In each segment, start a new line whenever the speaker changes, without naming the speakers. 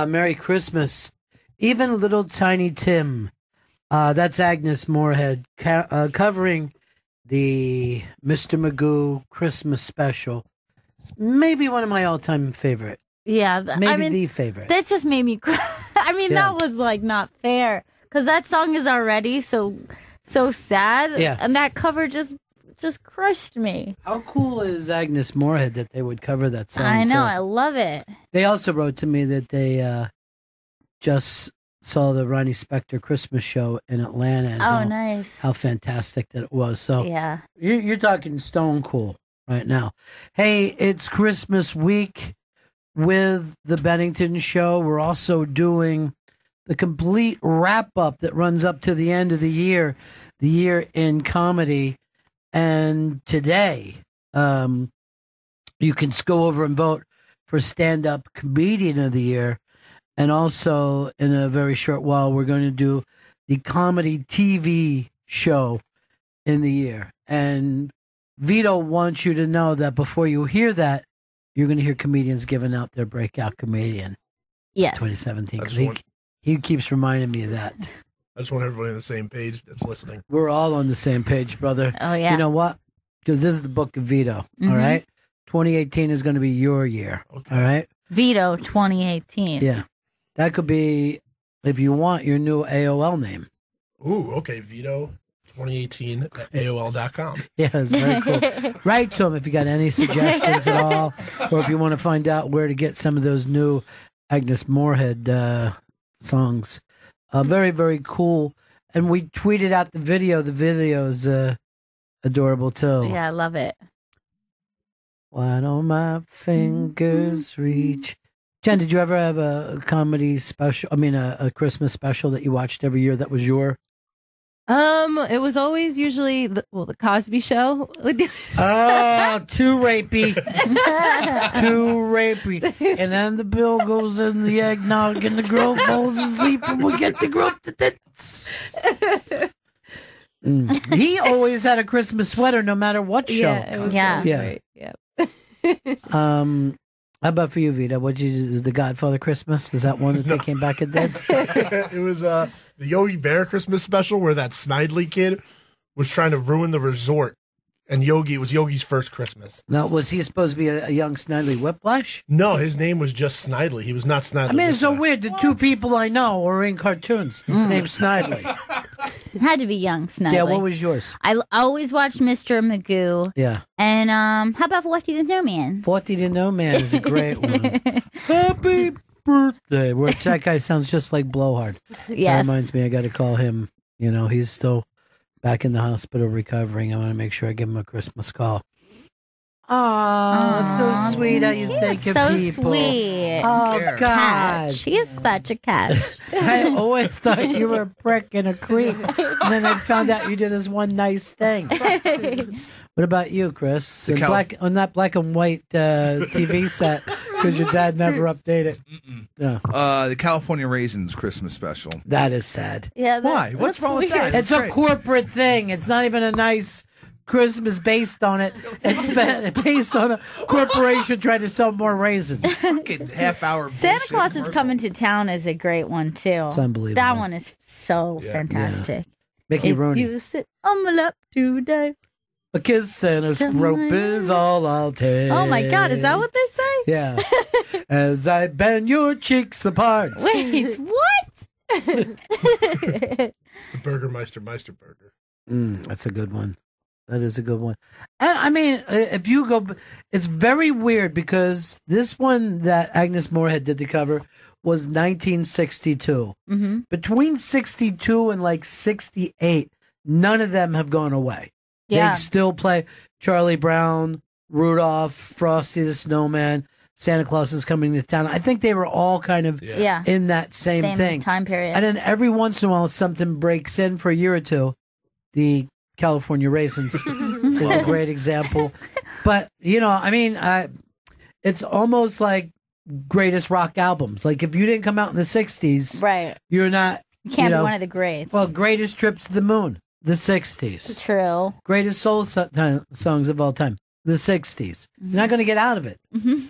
Merry Christmas. Even Little Tiny Tim. That's Agnes Moorehead covering the Mr. Magoo Christmas special. Maybe one of my all-time favorite.
Yeah.
Maybe the favorite.
That just made me cry. That was like not fair. Because that song is already so sad.
Yeah.
And that cover just crushed me.
How cool is Agnes Moorehead that they would cover that song?
I know.
too?
I love it.
They also wrote to me that they just saw the Ronnie Spector Christmas show in Atlanta. And
nice.
How fantastic that it was. So
yeah,
you're talking stone cool right now. Hey, it's Christmas week with the Bennington Show. We're also doing the complete wrap-up that runs up to the end of the year in comedy. And today, you can go over and vote for Stand-Up Comedian of the Year. And also, in a very short while, we're going to do the Comedy TV Show in the year. And Vito wants you to know that before you hear that, you're going to hear comedians giving out their breakout comedian.
Yes.
2017. Because he keeps reminding me of that.
I just want everybody on the same page that's listening.
We're all on the same page, brother.
Oh, yeah.
You know what? Because this is the book of Vito, all right? 2018 is going to be your year, all right?
Vito 2018.
Yeah. That could be, if you want, your new AOL name.
Ooh, okay. Vito 2018 at AOL.com.
Yeah, it's very cool. Write to him if you got any suggestions at all, or if you want to find out where to get some of those new Agnes Moorehead songs. Very, very cool. And we tweeted out the video. The video is adorable, too.
Yeah, I love it.
Why don't my fingers reach? Jen, did you ever have a comedy special? A Christmas special that you watched every year that was your?
It was always usually the Cosby Show.
Oh, too rapey. Too rapey. And then the bill goes in the eggnog and the girl falls asleep and we get to grow up the tits. He always had a Christmas sweater no matter what show.
Yeah, it was great. Yeah.
How about for you, Vita? Is the Godfather Christmas? Is that one that they came back and did?
It was the Yogi Bear Christmas special where that Snidely kid was trying to ruin the resort. And it was Yogi's first Christmas.
Now, was he supposed to be a young Snidely Whiplash?
No, his name was just Snidely. He was not Snidely.
It's so weird. The two people I know are in cartoons. Named Snidely.
It had to be young Snidely.
Yeah, what was yours?
I always watched Mr. Magoo.
Yeah.
And how about 40 to No Man?
40 to No Man is a great one. Happy birthday. Where that guy sounds just like Blowhard.
Yes.
That reminds me, I got to call him. He's still back in the hospital recovering. I want to make sure I give him a Christmas call. Oh, it's so sweet how you think of
so
people.
sweet.
Oh,
Care.
God.
She is such a cat.
I always thought you were a prick and a creep. And then I found out you did this one nice thing. What about you, Chris?
The
On that black and white TV set, because your dad never updated. Yeah.
The California Raisins Christmas special.
That is sad.
Yeah.
Why? What's wrong with that?
It's a corporate thing. It's not even a nice Christmas based on it. It's based on a corporation trying to sell more raisins.
Fucking half-hour
Santa
bullshit
Claus is
commercial.
coming to town is a great one too.
It's unbelievable.
That one is so fantastic.
Mickey
If
Rooney.
you sit on my lap today.
Because Santa's rope is all I'll take.
Oh my God, is that what they say?
Yeah. As I bend your cheeks apart.
Wait, what?
The Burgermeister Burger.
That's a good one. That is a good one. And I mean, if you go, it's very weird because this one that Agnes Moorehead did the cover was 1962.
Mm-hmm.
Between 62 and like 68, none of them have gone away.
Yeah.
They still play Charlie Brown, Rudolph, Frosty the Snowman, Santa Claus is coming to town. I think they were all kind of
Yeah.
in that same thing.
Time period.
And then every once in a while, something breaks in for a year or two. The California Raisins is a great example. But, you know, I mean, it's almost like greatest rock albums. Like, if you didn't come out in the 60s,
Right.
you're not,
You can't
know,
be one of the greats.
well, greatest trip to the moon, the 60s.
True.
Greatest soul songs of all time, the 60s. You're not going to get out of it.
Mm-hmm.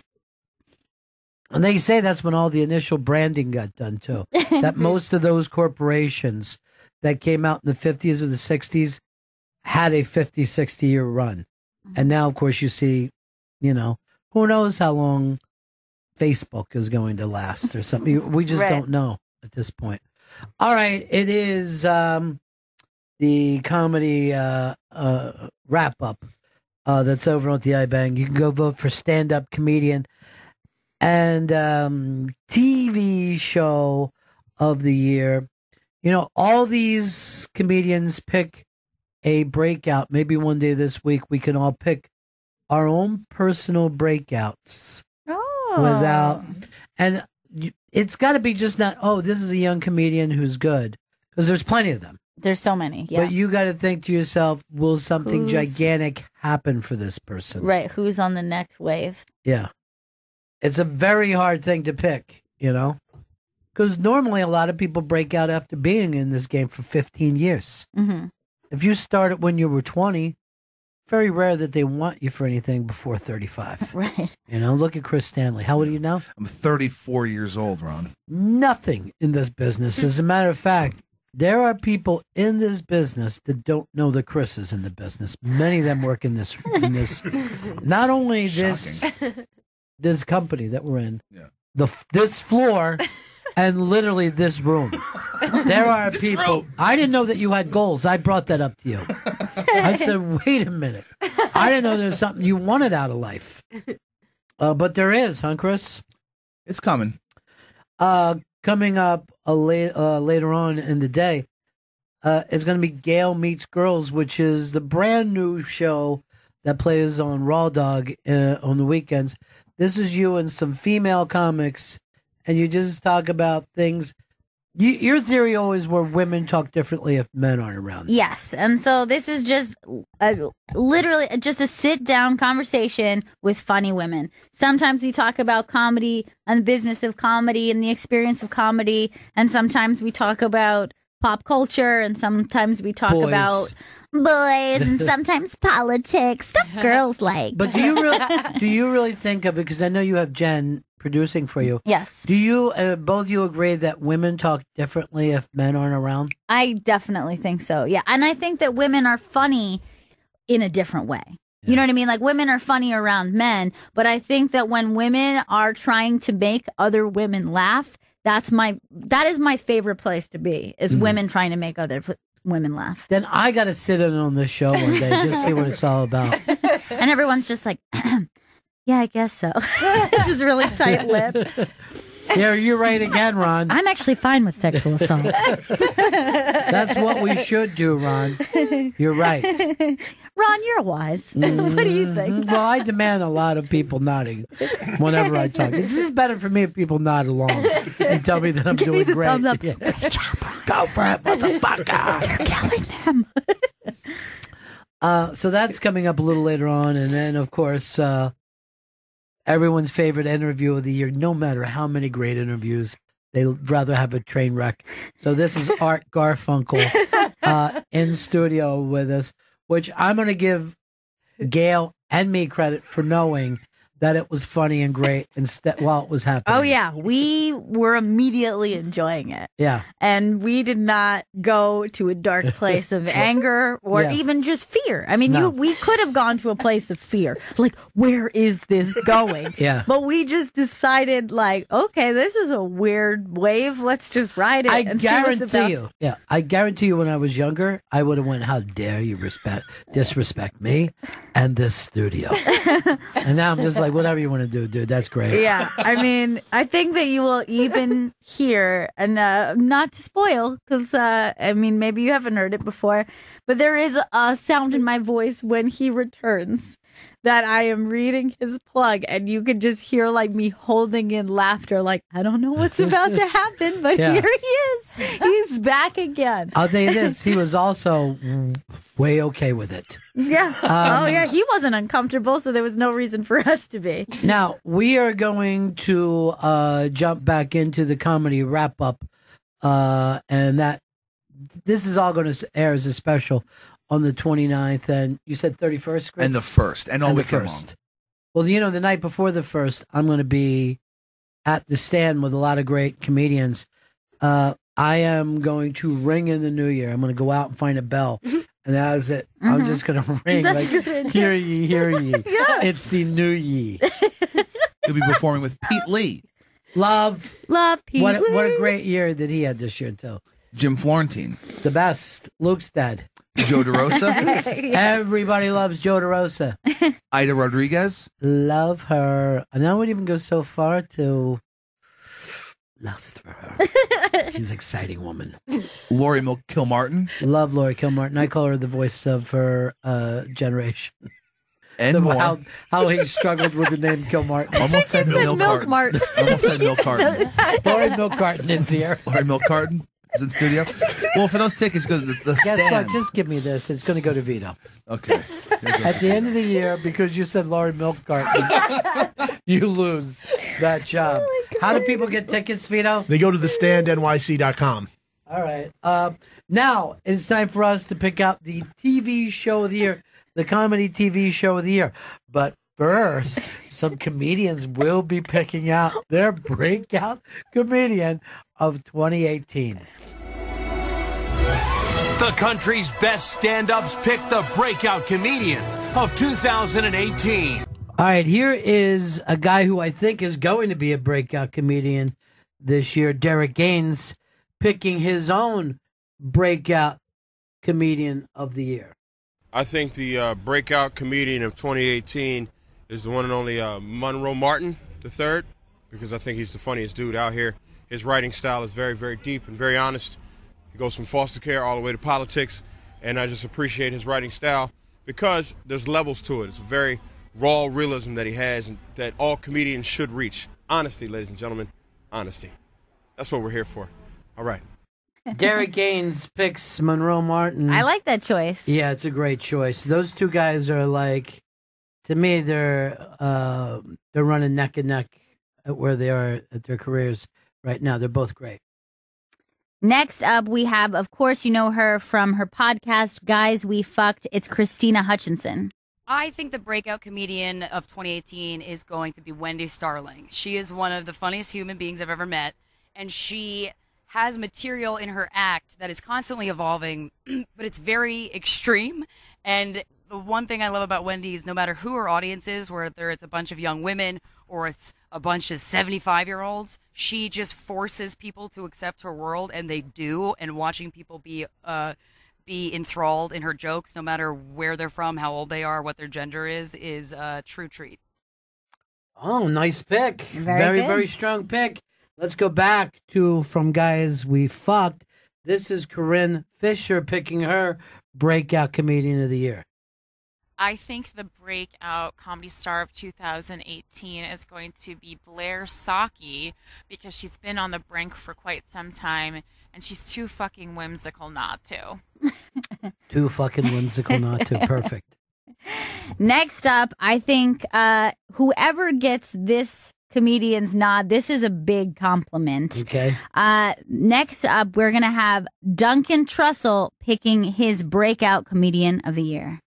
And they say that's when all the initial branding got done, too. That most of those corporations that came out in the 50s or the 60s had a 50, 60-year run. And now, of course, you see, you know, who knows how long Facebook is going to last or something. We just don't know at this point. All right. It is the comedy wrap-up that's over at the iBang. You can go vote for stand-up comedian and TV show of the year. You know, all these comedians pick a breakout. Maybe one day this week we can all pick our own personal breakouts.
Oh.
Without, and it's got to be just not, oh, this is a young comedian who's good. Because there's plenty of them.
There's so many. Yeah.
But you got to think to yourself, will something
Who's-
gigantic happen for this person?
Right. Who's on the next wave?
Yeah. It's a very hard thing to pick, you know? Because normally a lot of people break out after being in this game for 15 years.
Mm-hmm.
If you started when you were 20, very rare that they want you for anything before 35.
Right.
You know, look at Chris Stanley. How old are you now?
I'm 34 years old, Ron.
Nothing in this business. As a matter of fact, there are people in this business that don't know the Chris is in the business. Many of them work in this not only this company that we're in, this floor, and literally this room. There are people. I didn't know that you had goals. I brought that up to you. I said, wait a minute. I didn't know there's something you wanted out of life. But there is, huh, Chris?
It's coming.
Coming up later on in the day is going to be Gail Meets Girls, which is the brand new show that plays on Raw Dog on the weekends. This is you and some female comics, and you just talk about things. Your theory always were women talk differently if men aren't around.
Yes. And so this is just literally just a sit down conversation with funny women. Sometimes we talk about comedy and the business of comedy and the experience of comedy. And sometimes we talk about pop culture, and sometimes we talk about boys, and sometimes politics, stuff girls like.
But do you really think of it? Because I know you have Jen producing for you.
Yes.
Do you both you agree that women talk differently if men aren't around?
I definitely think so. Yeah. And I think that women are funny in a different way. You know what I mean? Like, women are funny around men, but I think that when women are trying to make other women laugh, that is my favorite place to be, is women trying to make other women laugh.
Then I got to sit in on this show one day, just see what it's all about.
And everyone's just like, yeah, I guess so. Just really tight-lipped.
Yeah, you're right again, Ron.
I'm actually fine with sexual assault.
That's what we should do, Ron. You're right.
Ron, you're wise. What do you think?
Well, I demand a lot of people nodding whenever I talk. It's just better for me if people nod along and tell me that I'm doing
the
great.
thumbs up.
Yeah.
Great job, Ron.
Go for it, motherfucker.
You're killing them.
So that's coming up a little later on. And then, of course, everyone's favorite interview of the year, no matter how many great interviews, they'd rather have a train wreck. So this is Art Garfunkel in studio with us, which I'm going to give Gail and me credit for knowing that it was funny and great instead while it was happening.
Oh, yeah. We were immediately enjoying it.
Yeah.
And we did not go to a dark place of anger or even just fear. I mean, we could have gone to a place of fear. Like, where is this going?
Yeah.
But we just decided, like, okay, this is a weird wave. Let's just ride it.
I
and see what's about
guarantee you. Yeah. I guarantee you when I was younger, I would have went, how dare you disrespect me and this studio. And now I'm just like, whatever you want to do, dude. That's great.
Yeah, I mean, I think that you will even hear, and not to spoil, because, I mean, maybe you haven't heard it before, but there is a sound in my voice when he returns that I am reading his plug, and you can just hear, like, me holding in laughter, like, I don't know what's about to happen, but here he is. He's back again.
I'll tell you this, he was also way okay with it.
Yeah. Oh, yeah, he wasn't uncomfortable, so there was no reason for us to be.
Now, we are going to jump back into the comedy wrap-up, and this is all going to air as a special on the 29th, and you said 31st, Chris?
And the 1st, and all
And the
weekend long.
first. Well, you know, the night before the 1st, I'm going to be at the stand with a lot of great comedians. I am going to ring in the new year. I'm going to go out and find a bell. And as it, I'm just going to ring
That's
like,
a good idea.
hear ye, hear ye. It's the new ye.
You'll be performing with Pete Lee,
Love.
Pete.
What a great year that he had this year, too.
Jim Florentine,
The best. Luke's dead.
Joe DeRosa,
Everybody loves Joe DeRosa.
Ida Rodriguez,
Love her. And I would even go so far to lust for her. She's an exciting woman.
Lori Kilmartin,
Love Lori Kilmartin. I call her the voice of her generation.
and more.
How he struggled with the name Kilmartin.
Almost said Milk
Milk
Carton.
Mart.
Almost said Milk Carton.
Lori Milk-Carton is here.
Lori Milk Carton is in studio. Well, for those tickets, go to the
Guess
stand.
what? Just give me this. It's going to go to Vito.
Okay.
At the end of the year, because you said Lori Milk-Carton, you lose that job. How do people get tickets, Vito?
They go to thestandnyc.com.
All right. Now it's time for us to pick out the TV show of the year, the comedy TV show of the year. But first, some comedians will be picking out their breakout comedian of 2018.
The country's best stand-ups pick the breakout comedian of 2018.
All right, here is a guy who I think is going to be a breakout comedian this year, Derek Gaines, picking his own breakout comedian of the year.
I think the breakout comedian of 2018 is the one and only Monroe Martin III, because I think he's the funniest dude out here. His writing style is very, very deep and very honest. He goes from foster care all the way to politics, and I just appreciate his writing style because there's levels to it. It's a very raw realism that he has and that all comedians should reach. Honesty, ladies and gentlemen, honesty. That's what we're here for. All right.
Derek Gaines picks Monroe Martin.
I like that choice.
Yeah, it's a great choice. Those two guys are like, to me, they're running neck and neck at where they are at their careers right now. They're both great.
Next up, we have, of course, you know her from her podcast, Guys We Fucked. It's Christina Hutchinson.
I think the breakout comedian of 2018 is going to be Wendy Starling. She is one of the funniest human beings I've ever met, and she has material in her act that is constantly evolving, but it's very extreme. And the one thing I love about Wendy is no matter who her audience is, whether it's a bunch of young women or it's a bunch of 75-year-olds, she just forces people to accept her world, and they do. And watching people be enthralled in her jokes, no matter where they're from, how old they are, what their gender is a true treat.
Oh, nice pick.
Very good.
Very strong pick. Let's go back to From Guys We Fucked. This is Corinne Fisher picking her breakout comedian of the year.
I think the breakout comedy star of 2018 is going to be Blair Saki because she's been on the brink for quite some time and she's too fucking whimsical not to.
Too fucking whimsical not to. Perfect.
Next up, I think whoever gets this comedian's nod, this is a big compliment.
Okay.
Next up, we're going to have Duncan Trussell picking his breakout comedian of the year.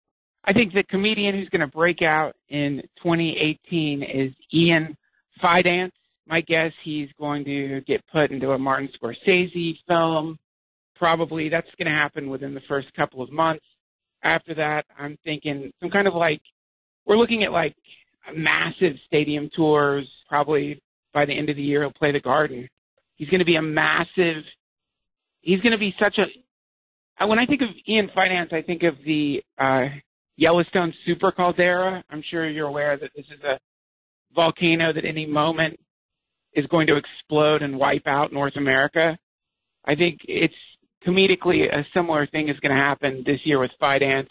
I think the comedian who's going to break out in 2018 is Ian Fidance. My guess he's going to get put into a Martin Scorsese film. Probably that's going to happen within the first couple of months. After that, I'm thinking some kind of we're looking at massive stadium tours. Probably by the end of the year, he'll play the Garden. He's going to be when I think of Ian Fidance, I think of the Yellowstone super caldera. I'm sure you're aware that this is a volcano that any moment is going to explode and wipe out North America. I think it's comedically a similar thing is going to happen this year with Fidance.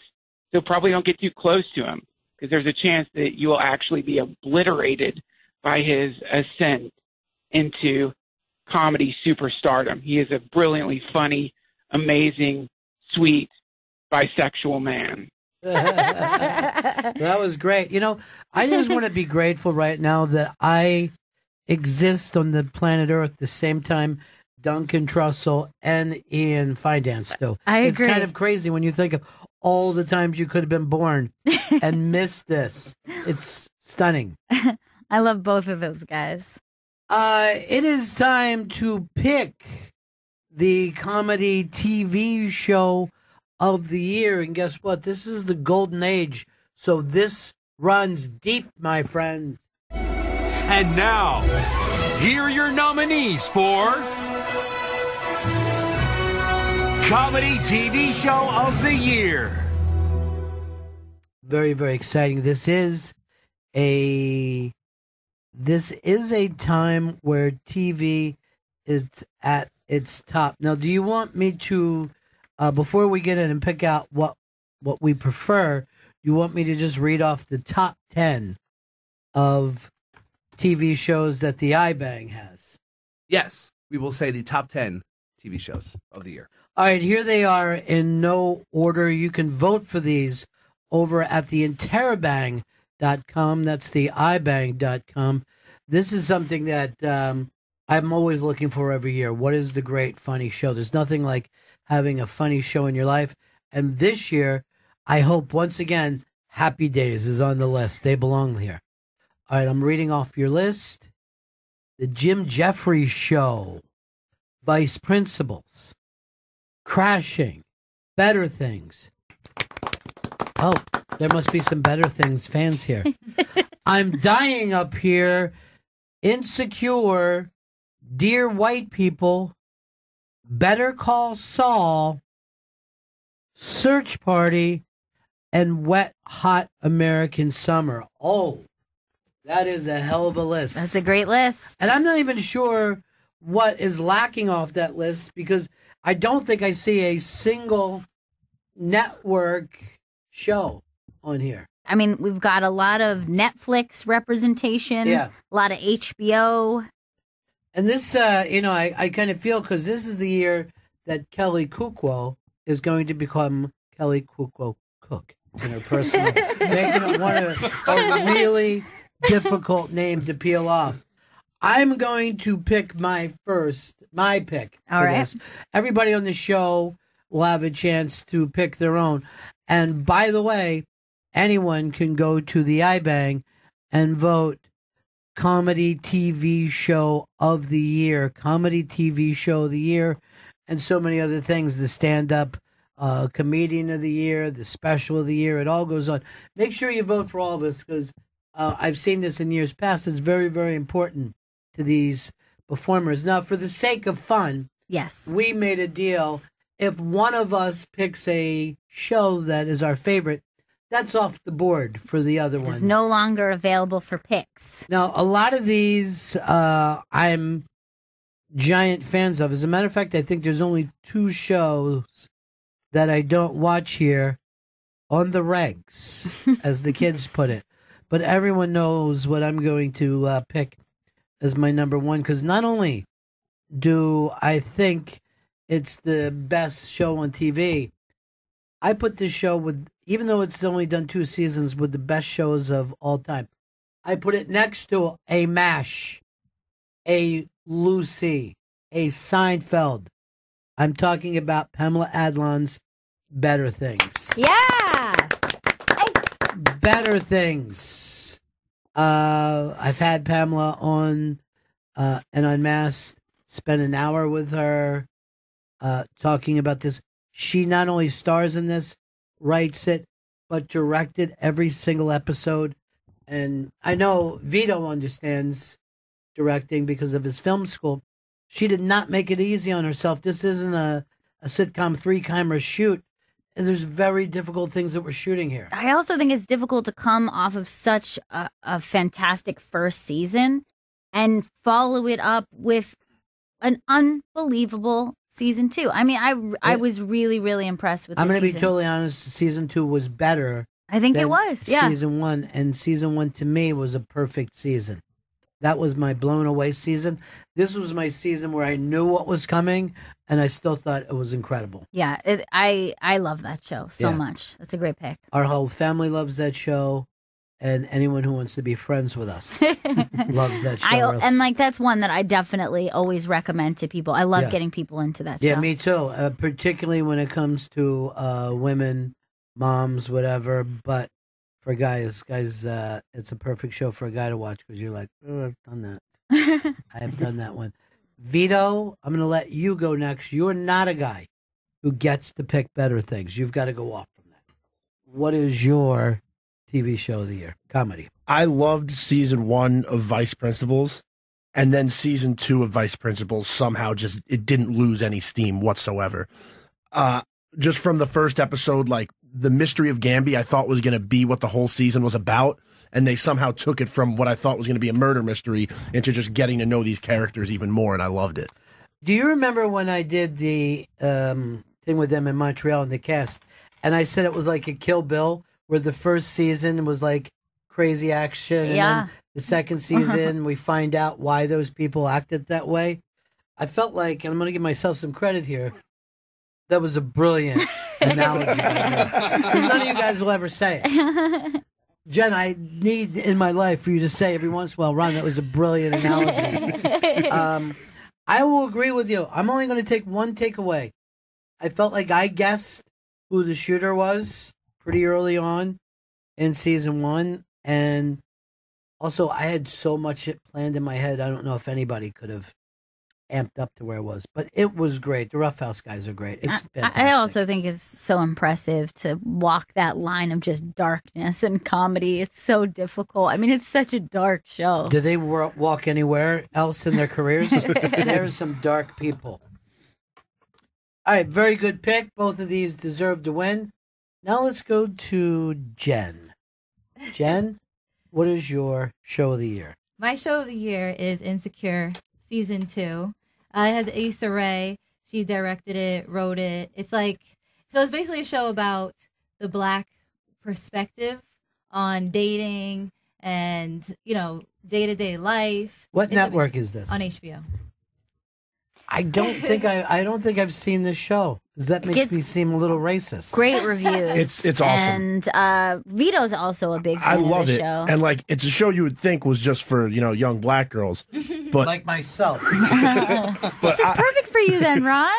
So probably don't get too close to him because there's a chance that you will actually be obliterated by his ascent into comedy superstardom. He is a brilliantly funny, amazing, sweet, bisexual man.
That was great. I just want to be grateful right now that I exist on the planet Earth at the same time Duncan Trussell and Ian Fidance do.
I agree.
It's kind of crazy when you think of all the times you could have been born and missed this. It's stunning.
I love both of those guys.
It is time to pick the comedy TV show of the year. And guess what? This is the golden age. So this runs deep, my friends.
And now, here are your nominees for Comedy TV Show of the Year.
Very, very exciting. This is a time where TV is at its top. Now, do you want me to, before we get in and pick out what we prefer, do you want me to just read off the top 10 of TV shows that the iBang has?
Yes, we will say the top 10 TV shows of the year.
All right, here they are in no order. You can vote for these over at the interrobang.com. That's the ibang.com. This is something that I'm always looking for every year. What is the great funny show? There's nothing like having a funny show in your life. And this year, I hope once again, Happy Days is on the list. They belong here. All right, I'm reading off your list. The Jim Jeffries Show, Vice Principals, Crashing, Better Things. Oh, there must be some Better Things fans here. I'm Dying Up Here, Insecure, Dear White People, Better Call Saul, Search Party, and Wet Hot American Summer. Oh, that is a hell of a list.
That's a great list.
And I'm not even sure what is lacking off that list because I don't think I see a single network show on here.
I mean, we've got a lot of Netflix representation,
Yeah.
a lot of HBO.
And this, I kind of feel because this is the year that Kelly Kuko is going to become Kelly Kuko Cook in her personal, making it one of a really difficult name to peel off. I'm going to pick my pick for this. Everybody on the show will have a chance to pick their own. And by the way, anyone can go to the iBang and vote Comedy TV Show of the Year, Comedy TV Show of the Year, and so many other things. The stand-up Comedian of the Year, the Special of the Year, it all goes on. Make sure you vote for all of us because I've seen this in years past. It's very, very important to these performers. Now, for the sake of fun,
yes,
we made a deal. If one of us picks a show that is our favorite, that's off the board for the other one.
It's no longer available for picks.
Now, a lot of these, I'm giant fans of. As a matter of fact, I think there's only 2 shows that I don't watch here on the regs, as the kids put it. But everyone knows what I'm going to pick as my number 1, because not only do I think it's the best show on TV, I put this show with, even though it's only done 2 seasons, with the best shows of all time. I put it next to a MASH, a Lucy, a Seinfeld. I'm talking about Pamela Adlon's Better Things.
Yeah.
Better Things. I've had Pamela on and Unmasked, spent an hour with her talking about this. She not only stars in this, writes it, but directed every single episode. And I know Vito understands directing because of his film school. She did not make it easy on herself. This isn't a sitcom 3-camera shoot. And there's very difficult things that we're shooting here.
I also think it's difficult to come off of such a fantastic first season and follow it up with an unbelievable season 2. I mean, I was really, really impressed with.
I'm
going to
be totally honest. Season 2 was better.
I think it was. Yeah.
Season 1, and season 1 to me was a perfect season. That was my blown away season. This was my season where I knew what was coming, and I still thought it was incredible.
Yeah, I love that show so much. That's a great pick.
Our whole family loves that show, and anyone who wants to be friends with us loves that show.
And like that's one that I definitely always recommend to people. I love getting people into that show.
Yeah, me too. Particularly when it comes to women, moms, whatever. But for guys, it's a perfect show for a guy to watch because you're like, oh, I've done that. I have done that one. Vito, I'm going to let you go next. You're not a guy who gets to pick Better Things. You've got to go off from that. What is your TV show of the year? Comedy.
I loved season 1 of Vice Principals, and then season 2 of Vice Principals somehow just, it didn't lose any steam whatsoever. Just from the first episode, like the mystery of Gamby, I thought was going to be what the whole season was about, and they somehow took it from what I thought was going to be a murder mystery into just getting to know these characters even more, and I loved it.
Do you remember when I did the thing with them in Montreal in the cast, and I said it was like a Kill Bill, where the first season was like crazy action, and then the second season we find out why those people acted that way? I felt like, and I'm going to give myself some credit here, that was a brilliant analogy. Because none of you guys will ever say it. Jen, I need in my life for you to say every once in a while, Ron, that was a brilliant analogy. I will agree with you. I'm only going to take one takeaway. I felt like I guessed who the shooter was pretty early on in season 1. And also, I had so much planned in my head, I don't know if anybody could have amped up to where it was, but it was great. The Rough House guys are great. It's fantastic.
I also think it's so impressive to walk that line of just darkness and comedy. It's so difficult. I mean, it's such a dark show.
Do they walk anywhere else in their careers? There's some dark people. All right, very good pick. Both of these deserve to win. Now let's go to Jen. Jen, what is your show of the year?
My show of the year is Insecure Season 2. It has Issa Rae. She directed it, wrote it. It's basically a show about the Black perspective on dating and, day-to-day life.
What network is this?
On HBO.
I don't think I've seen this show. That makes me seem a little racist.
Great reviews.
It's awesome.
And Vito's also a big fan
I love
of the
it.
show.
And it's a show you would think was just for, young black girls. But
like myself.
This is perfect for you then, Ron.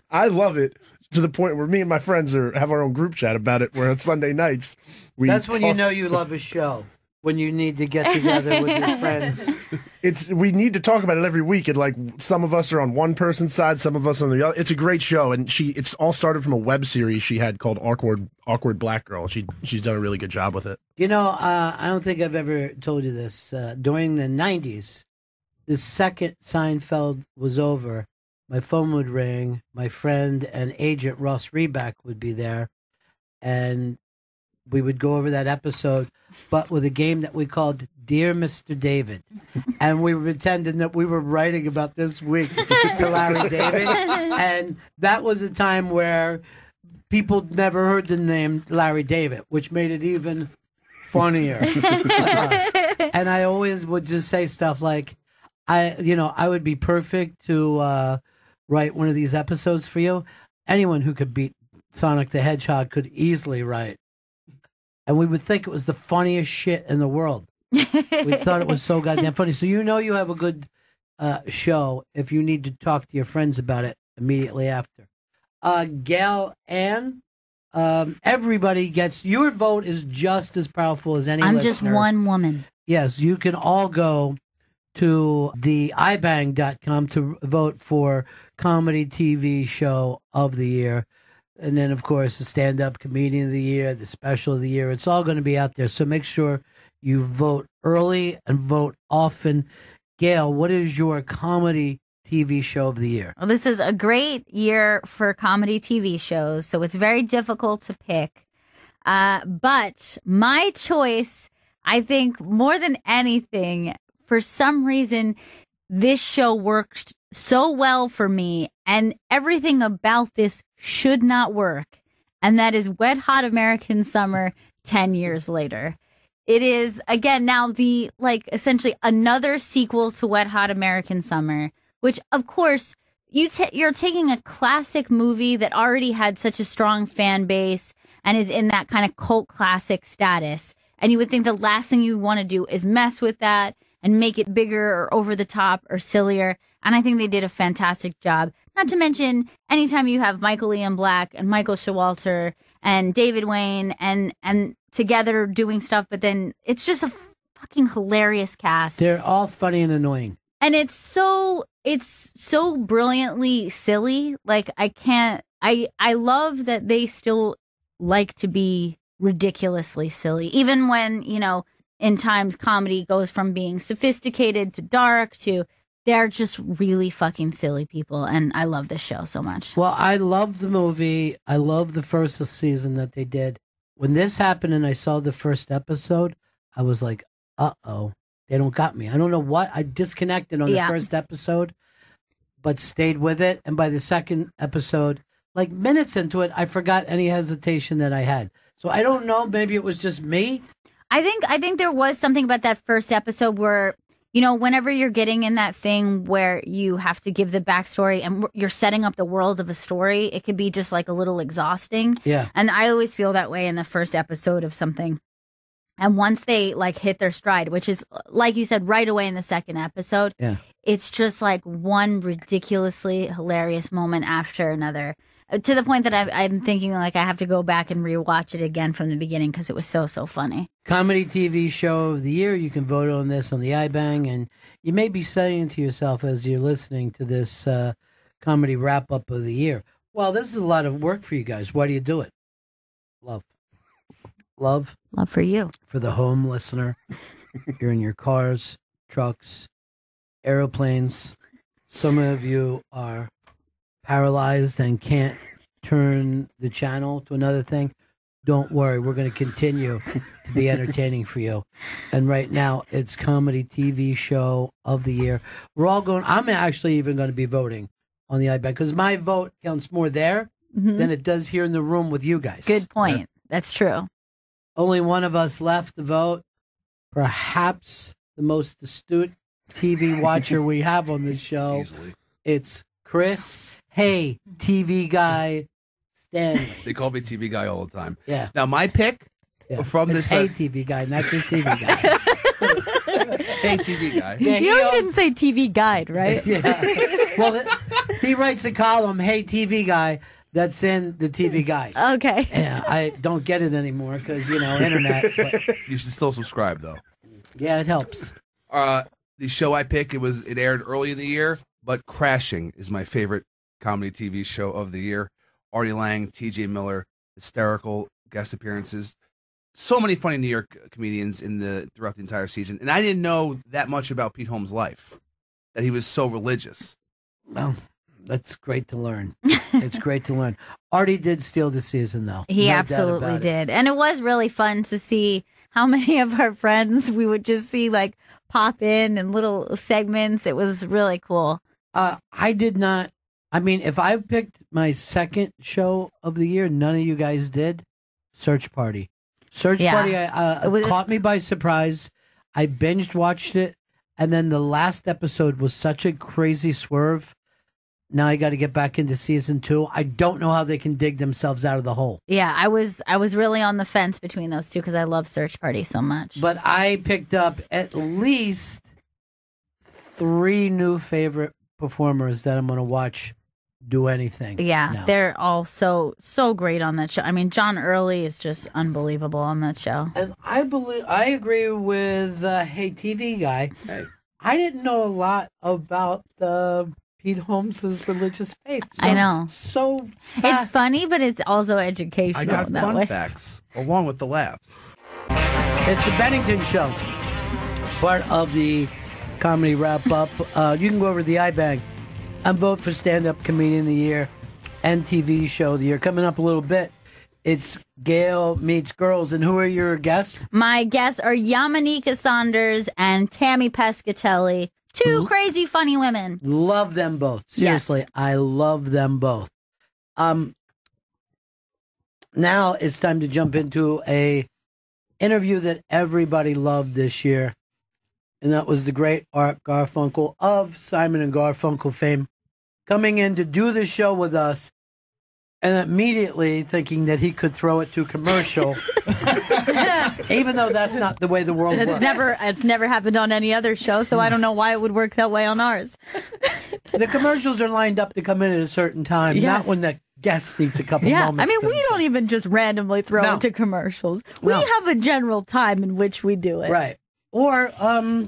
I love it to the point where me and my friends have our own group chat about it, where on Sunday nights
That's when you know you love a show. When you need to get together with your friends.
We need to talk about it every week, and some of us are on one person's side, some of us on the other. It's a great show, and it's all started from a web series she had called Awkward Black Girl. She's done a really good job with it.
I don't think I've ever told you this. During the 90s, the second Seinfeld was over, my phone would ring, my friend and agent Ross Reback would be there, and we would go over that episode, but with a game that we called Dear Mr. David. And we were pretending that we were writing about this week to Larry David. And that was a time where people never heard the name Larry David, which made it even funnier. And I always would just say stuff like, I would be perfect to write one of these episodes for you. Anyone who could beat Sonic the Hedgehog could easily write. And we would think it was the funniest shit in the world. We thought it was so goddamn funny. So you have a good show if you need to talk to your friends about it immediately after. Gail Ann, everybody gets your vote is just as powerful as any listener.
Just one woman.
Yes, you can all go to the ibang.com to vote for comedy TV show of the year. And then, of course, the stand-up comedian of the year, the special of the year. It's all going to be out there. So make sure you vote early and vote often. Gail, what is your comedy TV show of the year?
Well, this is a great year for comedy TV shows, so it's very difficult to pick. But my choice, I think, more than anything, for some reason, this show worked so well for me, and everything about this should not work. And that is Wet Hot American Summer 10 years later. It is, again, now essentially another sequel to Wet Hot American Summer, which, of course, you're taking a classic movie that already had such a strong fan base and is in that kind of cult classic status. And you would think the last thing you want to do is mess with that and make it bigger or over the top or sillier. And I think they did a fantastic job. Not to mention, anytime you have Michael Ian Black and Michael Showalter and David Wayne and together doing stuff, but then it's just a fucking hilarious cast.
They're all funny and annoying.
And it's so brilliantly silly. Like, I love that they still like to be ridiculously silly. Even when, in times comedy goes from being sophisticated to dark to they're just really fucking silly people. And I love this show so much.
Well, I love the movie. I love the first season that they did. When this happened and I saw the first episode, I was like, uh-oh, they don't got me. I don't know what. I disconnected on the first episode, but stayed with it. And by the second episode, like minutes into it, I forgot any hesitation that I had. So I don't know. Maybe it was just me.
I think there was something about that first episode where, whenever you're getting in that thing where you have to give the backstory and you're setting up the world of a story, it could be just like a little exhausting.
Yeah.
And I always feel that way in the first episode of something. And once they hit their stride, which is, like you said, right away in the second episode, it's just like one ridiculously hilarious moment after another. To the point that I'm thinking I have to go back and rewatch it again from the beginning because it was so funny.
Comedy TV show of the year. You can vote on this on the iBang, and you may be saying to yourself as you're listening to this comedy wrap up of the year, well, this is a lot of work for you guys. Why do you do it? Love
for you,
for the home listener. You're in your cars, trucks, airplanes. Some of you are paralyzed and can't turn the channel to another thing. Don't worry, we're going to continue to be entertaining for you. And right now, it's comedy TV show of the year. We're all going. I'm actually even going to be voting on the iBang because my vote counts more there than it does here in the room with you guys.
Good point. That's true.
Only one of us left to vote. Perhaps the most astute TV watcher we have on this show.
Easily.
It's Chris. Hey, TV guy, Stanley.
They call me TV guy all the time.
Yeah.
Now, my pick from
it's
this...
Hey, TV guy, not just TV guy.
Hey, TV guy.
Yeah,
you didn't say TV guide, right?
Yeah. Well, he writes a column, Hey, TV guy, that's in the TV guide.
Okay.
Yeah, I don't get it anymore because, internet. But...
You should still subscribe, though.
Yeah, it helps.
The show I pick, it aired early in the year, but Crashing is my favorite comedy TV show of the year. Artie Lang, T.J. Miller, hysterical guest appearances. So many funny New York comedians throughout the entire season. And I didn't know that much about Pete Holmes' life, that he was so religious.
Well, That's great to learn. It's great to learn. Artie did steal the season, though.
He
No doubt
absolutely
about it.
did. And it was really fun to see how many of our friends we would just see like pop in little segments. It was really cool.
I did not. I mean, if I picked my second show of the year, none of you guys did. Search Party. Search
Yeah.
Party
It was-
caught me by surprise. I binged watched it, and then the last episode was such a crazy swerve. Now I got to get back into season 2. I don't know how they can dig themselves out of the hole.
Yeah, I was really on the fence between those two because I love Search Party so much.
But I picked up at least 3 new favorite performers that I'm going to watch do anything.
Yeah,
now.
they're all so great on that show. I mean, John Early is just unbelievable on that show.
And I agree with Hey TV Guy. I didn't know a lot about Pete Holmes's religious faith.
I know.
So
It's funny, but it's also educational
I got
in that
fun
way.
facts along with the laughs.
It's the Bennington Show, part of the comedy wrap up. You can go over to the iBank and vote for Stand Up Comedian of the Year and TV Show of the Year. Coming up a little bit, it's Gail Meets Girls. And who are your guests?
My guests are Yamanika Saunders and Tammy Pescatelli, two crazy funny women.
Love them both. Seriously, I love them both. Now it's time to jump into a interview that everybody loved this year, and that was the great Art Garfunkel of Simon and Garfunkel fame coming in to do the show with us, and immediately thinking that he could throw it to commercial, even though that's not the way the world works.
It's never happened on any other show, so I don't know why it would work that way on ours.
The commercials are lined up to come in at a certain time,
Yes.
not when the guest needs a couple
Yeah,
moments.
I mean,
to-
we don't even just randomly throw
No.
it to commercials. We
No.
have a general time in which we do it.
Right. Or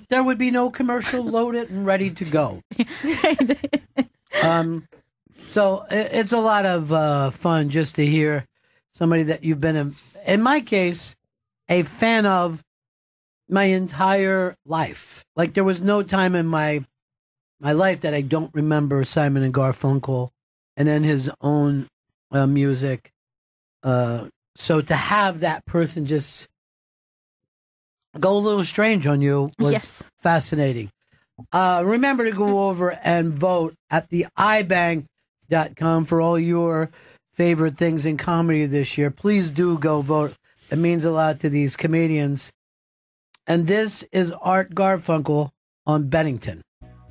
there would be no commercial loaded and ready to go. So it's a lot of fun just to hear somebody that you've been, in my case, a fan of my entire life. Like there was no time in my life that I don't remember Simon and Garfunkel and then his own music. So to have that person just go a little strange on you was
Yes.
fascinating. Remember to go over and vote at the iBank.com for all your favorite things in comedy this year. Please do go vote. It means a lot to these comedians. And this is Art Garfunkel on Bennington.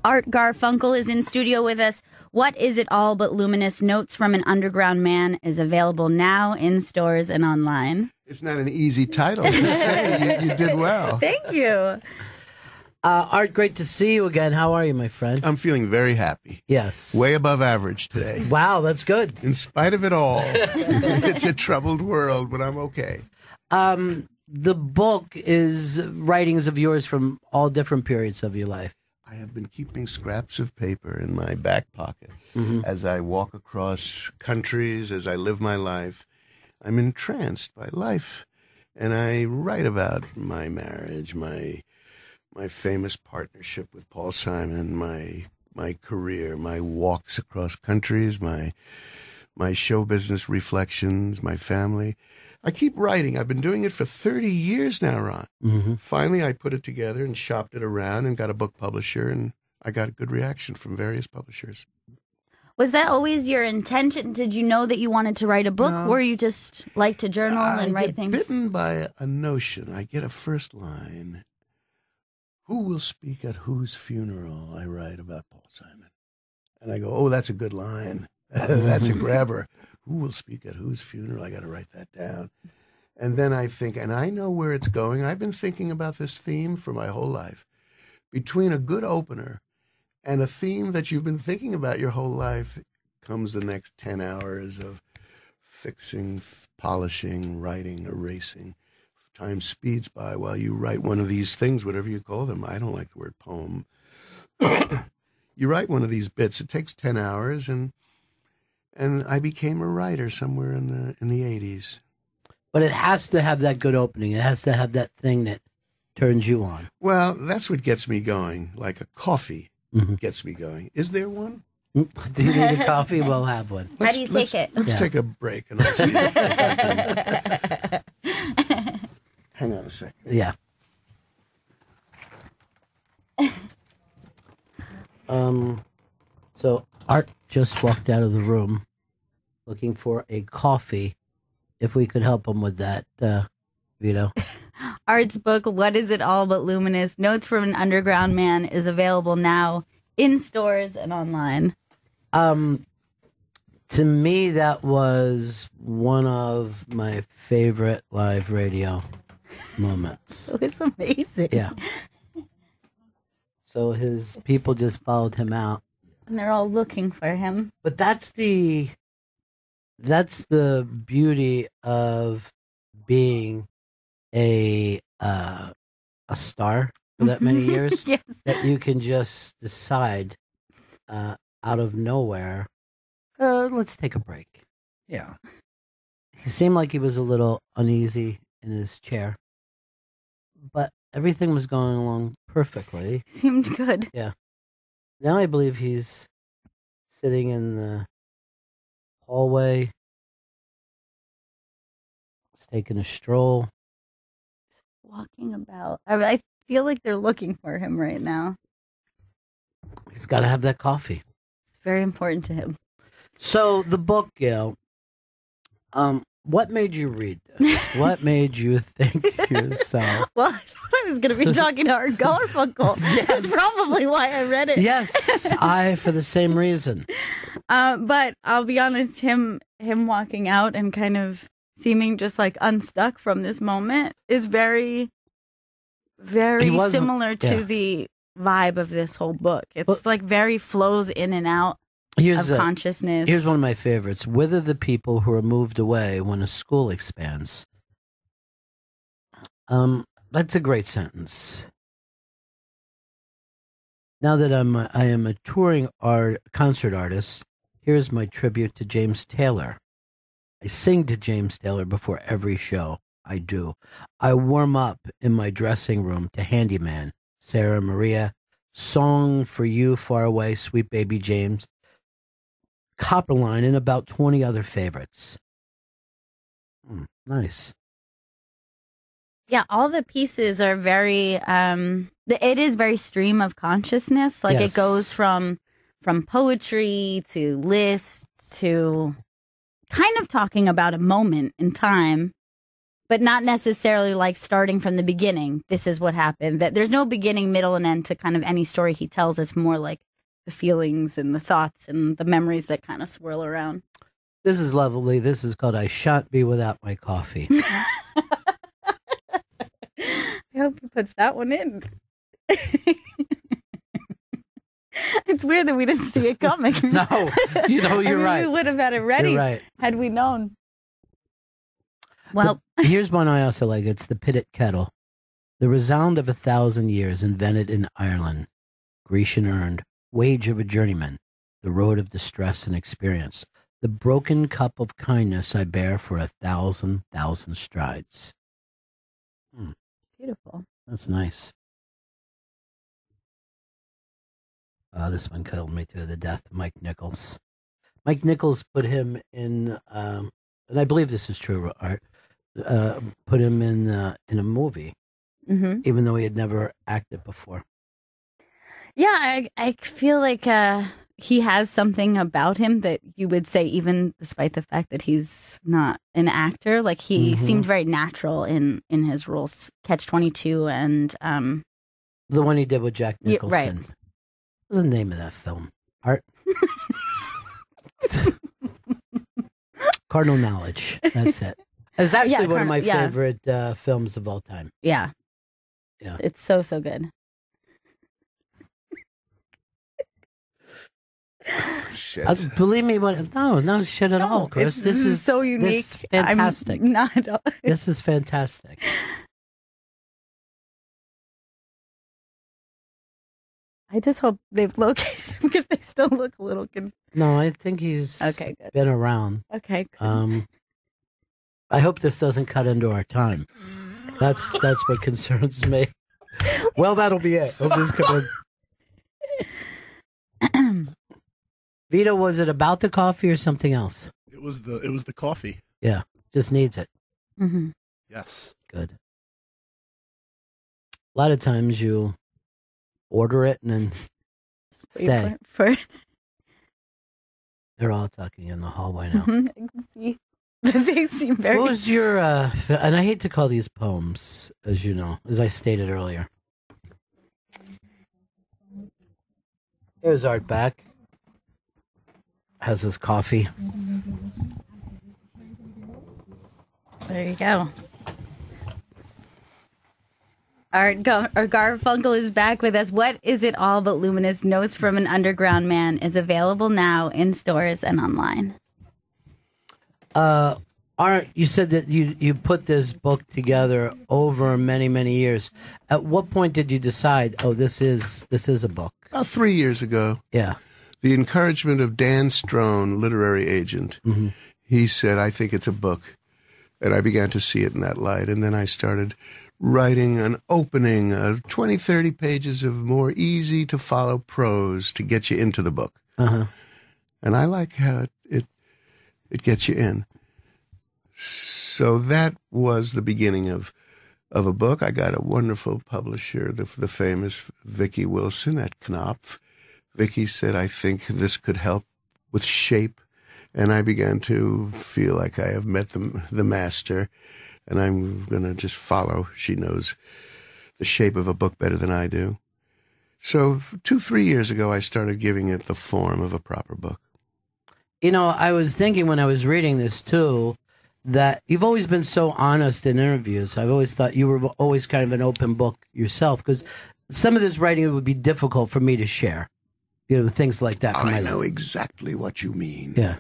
Art Garfunkel is in studio with us. What Is It All But Luminous? Notes from an Underground Man is available now in stores and online.
It's not an easy title to say. You did well.
Thank you.
Art, great to see you again. How are you, my friend?
I'm feeling very happy.
Yes.
Way above average today.
Wow, that's good.
In spite of it all, it's a troubled world, but I'm okay.
The book is writings of yours from all different periods of your life.
I have been keeping scraps of paper in my back pocket
Mm-hmm.
as I walk across countries, as I live my life. I'm entranced by life, and I write about my marriage, my famous partnership with Paul Simon, my career, my walks across countries, my show business reflections, my family. I keep writing. I've been doing it for 30 years now, Ron.
Mm-hmm.
Finally, I put it together and shopped it around and got a book publisher, and I got a good reaction from various publishers.
Was that always your intention? Did you know that you wanted to write a book,
No.
or you just like to journal and
I
write
get
things?
bitten by a notion. I get a first line. Who will speak at whose funeral? I write about Paul Simon. And I go, oh, that's a good line. That's a grabber. Who will speak at whose funeral? I got to write that down. And then I think, and I know where it's going. I've been thinking about this theme for my whole life. Between a good opener and a theme that you've been thinking about your whole life comes the next 10 hours of fixing, polishing, writing, erasing. Time speeds by while you write one of these things, whatever you call them. I don't like the word poem. You write one of these bits. It takes 10 hours, and I became a writer somewhere in the 80s.
But it has to have that good opening. It has to have that thing that turns you on.
Well, that's what gets me going, like a coffee gets me going. Is there one?
Do you need a coffee? We'll have one.
How do you take it?
Let's take a break and I'll see if I can. Hang on a second.
Yeah. So Art just walked out of the room looking for a coffee. If we could help him with that, Vito.
Art's book, What Is It All But Luminous? Notes from an Underground Man is available now in stores and online.
To me, that was one of my favorite live radio moments.
It was amazing.
Yeah. So his people just followed him out.
And they're all looking for him.
But that's the beauty of being a star for that many years.
Yes.
That you can just decide out of nowhere, let's take a break.
Yeah.
He seemed like he was a little uneasy in his chair, but everything was going along perfectly.
Seemed good.
Yeah. Now I believe he's sitting in the hallway. He's taking a stroll.
Walking about. I feel like they're looking for him right now.
He's got to have that coffee.
It's very important to him.
So the book, Gail, what made you read this? What made you think to yourself?
Well, I thought I was going to be talking to Art Garfunkel. That's probably why I read it.
Yes, for the same reason.
But I'll be honest, him walking out and kind of seeming just like unstuck from this moment is very, very similar to the vibe of this whole book. It's like very flows in and out of consciousness.
Here's one of my favorites. Whither the people who are moved away when a school expands. That's a great sentence. Now that I am a touring concert artist, here's my tribute to James Taylor. I sing to James Taylor before every show. I do. I warm up in my dressing room to Handyman, Sarah Maria, Song for You Far Away, Sweet Baby James, Copperline, and about 20 other favorites. Nice.
Yeah, all the pieces are very, it is very stream of consciousness. Like it goes from poetry to lists to kind of talking about a moment in time, but not necessarily like starting from the beginning. This is what happened. That there's no beginning, middle, and end to kind of any story he tells. It's more like the feelings and the thoughts and the memories that kind of swirl around.
This is lovely. This is called I Shan't Be Without My Coffee.
I hope he puts that one in. It's weird that we didn't see it coming.
No, you're right.
We would have had it ready had we known. Well,
here's one I also like. It's the Pitted Kettle. The resound of 1,000 years invented in Ireland. Grecian earned. Wage of a journeyman. The road of distress and experience. The broken cup of kindness I bear for 1,000 strides.
Beautiful.
That's nice. This one killed me to the death. Mike Nichols. Mike Nichols put him in, and I believe this is true, Art. Put him in a movie, even though he had never acted before.
Yeah, I feel like he has something about him that you would say, even despite the fact that he's not an actor, like he seemed very natural in his roles. Catch-22 and
the one he did with Jack Nicholson.
Right.
What's the name of that film? Art. Cardinal Knowledge. That's it. It's actually one of my favorite films of all time.
Yeah.
Yeah.
It's so good.
Shit.
Believe me, no shit at all, Chris. This is
so unique.
This is fantastic.
I'm not at all.
This is fantastic.
I just hope they've located him because they still look a little confused.
No, I think he's
good.
Been around.
Okay, good.
I hope this doesn't cut into our time. That's what concerns me. Well, that'll be it. Hope this Vito, was it about the coffee or something else?
It was the coffee.
Yeah, just needs it.
Mm-hmm.
Yes.
Good. A lot of times you order it and then stay. They're all talking in the hallway now.
I can see. They seem very.
What was your, and I hate to call these poems, as you know, as I stated earlier. Here's Art back. Has his coffee.
There you go. Our Garfunkel is back with us. What is it all but luminous? Notes from an Underground Man is available now in stores and online.
Art, you said that you put this book together over many, many years. At what point did you decide, oh, this is a book?
About 3 years ago.
Yeah.
The encouragement of Dan Strone, literary agent, he said, I think it's a book. And I began to see it in that light. And then I started writing an opening of 20, 30 pages of more easy-to-follow prose to get you into the book.
Uh-huh.
And I like how it gets you in. So that was the beginning of a book. I got a wonderful publisher, the famous Vicki Wilson at Knopf. Vicki said, I think this could help with shape. And I began to feel like I have met the master, and I'm going to just follow. She knows the shape of a book better than I do. So 2-3 years ago, I started giving it the form of a proper book.
You know, I was thinking when I was reading this, too, that you've always been so honest in interviews. I've always thought you were always kind of an open book yourself, because some of this writing would be difficult for me to share. You know, things like that.
I know exactly what you mean.
Yeah.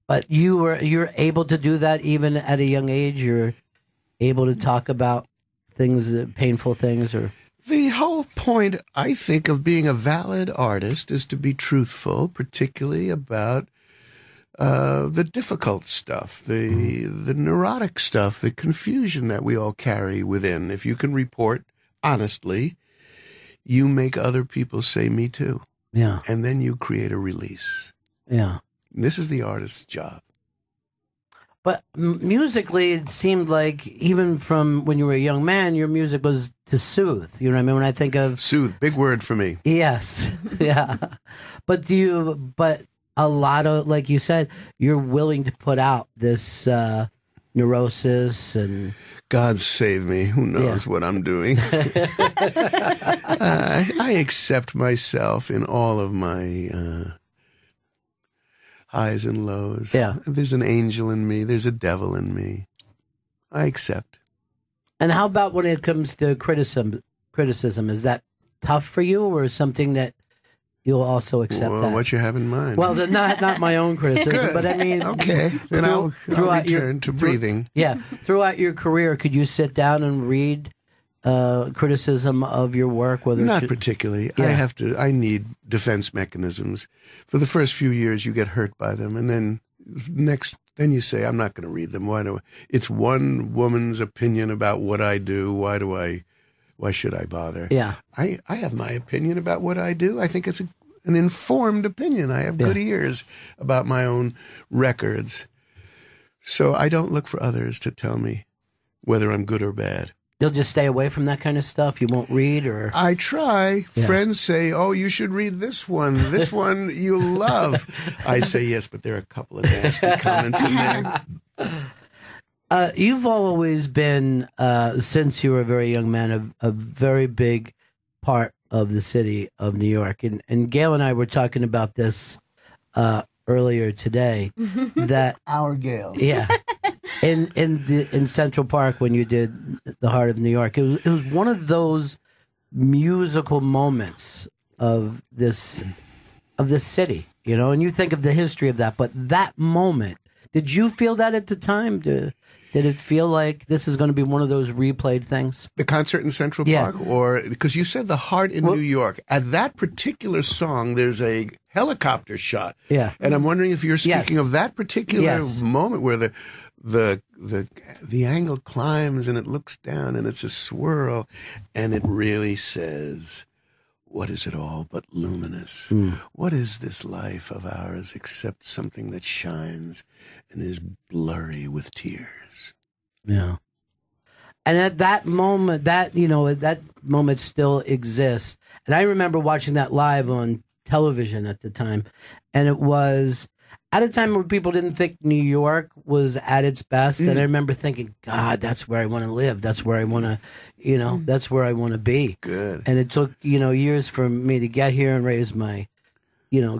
But you're able to do that even at a young age. You're able to talk about things, painful things, or
the whole point, I think, of being a valid artist is to be truthful, particularly about the difficult stuff, the neurotic stuff, the confusion that we all carry within. If you can report honestly, you make other people say, me too.
Yeah.
And then you create a release.
Yeah.
This is the artist's job.
But musically, it seemed like even from when you were a young man, your music was to soothe. You know what I mean? When I think of
soothe, big word for me.
Yes, yeah. But a lot of, like you said, you're willing to put out this neurosis and.
God save me. Who knows what I'm doing? I accept myself in all of my highs and lows.
Yeah.
There's an angel in me. There's a devil in me. I accept.
And how about when it comes to criticism? Is that tough for you, or something that you'll also accept?
Well,
that?
What you have in mind?
Well, not my own criticism, but I mean,
okay. Then I'll return to breathing.
Yeah, throughout your career, could you sit down and read criticism of your work?
Not particularly. Yeah. I need defense mechanisms. For the first few years, you get hurt by them, and then then you say, I'm not going to read them. It's one woman's opinion about what I do. Why should I bother?
Yeah.
I have my opinion about what I do. I think it's an informed opinion. I have good ears about my own records. So I don't look for others to tell me whether I'm good or bad.
You'll just stay away from that kind of stuff? You won't read? Or
I try. Yeah. Friends say, oh, you should read this one. This one you'll love. I say, yes, but there are a couple of nasty comments in there.
You've always been, since you were a very young man, a very big part of the city of New York. And Gail and I were talking about this earlier today. That
our Gail.
Yeah. In Central Park when you did The Heart of New York. It was one of those musical moments of this city, you know, and you think of the history of that, but that moment, did you feel that at the time? Did it feel like this is going to be one of those replayed things?
The concert in Central Park? Or because you said The Heart in New York. At that particular song, there's a helicopter shot.
Yeah.
And I'm wondering if you're speaking of that particular moment where the angle climbs and it looks down and it's a swirl and it really says, What is it all but luminous? What is this life of ours except something that shines and is blurry with tears?
Yeah. And at that moment, that moment still exists. And I remember watching that live on television at the time. And it was at a time when people didn't think New York was at its best. And I remember thinking, God, that's where I want to live. That's where I want to, that's where I want to be.
Good.
And it took, years for me to get here and raise my,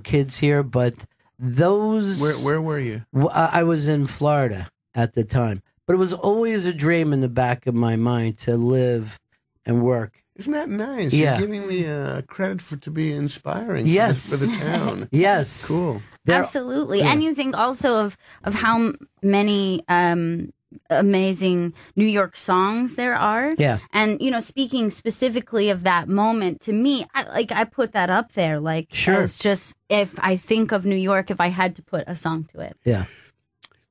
kids here. But those...
Where were you?
I was in Florida at the time. But it was always a dream in the back of my mind to live and work.
Isn't that nice?
Yeah.
You're giving me credit to be inspiring
Yes.
for the town.
Yes.
Cool.
Absolutely. And you think also of how many amazing New York songs there are.
Yeah.
And, speaking specifically of that moment, to me, I put that up there. Like,
Sure.
as just, if I think of New York, if I had to put a song to it.
Yeah.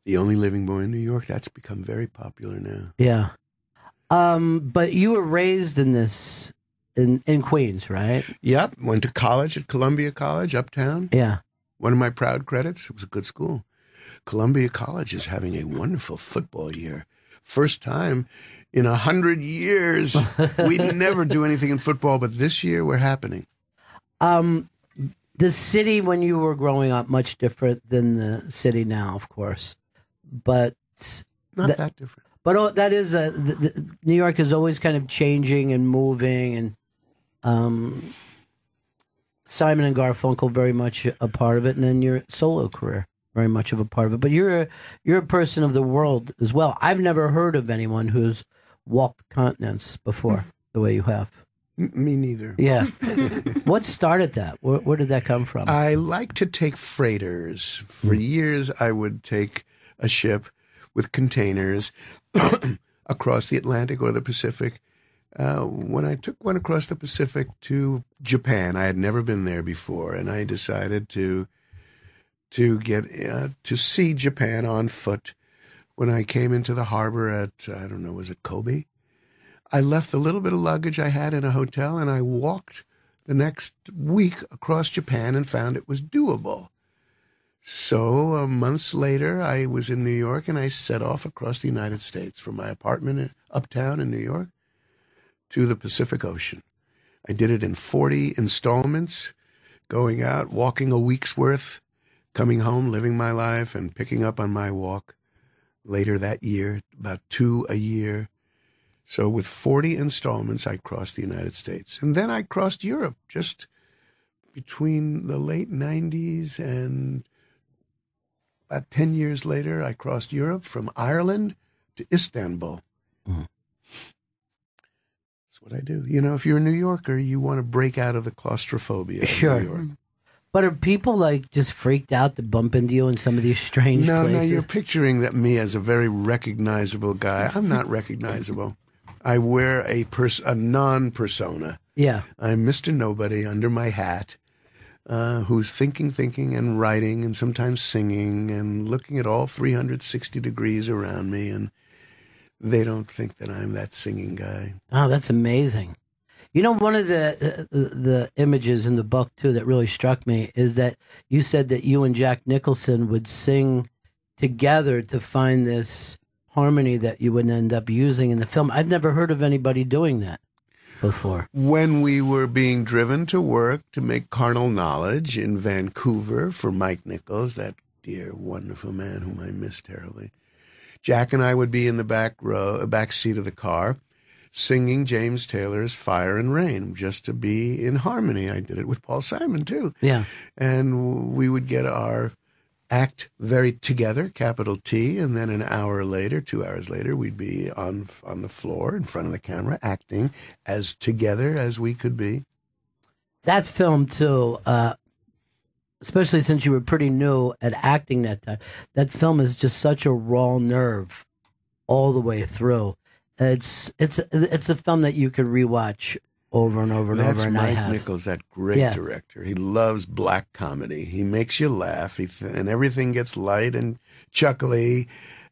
The Only Living Boy in New York, that's become very popular now.
Yeah. But you were raised in in Queens, right?
Yep. Went to college at Columbia College, uptown.
Yeah.
One of my proud credits. It was a good school. Columbia College is having a wonderful football year. First time in 100 years. We never do anything in football, but this year we're happening.
The city when you were growing up, much different than the city now, of course. But
Not that different.
But that is New York is always kind of changing and moving, and Simon and Garfunkel very much a part of it, and then your solo career very much of a part of it. But you're a person of the world as well. I've never heard of anyone who's walked continents before the way you have.
Me neither.
Yeah. What started that? Where did that come from?
I like to take freighters. For years, I would take a ship with containers across the Atlantic or the Pacific. When I took one across the Pacific to Japan, I had never been there before, and I decided to get to see Japan on foot. When I came into the harbor at, I don't know, was it Kobe? I left the little bit of luggage I had in a hotel, and I walked the next week across Japan and found it was doable. So months later, I was in New York, and I set off across the United States from my apartment uptown in New York to the Pacific Ocean. I did it in 40 installments, going out, walking a week's worth, coming home, living my life, and picking up on my walk later that year, about 2 a year. So with 40 installments, I crossed the United States. And then I crossed Europe just between the late 90s and about 10 years later, I crossed Europe from Ireland to Istanbul. That's what I do. If you're a New Yorker, you want to break out of the claustrophobia of
Sure.
New York.
But are people just freaked out to bump into you in some of these strange places?
No, you're picturing me as a very recognizable guy. I'm not recognizable. I wear a non-persona.
Yeah.
I'm Mr. Nobody under my hat, who's thinking, and writing, and sometimes singing, and looking at all 360 degrees around me, and they don't think that I'm that singing guy.
Oh, that's amazing. One of the images in the book, too, that really struck me is that you said that you and Jack Nicholson would sing together to find this harmony that you would end up using in the film. I've never heard of anybody doing that before.
When we were being driven to work to make Carnal Knowledge in Vancouver for Mike Nichols, that dear, wonderful man whom I miss terribly, Jack and I would be in the back seat of the car, singing James Taylor's Fire and Rain, just to be in harmony. I did it with Paul Simon, too.
Yeah.
And we would get our act very together, capital T, and then an hour later, 2 hours later, we'd be on the floor in front of the camera, acting as together as we could be.
That film, too, especially since you were pretty new at acting that time, that film is just such a raw nerve all the way through. It's a film that you could rewatch over and over and
That's
over. And
Mike Nichols, that great director. He loves black comedy. He makes you laugh, and everything gets light and chuckly,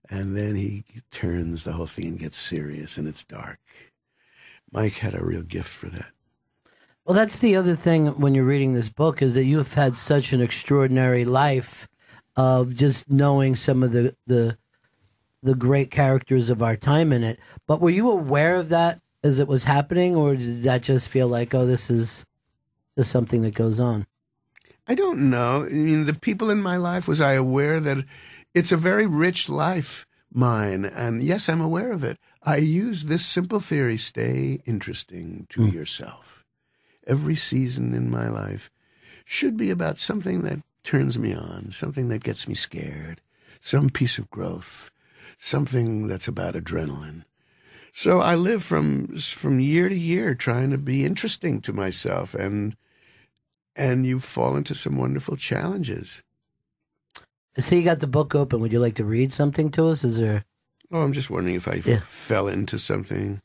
and then he turns the whole thing and gets serious, and it's dark. Mike had a real gift for that.
Well, that's the other thing when you're reading this book is that you have had such an extraordinary life of just knowing some of the great characters of our time in it. But were you aware of that as it was happening, or did that just feel like, oh, this is just something that goes on?
I don't know. I mean, the people in my life, was I aware that it's a very rich life, mine? And yes, I'm aware of it. I use this simple theory: stay interesting to yourself. Every season in my life should be about something that turns me on, something that gets me scared, some piece of growth, something that's about adrenaline. So I live from year to year trying to be interesting to myself, and you fall into some wonderful challenges.
So you got the book open. Would you like to read something to us? Is there...
Oh, I'm just wondering if I fell into something.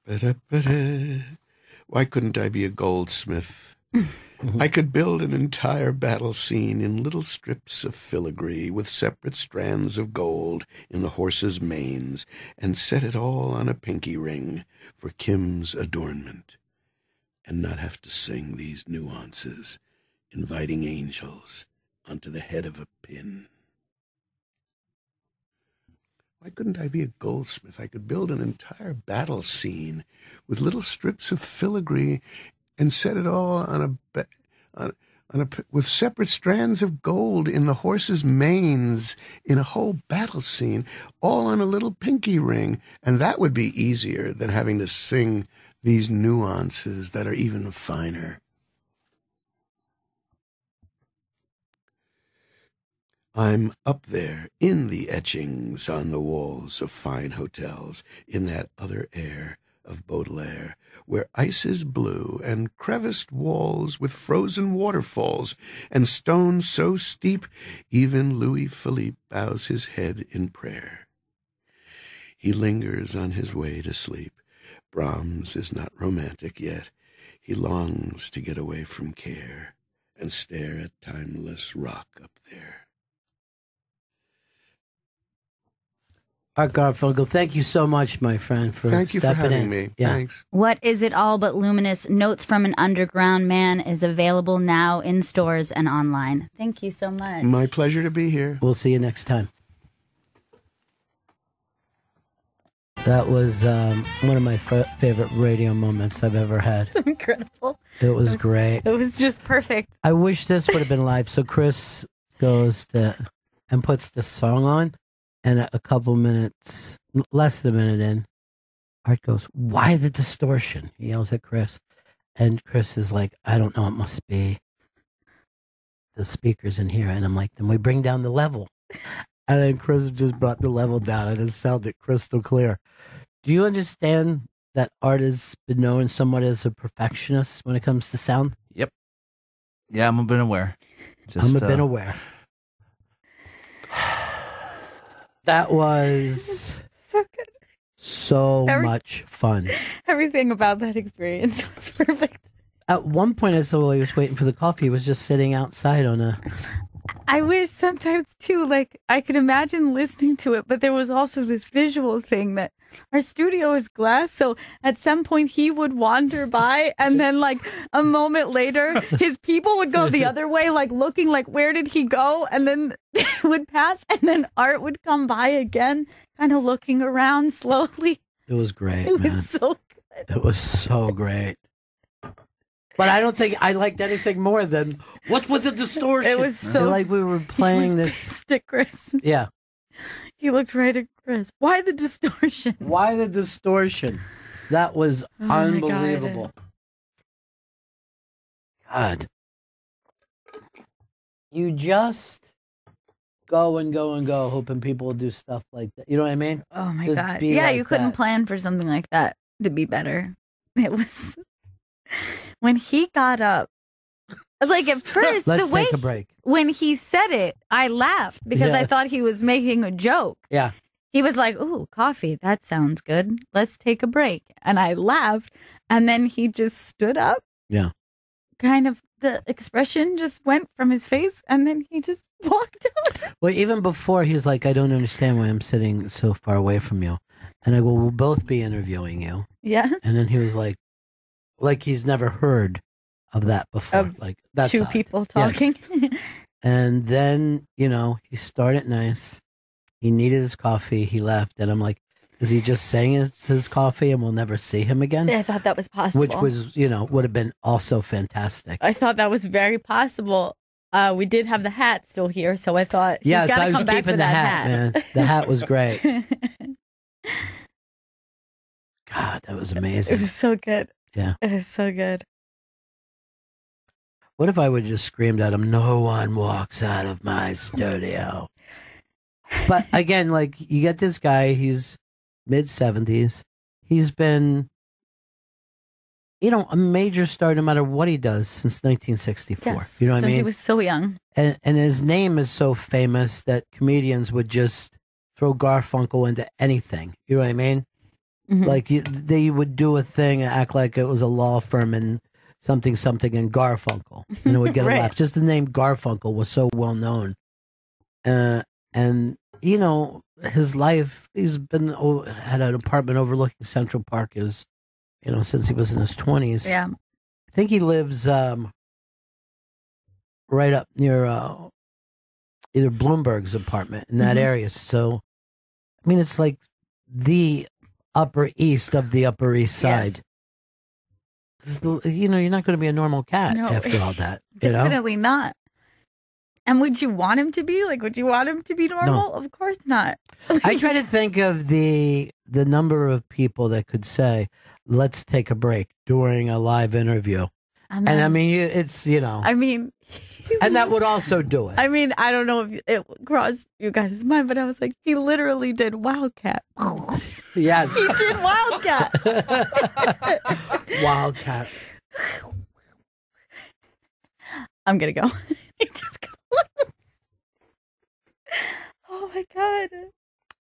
Ba-da-ba-da. Why couldn't I be a goldsmith? I could build an entire battle scene in little strips of filigree with separate strands of gold in the horses' manes and set it all on a pinky ring for Kim's adornment, and not have to sing these nuances, inviting angels onto the head of a pin. Why couldn't I be a goldsmith? I could build an entire battle scene with little strips of filigree and set it all on with separate strands of gold in the horses' manes in a whole battle scene, all on a little pinky ring. And that would be easier than having to sing these nuances that are even finer. I'm up there in the etchings on the walls of fine hotels, in that other air of Baudelaire, where ice is blue and creviced walls with frozen waterfalls and stones so steep even Louis Philippe bows his head in prayer. He lingers on his way to sleep. Brahms is not romantic yet. He longs to get away from care and stare at timeless rock up there.
Art Garfunkel, thank you so much, my friend, for
Thank you for
stepping
having
in.
me.
Yeah.
Thanks.
What Is It All But Luminous? Notes from an Underground Man is available now in stores and online. Thank you so much.
My pleasure to be here.
We'll see you next time. That was one of my favorite radio moments I've ever had.
It's incredible.
It was great.
It was just perfect.
I wish this would have been live. So Chris goes and puts the song on, and a couple minutes, less than a minute in, Art goes, "Why the distortion?" He yells at Chris. And Chris is like, "I don't know, it must be the speakers in here." And I'm like, "Then we bring down the level." And then Chris just brought the level down, and it sounded crystal clear. Do you understand that Art has been known somewhat as a perfectionist when it comes to sound?
Yep. Yeah, I'm a bit aware.
I'm a bit aware. That was
so good.
So much fun.
Everything about that experience was perfect.
At one point, I saw while he was waiting for the coffee, he was just sitting outside on a...
I wish sometimes too, like I could imagine listening to it, but there was also this visual thing that our studio is glass. So at some point he would wander by, and then like a moment later, his people would go the other way, like looking like, where did he go? And then it would pass, and then Art would come by again, kind of looking around slowly.
It was great,
It
man.
was so good.
It was so great. But I don't think I liked anything more than what's with the distortion.
It was so
like we were playing this.
Stick Chris.
Yeah.
He looked right at Chris. Why the distortion?
Why the distortion? That was
Oh my God.
unbelievable. God. You just go and go and go, hoping people will do stuff like that. You know what I mean?
Oh my
Just
God.
be
Yeah,
like
you couldn't
that.
plan for something like that to be better. It was when he got up. Like at first,
Let's
the way
take a break.
when he said it, I laughed because I
Yeah.
thought he was making a joke.
Yeah.
He was like, "Ooh, coffee, that sounds good. Let's take a break." And I laughed, and then he just stood up.
Yeah.
Kind of the expression just went from his face, and then he just walked out.
Well, even before, he's like, "I don't understand why I'm sitting so far away from you." And I go, "We'll both be interviewing you."
Yeah.
And then he was like, like he's never heard of that before.
Of
like that's
two
odd.
people
Yes.
talking.
And then, he started nice. He needed his coffee. He left. And I'm like, is he just saying it's his coffee and we'll never see him again?
I thought that was possible.
Which was, would have been also fantastic.
I thought that was very possible. We did have the hat still here, so I thought he's
Yes,
gotta
I was
come back
keeping
for
the
that
hat, man. The hat was great. God, that was
It
amazing.
was so good.
Yeah.
It was so good.
What if I would have just screamed at him, no one walks out of my studio? But again, like, you get this guy, he's mid-70s. He's been, a major star no matter what he does since 1964.
Yes,
You know what I
since
mean?
he was so young.
And his name is so famous that comedians would just throw Garfunkel into anything. You know what I mean?
Mhm.
Like, they would do a thing and act like it was a law firm and something and Garfunkel, and it would get a
Right.
laugh. Just the name Garfunkel was so well known, and his life. He's been had an apartment overlooking Central Park since he was in his 20s.
Yeah.
I think he lives right up near either Bloomberg's apartment in that
Mhm.
area. So, I mean, it's like the Upper East of the Upper East Side. You're not going to be a normal cat
No.
after all that. You know?
Definitely not. And would you want him to be? Like, would you want him to be normal? Of course not.
I try to think of the number of people that could say, "Let's take a break" during a live interview, and I mean, it's
I mean,
and that would also do it.
I mean, I don't know if it crossed you guys' mind, but I was like, he literally did Wildcat.
Yes,
He did Wildcat.
Wildcat.
I'm gonna go. Just go. Oh my god!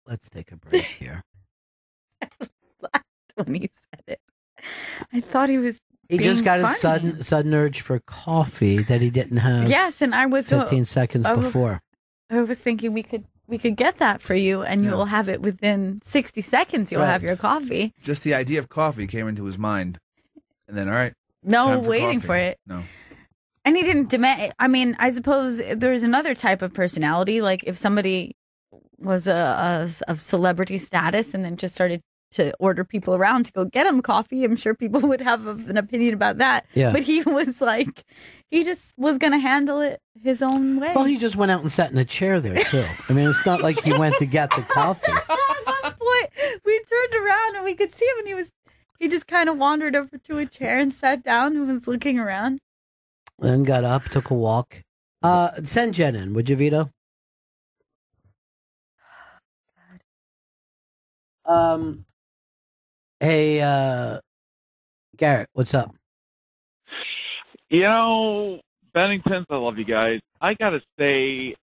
Let's take a break here.
When he said it, I thought he was.
He
being
just got
funny.
a sudden urge for coffee that he didn't have.
Yes, and I was
15 seconds
I was-
before.
I was thinking we could get that for you, and you'll have it within 60 seconds. You'll
Right.
have your coffee.
Just the idea of coffee came into his mind, and then all right.
No
time for
waiting
coffee.
for it.
No.
And he didn't demand. I mean, I suppose there's another type of personality. Like if somebody was of celebrity status and then just started to order people around to go get him coffee, I'm sure people would have an opinion about that.
Yeah.
But he was like, he just was going to handle it his own way.
Well, he just went out and sat in a chair there too. I mean, it's not like he went to get the coffee.
At one point, we turned around and we could see him, and he just kind of wandered over to a chair and sat down and was looking around.
Then got up, took a walk. Send Jen in, would you, Vito? Hey, Garrett, what's up?
Benningtons, I love you guys. I gotta say,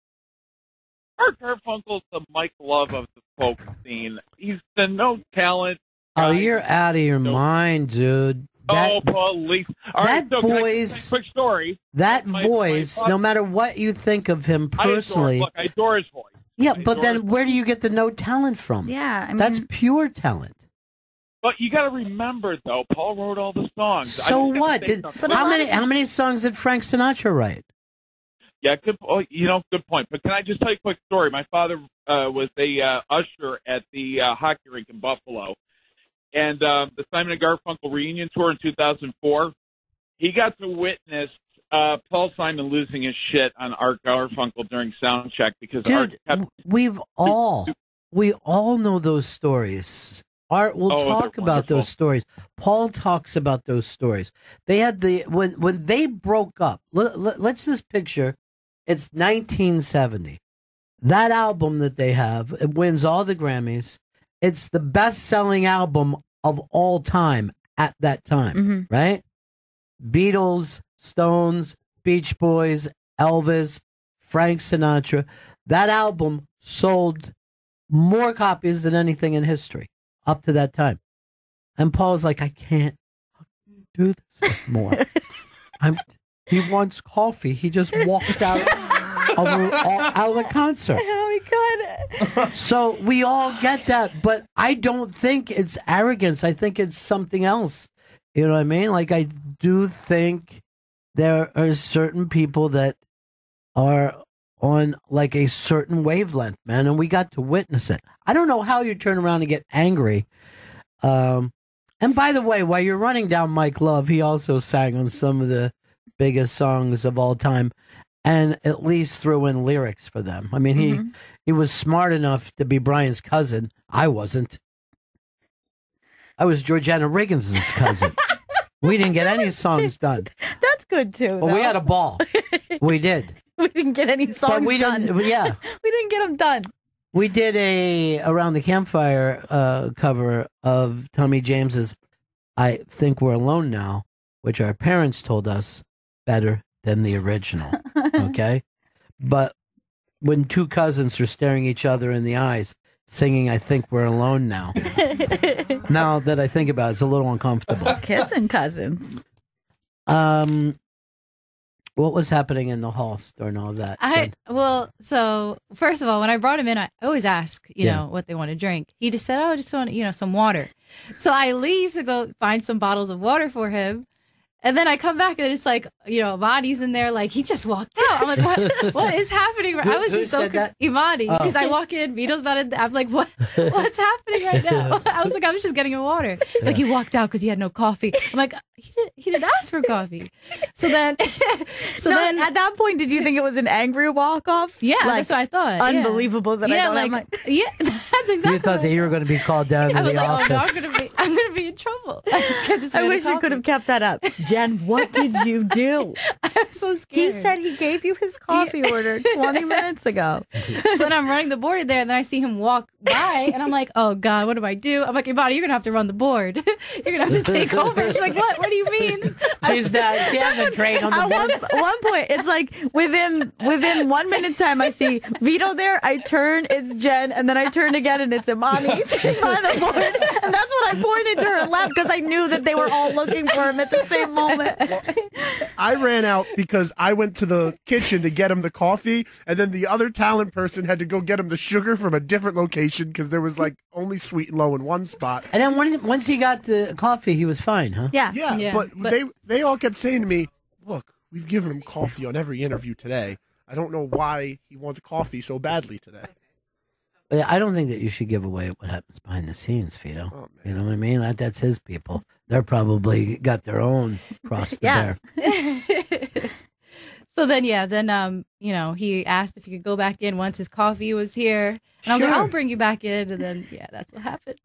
Art Garfunkel's the Mike Love of the folk scene. He's the no talent.
Oh, you're out of your mind, dude. That,
Police! All right,
that
so can I
voice-
just say a quick story.
that
My
voice,
father-
no matter what you think of him personally.
I adore his voice.
Yeah,
I
but
adore
then
his
where do you get the no talent from?
Yeah, I mean,
That's pure talent.
But you got to remember, though, Paul wrote all the songs.
So what? How many songs did Frank Sinatra write?
Yeah, good. Oh, good point. But can I just tell you a quick story? My father was a usher at the hockey rink in Buffalo, and the Simon and Garfunkel reunion tour in 2004. He got to witness Paul Simon losing his shit on Art Garfunkel during sound check because Art
Dude,
kept.
we all know those stories. Art will
Oh,
talk
they're
about those
wonderful.
stories. Paul talks about those stories. They had when they broke up. Let's just picture. It's 1970. That album that they have, it wins all the Grammys. It's the best-selling album of all time at that time, right? Beatles, Stones, Beach Boys, Elvis, Frank Sinatra. That album sold more copies than anything in history up to that time. And Paul's like, I can't do this anymore. He wants coffee. He just walks out of the concert.
Oh my god!
So we all get that, but I don't think it's arrogance. I think it's something else. You know what I mean? Like, I do think there are certain people that are on like a certain wavelength, man, and we got to witness it. I don't know how you turn around and get angry. And by the way, while you're running down Mike Love, he also sang on some of the biggest songs of all time, and at least threw in lyrics for them. I mean, he was smart enough to be Brian's cousin. I wasn't. I was Georgiana Riggins' cousin. We didn't get any songs done.
That's good too.
But we had a ball. We did.
We didn't get any songs
we
done.
didn't. Yeah,
we didn't get them done.
we did a Around the Campfire cover of Tommy James's "I Think We're Alone Now," which our parents told us better than the original. Okay, but when two cousins are staring each other in the eyes, singing "I Think We're Alone Now," now that I think about it, it's a little uncomfortable.
Kissing cousins.
What was happening in the hall during all that? Jen?
So first of all, when I brought him in, I always ask, you know, what they want to drink. He just said, "Oh, I just want, some water." So I leave to go find some bottles of water for him. And then I come back and it's like, Imani's in there, like he just walked out. I'm like, what is happening? I was just so Imani, because I walk in, Vito's not in there. I'm like, what's happening right now? I was just getting him water. Like he walked out because he had no coffee. I'm like, he didn't ask for coffee. So then
at that point, did you think it was an angry walk off?
Yeah, that's what I thought.
Unbelievable that I don't have
yeah, that's exactly.
You thought that you were going to be called down to the office.
Oh, no, I'm gonna be in trouble.
I wish we could have kept that up. Jen, what did you do?
I'm so scared.
He said he gave you his coffee order 20 minutes ago.
So then I'm running the board there, and then I see him walk by, and I'm like, oh, God, what do I do? I'm like, hey, buddy, you're going to have to run the board. You're going to have to take over. She's like, what? What do you mean?
She hasn't trained on the board.
At one point, it's like within 1 minute time, I see Vito there, I turn, it's Jen, and then I turn again, and it's Imani sitting by the board. And that's when I pointed to her left, because I knew that they were all looking for him at the same moment.
Well, I ran out because I went to the kitchen to get him the coffee, and then the other talent person had to go get him the sugar from a different location because there was like only Sweet and Low in one spot.
And then once he got the coffee, he was fine, huh?
Yeah. But they all kept saying to me, "Look, we've given him coffee on every interview today. I don't know why he wants coffee so badly today."
I don't think that you should give away what happens behind the scenes, Vito. Oh, you know what I mean? That's his people. They're probably got their own cross to bear.
So then, he asked if he could go back in once his coffee was here. And I was like, I'll bring you back in. And then, that's what happened.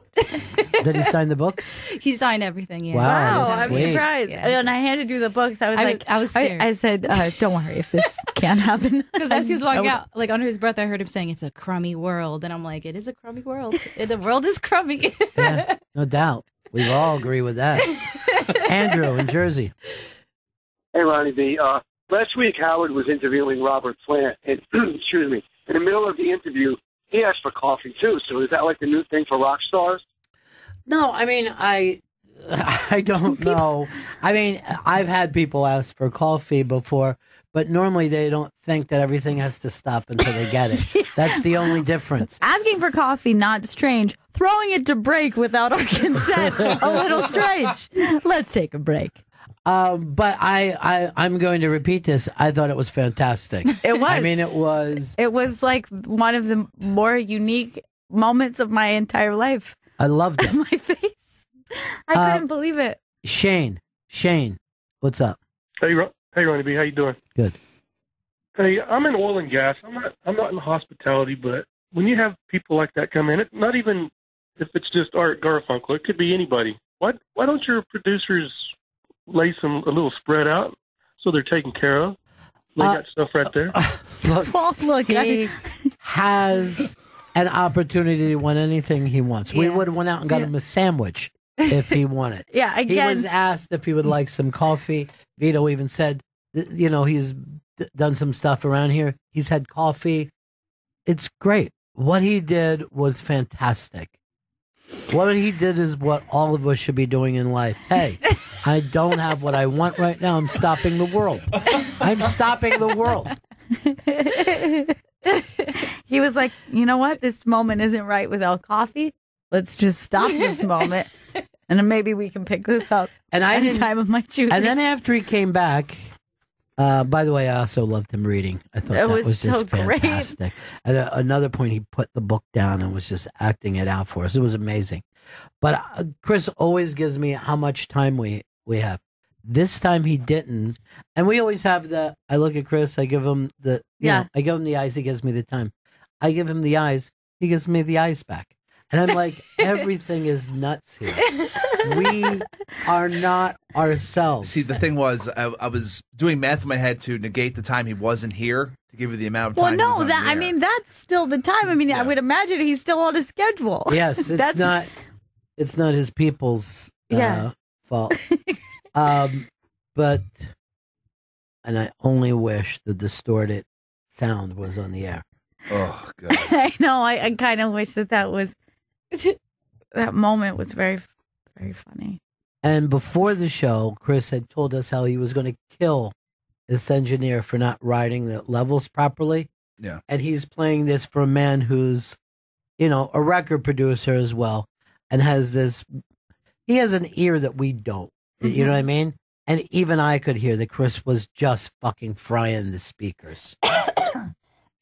Did he sign the books?
He signed everything, yeah.
Wow, I'm
sweet.
surprised.
Yeah.
When I handed you the books, I was scared. I said, don't worry if this can't happen.
Because as he was walking out, like under his breath, I heard him saying, "It's a crummy world." And I'm like, it is a crummy world. The world is crummy.
Yeah, no doubt. We all agree with that. Andrew in Jersey.
Hey, Ronnie B. Last week, Howard was interviewing Robert Plant, and excuse me, in the middle of the interview, he asked for coffee too. So is that like the new thing for rock stars?
No, I mean, I don't know. I mean, I've had people ask for coffee before, but normally they don't think that everything has to stop until they get it. That's the only difference.
Asking for coffee, not strange. Throwing it to break without our consent, a little strange. Let's take a break.
But I'm going to repeat this. I thought it was fantastic.
It was.
I mean, it was.
It was like one of the more unique moments of my entire life.
I loved it.
My face. I couldn't believe it.
Shane, what's up?
Hey, Ronnie B, how you doing?
Good.
Hey, I'm in oil and gas. I'm not in hospitality, but when you have people like that come in, not even if it's just Art Garfunkel, it could be anybody. Why don't your producers lay a little spread out so they're taken care of? They got stuff right there.
Look, he has an opportunity to want anything he wants. We would have went out and got him a sandwich if he wanted.
Yeah, again.
He was asked if he would like some coffee. Vito even said, he's done some stuff around here. He's had coffee. It's great. What he did was fantastic. What he did is what all of us should be doing in life. Hey, I don't have what I want right now. I'm stopping the world. I'm stopping the world.
He was like, you know what? This moment isn't right without coffee. Let's just stop this moment. And then maybe we can pick this up
And I
at a
didn't-
time of my choosing.
And then after he came back, by the way, I also loved him reading. I thought
It
that
was
was just
so great.
fantastic. At another point, he put the book down and was just acting it out for us. It was amazing. But Chris always gives me how much time we have. This time he didn't. And we always have I look at Chris, I give him I give him the eyes, he gives me the time. I give him the eyes, he gives me the eyes back. And I'm like, everything is nuts here. We are not ourselves.
See, the thing was, I was doing math in my head to negate the time he wasn't here to give you the amount of
Well,
time. he was
no,
on
that
the
I
air.
mean that's still the time. I mean, I would imagine he's still on his schedule.
Yes, it's not. It's not his people's fault. But, and I only wish the distorted sound was on the air.
Oh God!
I know. I kind of wish that was that moment was very, very funny.
And before the show, Chris had told us how he was going to kill this engineer for not writing the levels properly.
Yeah.
And he's playing this for a man who's, a record producer as well, and he has an ear that we don't. You know what I mean? And even I could hear that Chris was just fucking frying the speakers.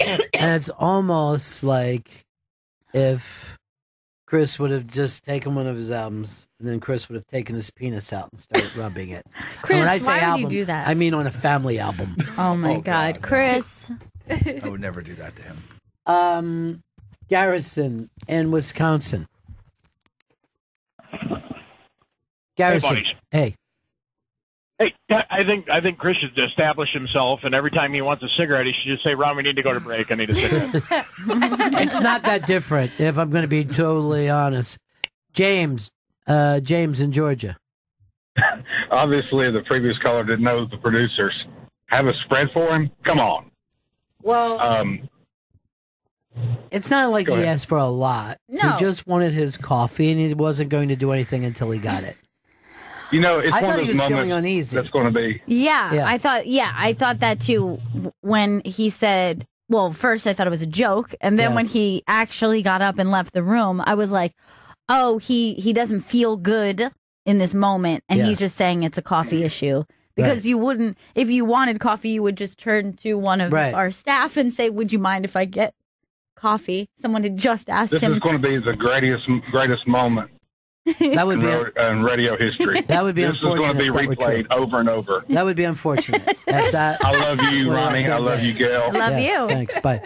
And it's almost like if Chris would have just taken one of his albums, and then Chris would have taken his penis out and started rubbing it.
Chris,
And when I say
why would
album,
you do that?
I mean on a family album.
Oh my God, Chris!
I would never do that to him.
Garrison in Wisconsin. Garrison,
buddies.
hey.
Hey, I think Chris should establish himself, and every time he wants a cigarette, he should just say, "Ron, we need to go to break. I need a cigarette."
It's not that different, if I'm going to be totally honest. James in Georgia.
Obviously, the previous caller didn't know the producers. Have a spread for him? Come on.
Well, it's not like
Go
he
ahead.
asked for a lot.
No.
He just wanted his coffee, and he wasn't going to do anything until he got it.
You know, it's
I
one
thought
of
he
those
was feeling
moments
uneasy.
that's going to be.
Yeah, I thought that too. When he said, well, first I thought it was a joke, and then
Yeah.
when he actually got up and left the room, I was like, oh, he doesn't feel good in this moment, and
Yeah.
he's just saying it's a coffee issue. Because
Right.
you wouldn't, if you wanted coffee, you would just turn to one of
Right.
our staff and say, would you mind if I get coffee? Someone had just asked
This
him.
is going to be the greatest moment
That would
in radio history.
That would be
This is going to
unfortunate
be
if that were
replayed over and over.
That would be unfortunate. If that,
I love you,
Well,
Ronnie. I love you, Gail.
Love you.
Thanks. Bye.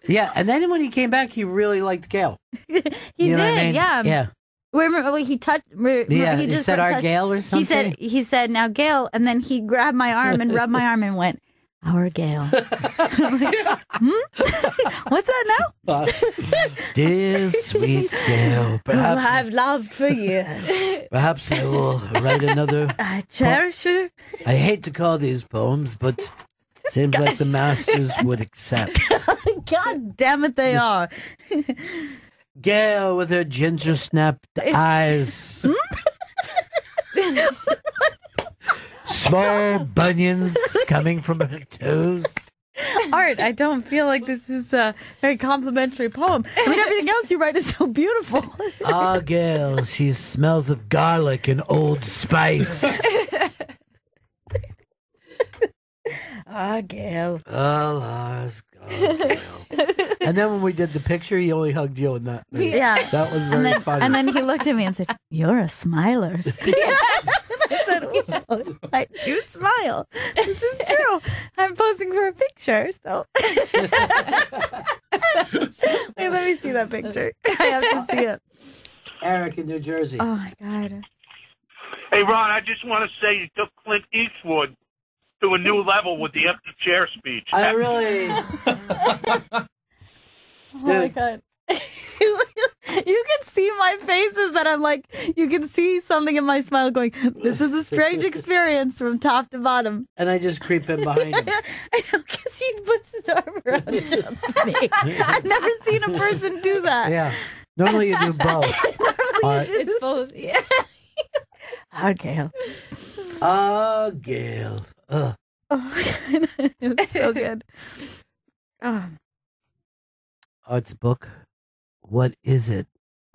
Yeah, and then when he came back, he really liked Gail.
He
You know
did,
what I mean?
yeah.
Yeah.
Remember when he touched?
Yeah, he said our
touched-
Gail or something?
He said now Gail, and then he grabbed my arm and rubbed my arm and went, our Gail. I'm like, What's that now?
Dear sweet Gail,
Who
perhaps
I've loved for years.
perhaps I will write another.
I cherish her.
I hate to call these poems, but seems like the masters would accept.
God damn it, they are.
Gail with her ginger snapped eyes. Small bunions coming from her toes.
Art, I don't feel like this is a very complimentary poem. I mean, everything else you write is so beautiful.
Ah, Gail, she smells of garlic and Old Spice.
Ah, Gail.
Oh, Lars, Gail. And then when we did the picture, he only hugged you in that.
Yeah.
That was very
and then,
funny.
And then he looked at me and said, "You're a smiler." I said, "Well, I do smile. This is true. I'm posing for a picture, so." Wait, let me see that picture. I have to see it.
Eric in New Jersey.
Oh, my God.
Hey, Ron, I just want to say you took Clint Eastwood to a new level with the empty chair speech.
I really...
Oh, my God. You can see my faces that I'm like, you can see something in my smile going, this is a strange experience from top to bottom.
And I just creep in behind him.
I know, because he puts his arm around just me. I've never seen a person do that.
Yeah. Normally you do both. Art.
It's both. Yeah.
Oh, Gail.
Oh, Gail. Ugh.
Oh, my God. It's so good. Oh.
Art's book. What is it?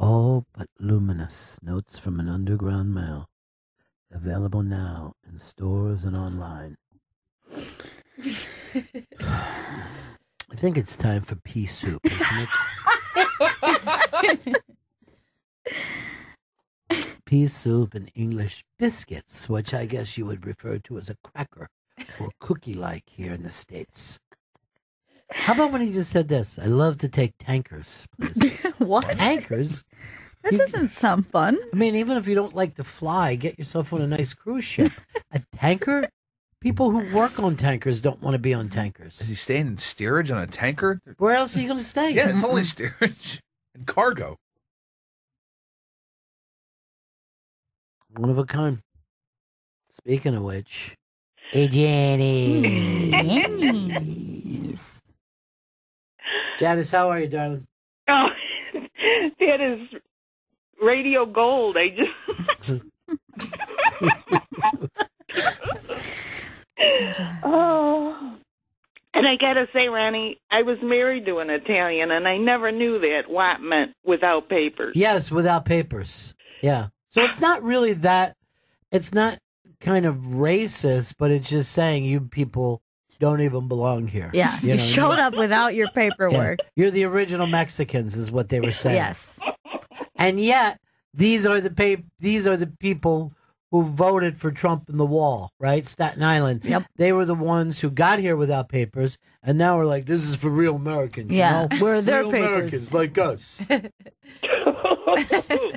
All but luminous. Notes from an underground mail. Available now in stores and online. I think it's time for pea soup, isn't it? Pea soup and English biscuits, which I guess you would refer to as a cracker or cookie-like here in the States. How about when he just said this? I love to take tankers places.
What?
Tankers?
That doesn't sound fun.
I mean, even if you don't like to fly, get yourself on a nice cruise ship. A tanker? People who work on tankers don't want to be on tankers.
Is he staying in steerage on a tanker?
Where else are you going to stay?
Yeah, it's only steerage and cargo.
One of a kind. Speaking of which, hey, Janice. Janice, how are you, darling?
Oh, that is radio gold. I just. Oh. And I gotta say, Ronnie, I was married to an Italian, and I never knew that what meant without papers.
Yes, without papers. Yeah. So it's not really that, it's not kind of racist, but it's just saying you people don't even belong here.
Yeah, you
know,
showed up without your paperwork.
Yeah. You're the original Mexicans, is what they were saying.
Yes.
And yet, these are the people who voted for Trump in the wall, right? Staten Island.
Yep.
They were the ones who got here without papers, and now we're like, this is for real Americans.
Yeah,
you know?
we're their
real
papers.
Americans like us.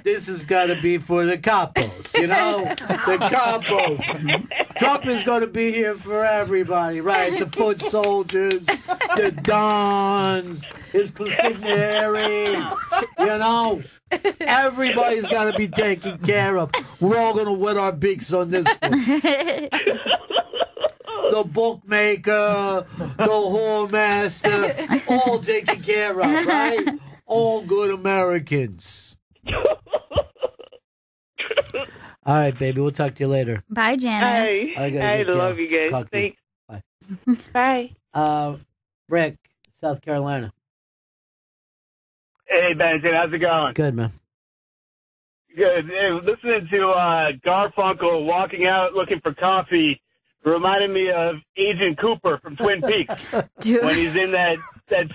This has got to be for the capos, you know? The capos. Trump is going to be here for everybody, right? The foot soldiers, the dons, his consigliere, you know? Everybody's got to be taken care of. We're all going to wet our beaks on this one. The bookmaker, the whoremaster, all taken care of, right? All good Americans. All right, baby. We'll talk to you later.
Bye, Janice.
I love you guys.
Talk to you.
Thanks. Bye.
Rick, South Carolina.
Hey, Bennington, how's it going?
Good, man.
Good. Hey, listening to Garfunkel walking out looking for coffee reminded me of Agent Cooper from Twin Peaks when he's in that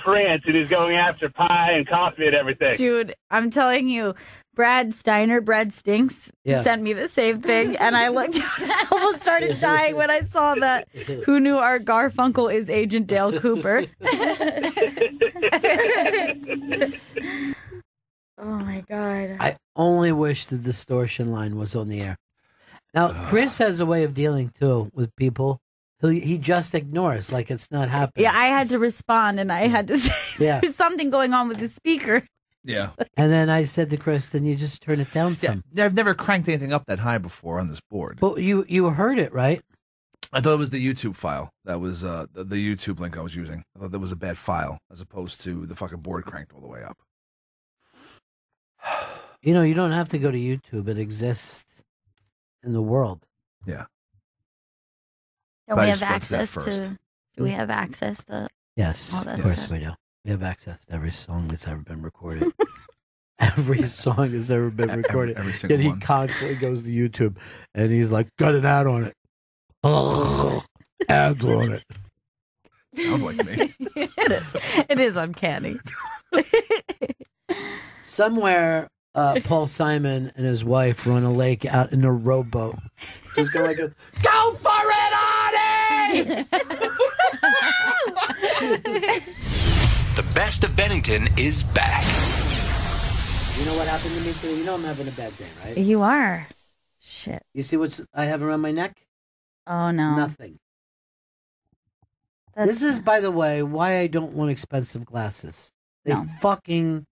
trance and he's going after pie and coffee and everything.
Dude, I'm telling you, Brad Steiner, Brad Stinks,
Yeah.
sent me the same thing, and I looked out and I almost started dying when I saw that. Who knew our Garfunkel is Agent Dale Cooper? Oh my God.
I only wish the distortion line was on the air. Now, Chris has a way of dealing, too, with people. He just ignores like it's not happening.
Yeah, I had to respond, and I had to say
Yeah.
there's something going on with the speaker.
Yeah.
And then I said to Chris, then you just turn it down some.
Yeah, I've never cranked anything up that high before on this board.
But you heard it, right?
I thought it was the YouTube file. That was the YouTube link I was using. I thought that was a bad file as opposed to the fucking board cranked all the way up.
You know, you don't have to go to YouTube. It exists in the world.
Yeah.
Don't
But I
we
just
have
went to that
access
first.
to? Do we have access to?
Yes,
all that
of course
stuff?
we do. We have access to every song that's ever been recorded. Every song has ever been recorded.
every single
Yet he
one.
constantly goes to YouTube and he's like, got an ad on it. Ads on it.
Sounds like me.
It is uncanny.
Somewhere, Paul Simon and his wife run a lake out in a rowboat. Just go like, go for it, Artie!
The best of Bennington is back.
You know what happened to me today? You know I'm having a bad day, right?
You are. Shit.
You see what I have around my neck?
Oh no.
Nothing. This is, by the way, why I don't want expensive glasses. They fucking...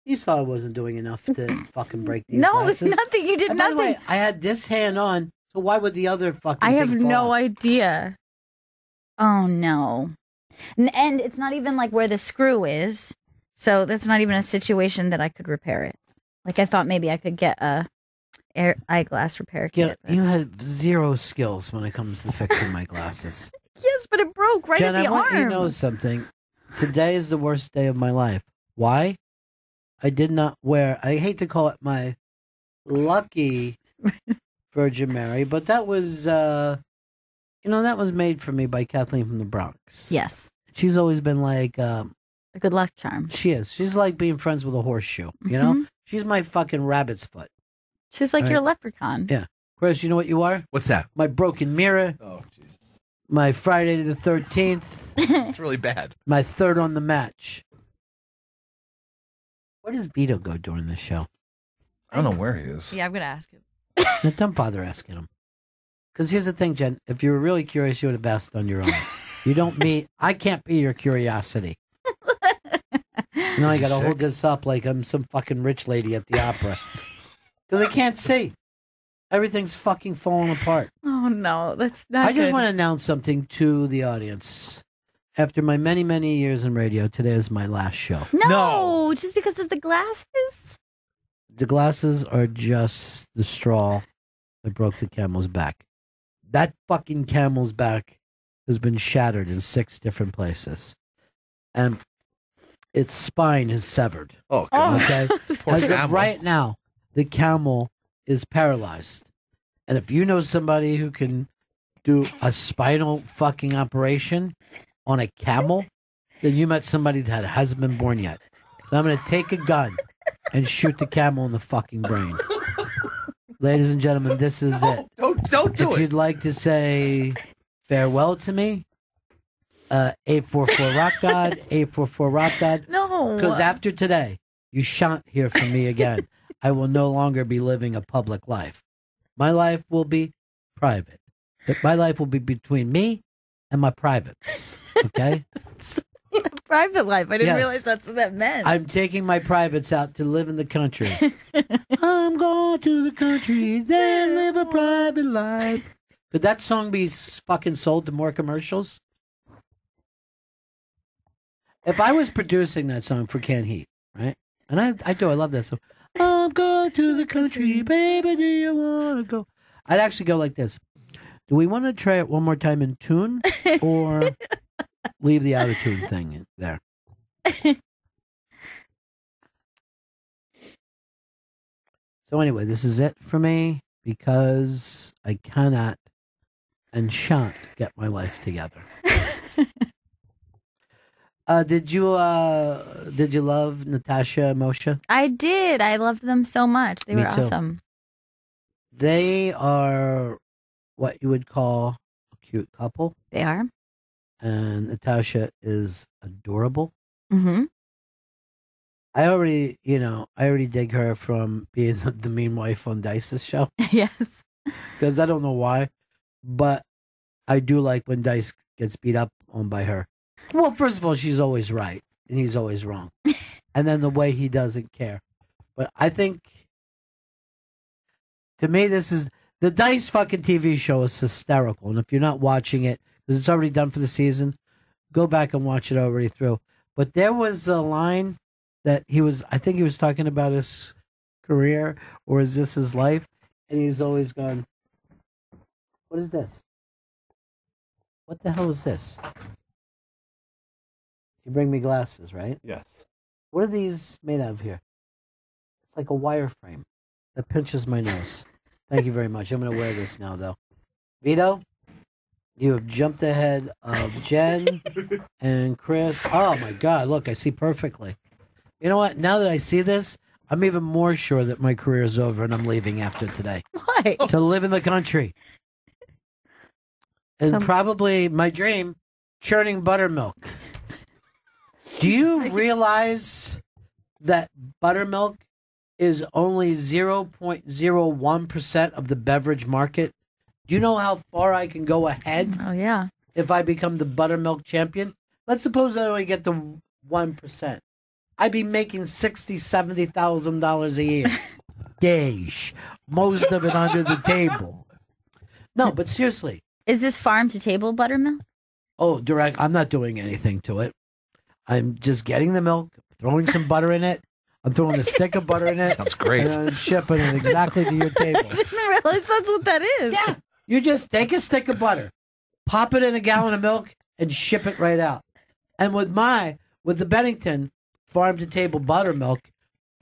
You saw I wasn't doing enough to fucking break these
No,
glasses.
it's nothing. You did
And by the
nothing.
way, I had this hand on, so why would the other fucking
I have
thing fall
no
off?
idea. Oh no. And it's not even like where the screw is. So that's not even a situation that I could repair it. Like I thought maybe I could get a eyeglass repair kit.
You have zero skills when it comes to fixing my glasses.
Yes, but it broke right
Jen,
at the
I want
arm.
you to know something. Today is the worst day of my life. Why? I did not wear. I hate to call it my lucky Virgin Mary, but that was, that was made for me by Kathleen from the Bronx.
Yes.
She's always been like
a good luck charm.
She is. She's like being friends with a horseshoe. You know, she's my fucking rabbit's foot.
She's like
All
your
right?
leprechaun.
Yeah, Chris, you know what you are?
What's that?
My broken mirror.
Oh, jeez.
My Friday the 13th.
It's really bad.
My third on the match. Where does Vito go during this show?
I don't know where he is.
Yeah, I'm gonna ask him.
Now, don't bother asking him. Because here's the thing, Jen. If you were really curious, you would have asked on your own. You don't meet. I can't be your curiosity. Now I got to hold this up like I'm some fucking rich lady at the opera. Because I can't see. Everything's fucking falling apart.
Oh, no. That's not
I just
good.
want to announce something to the audience. After my many, many years in radio, today is my last show.
No, just because of the glasses?
The glasses are just the straw that broke the camel's back. That fucking camel's back has been shattered in 6 different places. And its spine is severed.
Oh, God.
Okay?
Poor
As of
camel.
right now, the camel is paralyzed. And if you know somebody who can do a spinal fucking operation on a camel, then you met somebody that hasn't been born yet. So I'm going to take a gun and shoot the camel in the fucking brain. Ladies and gentlemen, this is it.
Don't do
If
it.
you'd like to say farewell to me, 844 Rock God, 844 Rock God.
No.
Because after today, you shan't hear from me again. I will no longer be living a public life. My life will be private. My life will be between me and my privates. Okay?
Private life. I didn't
Yes.
realize that's what that meant.
I'm taking my privates out to live in the country. I'm going to the country, then live a private life. Could that song be fucking sold to more commercials? If I was producing that song for Can Heat, right? And I do, I love that song. I'm going to the country, baby, do you want to go? I'd actually go like this. Do we want to try it one more time in tune or leave the out of tune thing in there? So anyway, this is it for me because I cannot and shan't get my life together. Did you love Natasha and Moshe?
I did. I loved them so much. They
Me
were
too.
awesome.
They are what you would call a cute couple.
They are.
And Natasha is adorable.
Mm-hmm.
I already dig her from being the mean wife on Dice's show.
Yes.
Because I don't know why, but I do like when Dice gets beat up on by her. Well, first of all, she's always right, and he's always wrong. And then the way he doesn't care. But I think, to me, this is, the Dice fucking TV show is hysterical. And if you're not watching it, because it's already done for the season, go back and watch it already through. But there was a line that I think he was talking about his career, or is this his life? And he's always gone, what is this? What the hell is this? You bring me glasses, right?
Yes.
What are these made out of here? It's like a wireframe that pinches my nose. Thank you very much. I'm going to wear this now, though. Vito, you have jumped ahead of Jen and Chris. Oh, my God. Look, I see perfectly. You know what? Now that I see this, I'm even more sure that my career is over and I'm leaving after today.
Why?
To live in the country. And probably my dream, churning buttermilk. Do you realize that buttermilk is only 0.01% of the beverage market? Do you know how far I can go ahead?
Oh, yeah.
If I become the buttermilk champion? Let's suppose I only get the 1%. I'd be making $60,000, $70,000 a year. Dash. Most of it under the table. No, but seriously.
Is this farm to table buttermilk?
Oh, direct. I'm not doing anything to it. I'm just getting the milk, throwing some butter in it. I'm throwing a stick of butter in it.
Sounds great.
And I'm shipping it exactly to your table.
I didn't realize that's what that is.
Yeah. You just take a stick of butter, pop it in a gallon of milk, and ship it right out. And with the Bennington farm to table buttermilk,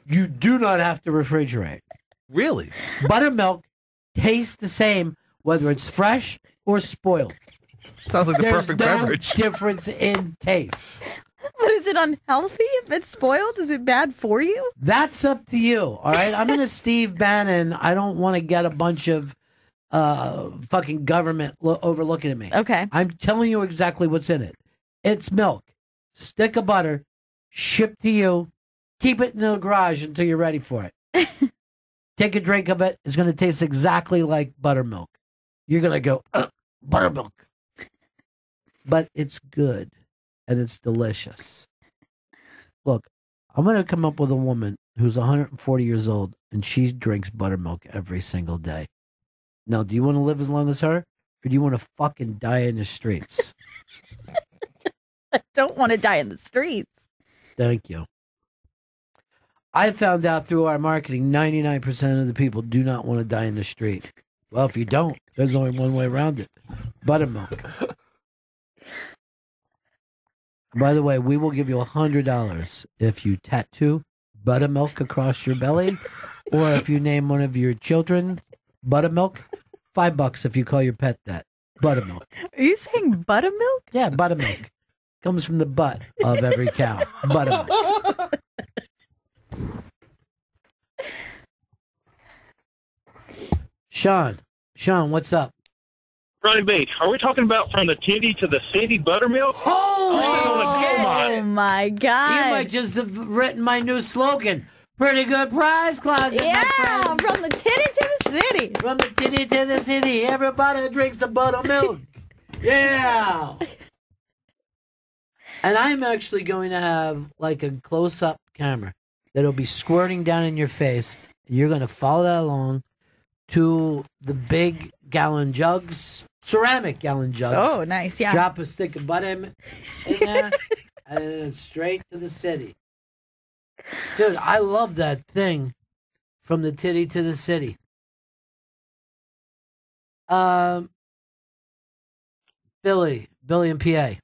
You do not have to refrigerate.
Really?
Buttermilk tastes the same whether it's fresh or spoiled.
Sounds like the
There's
perfect
no
beverage.
difference in taste.
But is it unhealthy if it's spoiled? Is it bad for you?
That's up to you. All right. I'm in a Steve Bannon. I don't want to get a bunch of fucking government overlooking at me.
Okay.
I'm telling you exactly what's in it. It's milk, stick of butter, shipped to you. Keep it in the garage until you're ready for it. Take a drink of it. It's going to taste exactly like buttermilk. You're going to go, buttermilk. But it's good and it's delicious. Look, I'm going to come up with a woman who's 140 years old and she drinks buttermilk every single day. Now, do you want to live as long as her or do you want to fucking die in the streets?
I don't want to die in the streets.
Thank you. I found out through our marketing, 99% of the people do not want to die in the street. Well, if you don't, there's only one way around it. Buttermilk. By the way, we will give you $100 if you tattoo buttermilk across your belly, or if you name one of your children Buttermilk. $5 if you call your pet that. Buttermilk.
Are you saying buttermilk?
Yeah, buttermilk. Comes from the butt of every cow. Buttermilk. Sean, what's up?
Ronnie B, are we talking about from the titty to the city buttermilk?
Oh my God.
You might just have written my new slogan. Pretty good prize closet.
Yeah, from the titty to the city.
From the titty to the city. Everybody drinks the buttermilk. Yeah. And I'm actually going to have like a close-up camera that'll be squirting down in your face. And you're going to follow that along to the big gallon jugs, ceramic gallon jugs.
Oh, nice, yeah.
Drop a stick of butter in there, and then it's straight to the city. Dude, I love that thing, from the titty to the city. Billy in PA.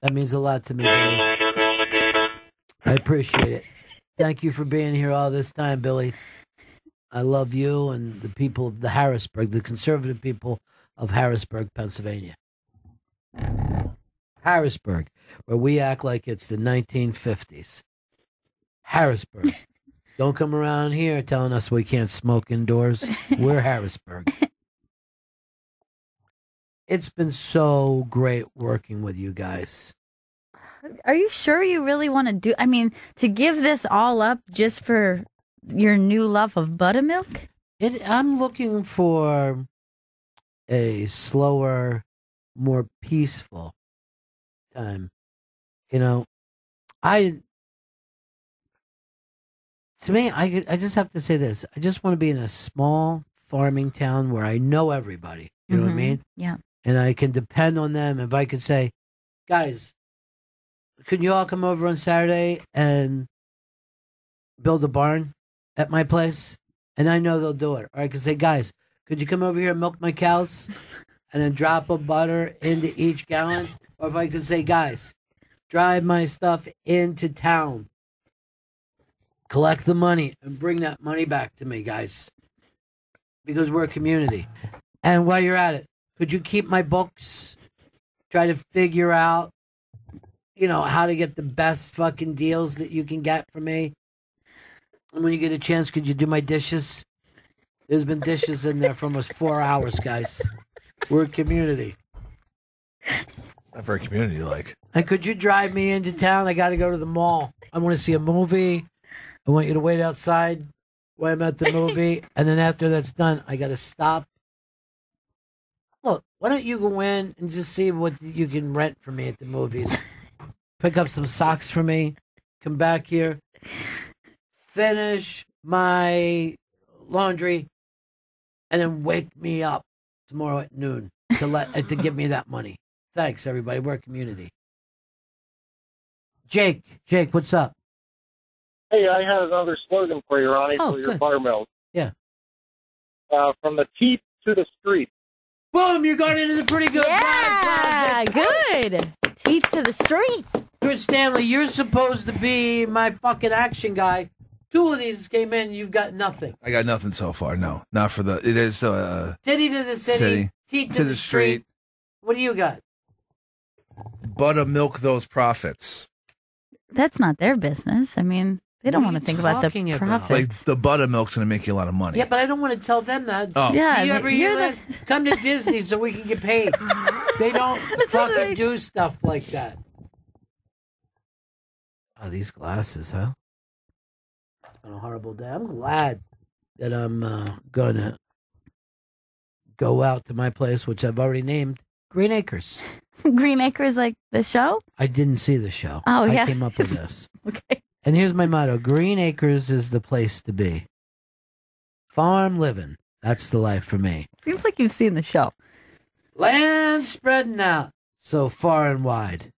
That means a lot to me, Billy. I appreciate it. Thank you for being here all this time, Billy. I love you and the people of the Harrisburg, the conservative people of Harrisburg, Pennsylvania. Harrisburg, where we act like it's the 1950s. Harrisburg. Don't come around here telling us we can't smoke indoors. We're Harrisburg. It's been so great working with you guys.
Are you sure you really want to do? I mean, to give this all up just for your new love of buttermilk?
I'm looking for a slower, more peaceful time. You know, I just have to say this. I just want to be in a small farming town where I know everybody. You know what I mean?
Yeah.
And I can depend on them. If I could say, guys, could you all come over on Saturday and build a barn at my place? And I know they'll do it. Or I could say, guys, could you come over here and milk my cows and then drop a butter into each gallon? Or if I could say, guys, drive my stuff into town, collect the money, and bring that money back to me, guys. Because we're a community. And while you're at it, could you keep my books? Try to figure out, how to get the best fucking deals that you can get from me. And when you get a chance, could you do my dishes? There's been dishes in there for almost 4 hours, guys. We're a community.
It's not very community-like.
And could you drive me into town? I got to go to the mall. I want to see a movie. I want you to wait outside while I'm at the movie. And then after that's done, I got to stop. Look, why don't you go in and just see what you can rent for me at the movies? Pick up some socks for me. Come back here. Finish my laundry. And then wake me up tomorrow at noon to give me that money. Thanks, everybody. We're a community. Jake, what's up?
Hey, I had another slogan for you, Ronnie, for your
good.
buttermilk.
Yeah.
From the teeth to the street.
Boom, you're going into the pretty good prize closet.
Good. Teats to the streets.
Chris Stanley, you're supposed to be my fucking action guy. 2 of these came in, you've got nothing.
I got nothing so far. No, not for the. It is
Titty to the city, teat to the street. What do you got?
Buttermilk those profits.
That's not their business. I mean, they don't want to think about the
talking about?
profits.
Like the buttermilk's gonna make you a lot of money.
Yeah, but I don't want to tell them that.
Oh.
Yeah,
you ever
you're
hear
the-
this? Come to Disney so we can get paid. They don't fucking do stuff like that. Oh, these glasses, huh? It's been a horrible day. I'm glad that I'm going to go out to my place, which I've already named Green Acres.
Green Acres, like the show?
I didn't see the show.
Oh, yeah.
I came up with this.
Okay.
And here's my motto. Green Acres is the place to be. Farm living. That's the life for me.
Seems like you've seen the show.
Land spreading out so far and wide.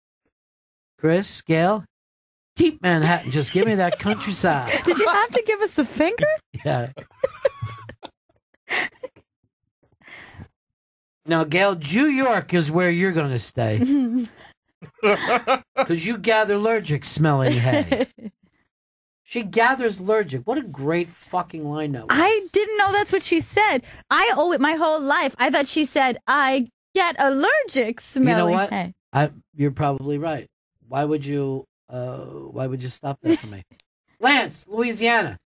Chris, Gail, keep Manhattan. Just give me that countryside.
Did you have to give us a finger?
Yeah. Now, Gail, New York is where you're going to stay. Because you gather allergic smelling hay. She gathers allergic. What a great fucking line that was.
I didn't know that's what she said. I owe it my whole life. I thought she said, I get allergic smelling
You know what?
hay.
You're probably right. Why would you stop that for me? Lance, Louisiana.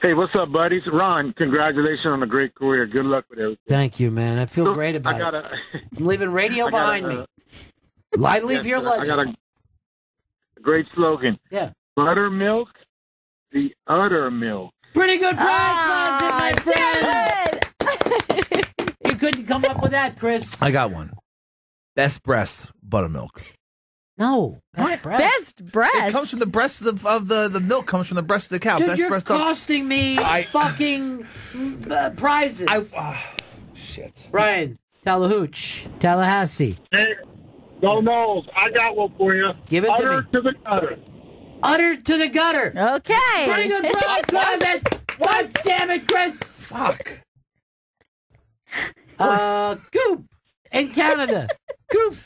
Hey, what's up, buddies? Ron, congratulations on a great career. Good luck with everything.
Thank you, man. I feel great about it. I'm leaving radio behind me. I leave your legend.
I got a great slogan.
Yeah.
Buttermilk, the utter milk.
Pretty good prize, my friend. You couldn't come up with that, Chris.
I got one. Best breast buttermilk.
No, best breast.
Best breast.
It comes from the breast of the milk. Comes from the breast of the cow.
Dude,
Best
you're
breast.
costing me fucking prizes.
Shit.
Brian, Tallahassee.
Hey, no, I got one for you.
Give it
Utter
to
the gutter.
Utter to the gutter.
Okay.
Pretty good prize, closet. What, damn it, Chris?
Fuck.
Goop in Canada. Goop.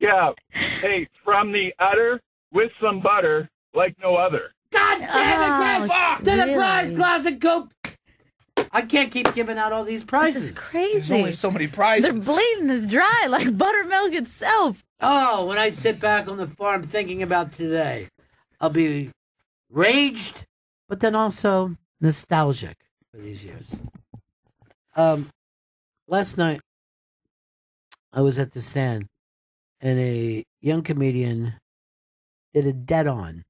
Yeah. Hey, from the udder with some butter, like no other.
God damn it, Chris!
Oh,
To the
really?
prize closet, Goop. I can't keep giving out all these prizes.
This is crazy.
There's only so many prizes.
They're bleeding us dry like buttermilk itself.
Oh, when I sit back on the farm thinking about today, I'll be raged, but then also nostalgic for these years. Last night, I was at the stand, and a young comedian did a dead-on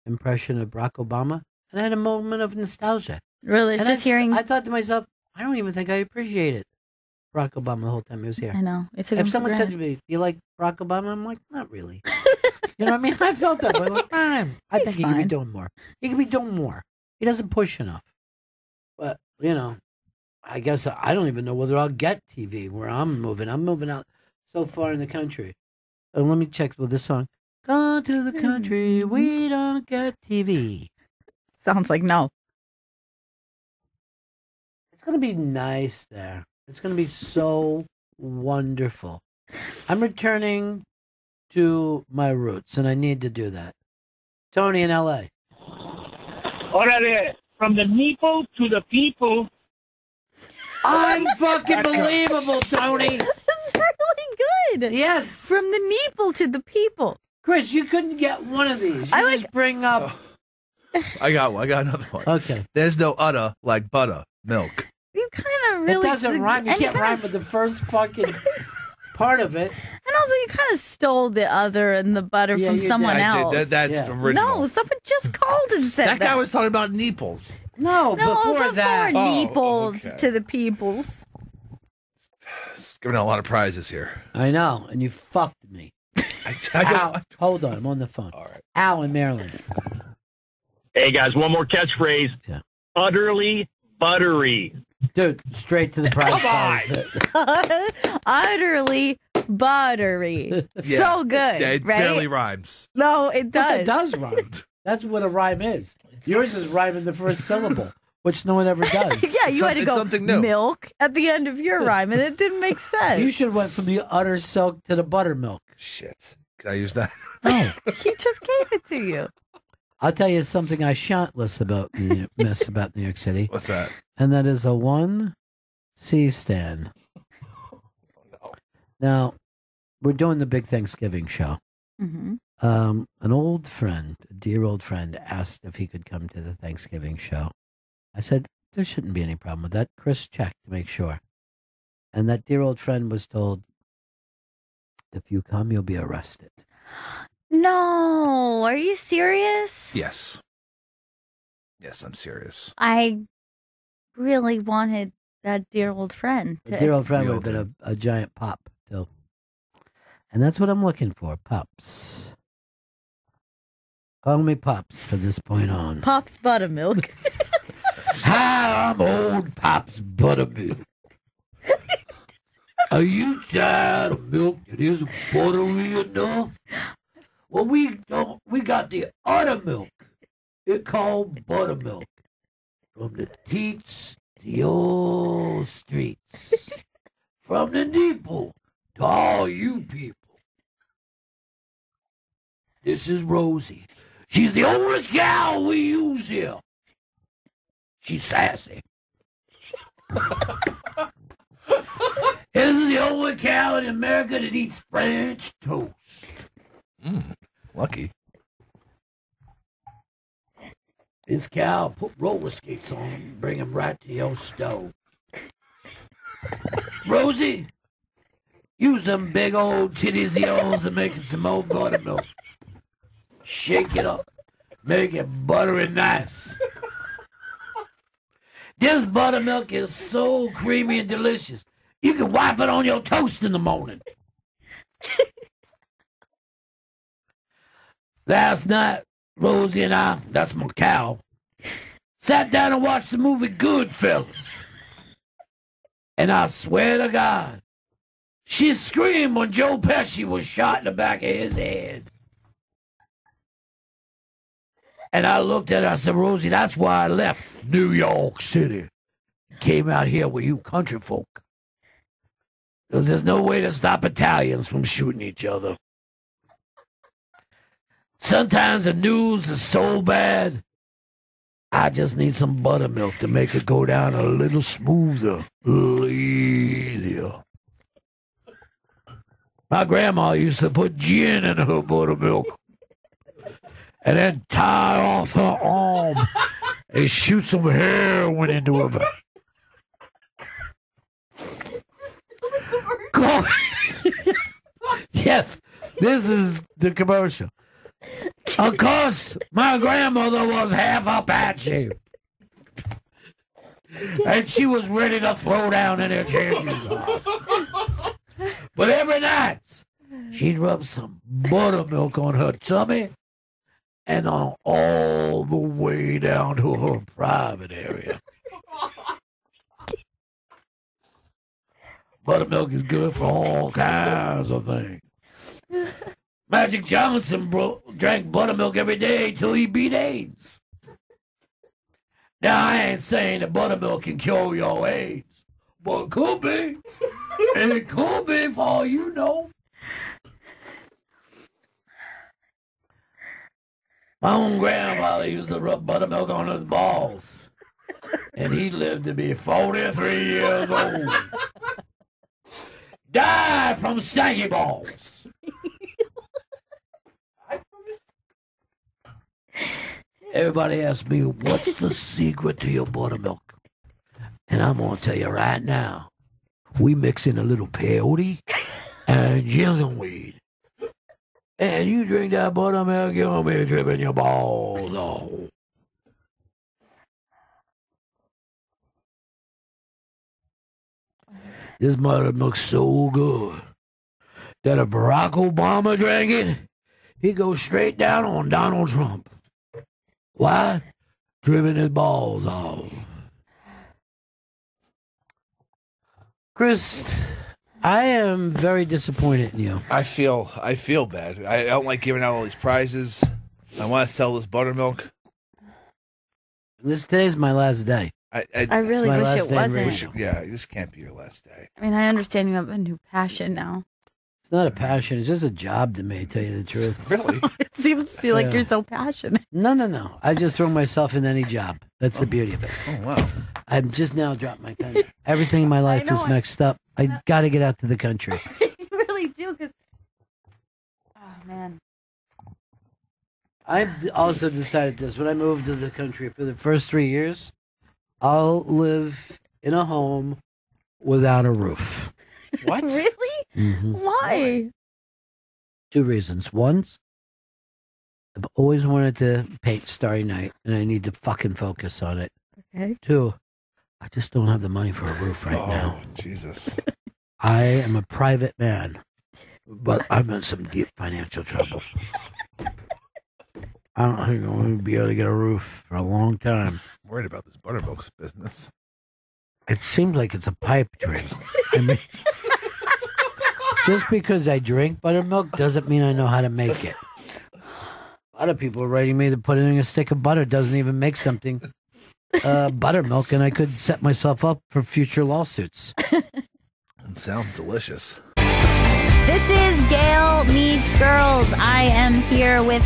impression of Barack Obama, and I had a moment of nostalgia.
Really?
And
Just hearing.
I thought to myself, I don't even think I appreciated Barack Obama the whole time he was here.
I know.
If someone said to me, "Do you like Barack Obama?" I'm like, "Not really." You know what I mean? I felt that way. Like, I think he could be doing more. He could be doing more. He doesn't push enough. But, you know, I guess I don't even know whether I'll get TV where I'm moving. I'm moving out so far in the country. Let me check with this song. Gone to the country, we don't get TV.
Sounds like no.
It's going to be nice there. It's going to be so wonderful. I'm returning to my roots, and I need to do that. Tony in L.A.
Órale, from the nipple to the people.
Unfucking-believable, Tony.
This is really good.
Yes.
From the nipple to the people.
Chris, you couldn't get one of these. You just bring up...
I got one. I got another one.
Okay.
There's no udder like butter milk.
You kind of really...
It doesn't rhyme. You
and
can't rhyme with the first fucking part of it.
And also, you kind of stole the other and the butter
Yeah,
from
you
someone
did.
else.
That's original.
No, someone just called and said that.
That guy was talking about neeples.
No,
before
that.
Neeples
okay.
to the peoples.
It's giving out a lot of prizes here.
I know, and you fucked me. Al, hold on, I'm on the phone. All right. Al in Maryland.
Hey, guys, one more catchphrase.
Yeah.
Utterly buttery.
Dude, straight to the prize.
Utterly buttery.
Yeah.
So good,
Yeah, it
right?
barely rhymes.
No, it does.
It does rhyme. That's what a rhyme is. Yours is rhyming the first syllable, which no one ever does.
Yeah, you had to go milk at the end of your rhyme, and it didn't make sense.
You should have went from the utter silk to the buttermilk.
Shit. Can I use that?
No.
He just gave it to you.
I'll tell you something I shan't miss about New York City.
What's that?
And that is a 1C stand. Now, we're doing the big Thanksgiving show.
Mm-hmm.
An old friend, a dear old friend, asked if he could come to the Thanksgiving show. I said, there shouldn't be any problem with that. Chris checked to make sure. And that dear old friend was told, if you come, you'll be arrested.
No, are you serious?
Yes. Yes, I'm serious.
I really wanted that dear old friend.
The dear old friend would have been a giant pop, too. And that's what I'm looking for, pups. Call me Pops from this point on.
Pops Buttermilk.
Hi, I'm old Pops Buttermilk. Are you tired of milk that isn't buttery enough? Well, we got the other milk. It's called buttermilk. From the teats to your streets. From the nipple to all you people. This is Rosie. She's the only cow we use here. She's sassy. This is the only cow in America that eats French toast.
Lucky.
This cow put roller skates on and bring them right to your stove. Rosie, use them big old titties of yours and make some more buttermilk. Shake it up. Make it buttery nice. This buttermilk is so creamy and delicious. You can wipe it on your toast in the morning. Last night, Rosie and I, that's my cow, sat down and watched the movie Goodfellas. And I swear to God, she screamed when Joe Pesci was shot in the back of his head. And I looked at her, I said, Rosie, that's why I left New York City. Came out here with you country folk. Because there's no way to stop Italians from shooting each other. Sometimes the news is so bad, I just need some buttermilk to make it go down a little smoother, a little easier. My grandma used to put gin in her buttermilk and then tie off her arm and shoot some heroin into her. Yes, this is the commercial. Of course, my grandmother was half Apache. And she was ready to throw down in her changes. But every night, she'd rub some buttermilk on her tummy and on all the way down to her private area. Buttermilk is good for all kinds of things. Magic Johnson drank buttermilk every day till he beat AIDS. Now, I ain't saying that buttermilk can cure your AIDS, but it could be. And it could be for all you know. My own grandfather used to rub buttermilk on his balls. And he lived to be 43 years old. Died from stanky balls. Everybody asks me, what's the secret to your buttermilk? And I'm going to tell you right now, we mix in a little peyote and ginseng weed. And you drink that buttermilk, you're going to be tripping your balls off. This buttermilk's so good that if Barack Obama drank it, he'd go straight down on Donald Trump. Why? Tripping his balls off. Chris, I am very disappointed in you.
I feel bad. I don't like giving out all these prizes. I want to sell this buttermilk.
Today's my last day.
I really wish it wasn't.
Yeah, it just can't be your last day.
I mean, I understand you have a new passion now.
It's not a passion. It's just a job to me, to tell you the truth.
Really?
It seems to you like you're so passionate.
No. I just throw myself in any job. That's the beauty of it.
Oh, wow.
I'm just now dropped my pen. Everything in my life is mixed up. I got to get out to the country.
You really do, because... Oh, man.
I've also decided this. When I moved to the country for the first 3 years, I'll live in a home without a roof.
What?
Really?
Mm-hmm.
Why?
2 reasons. One, I've always wanted to paint Starry Night, and I need to fucking focus on it.
Okay.
2, I just don't have the money for a roof right now.
Jesus.
I am a private man, but I'm in some deep financial trouble. I don't think I'm going to be able to get a roof for a long time.
I'm worried about this buttermilk business.
It seems like it's a pipe dream. I mean, just because I drink buttermilk doesn't mean I know how to make it. A lot of people are writing me that putting a stick of butter doesn't even make something buttermilk, and I could set myself up for future lawsuits.
It sounds delicious.
This is Gail Meets Girls. I am here with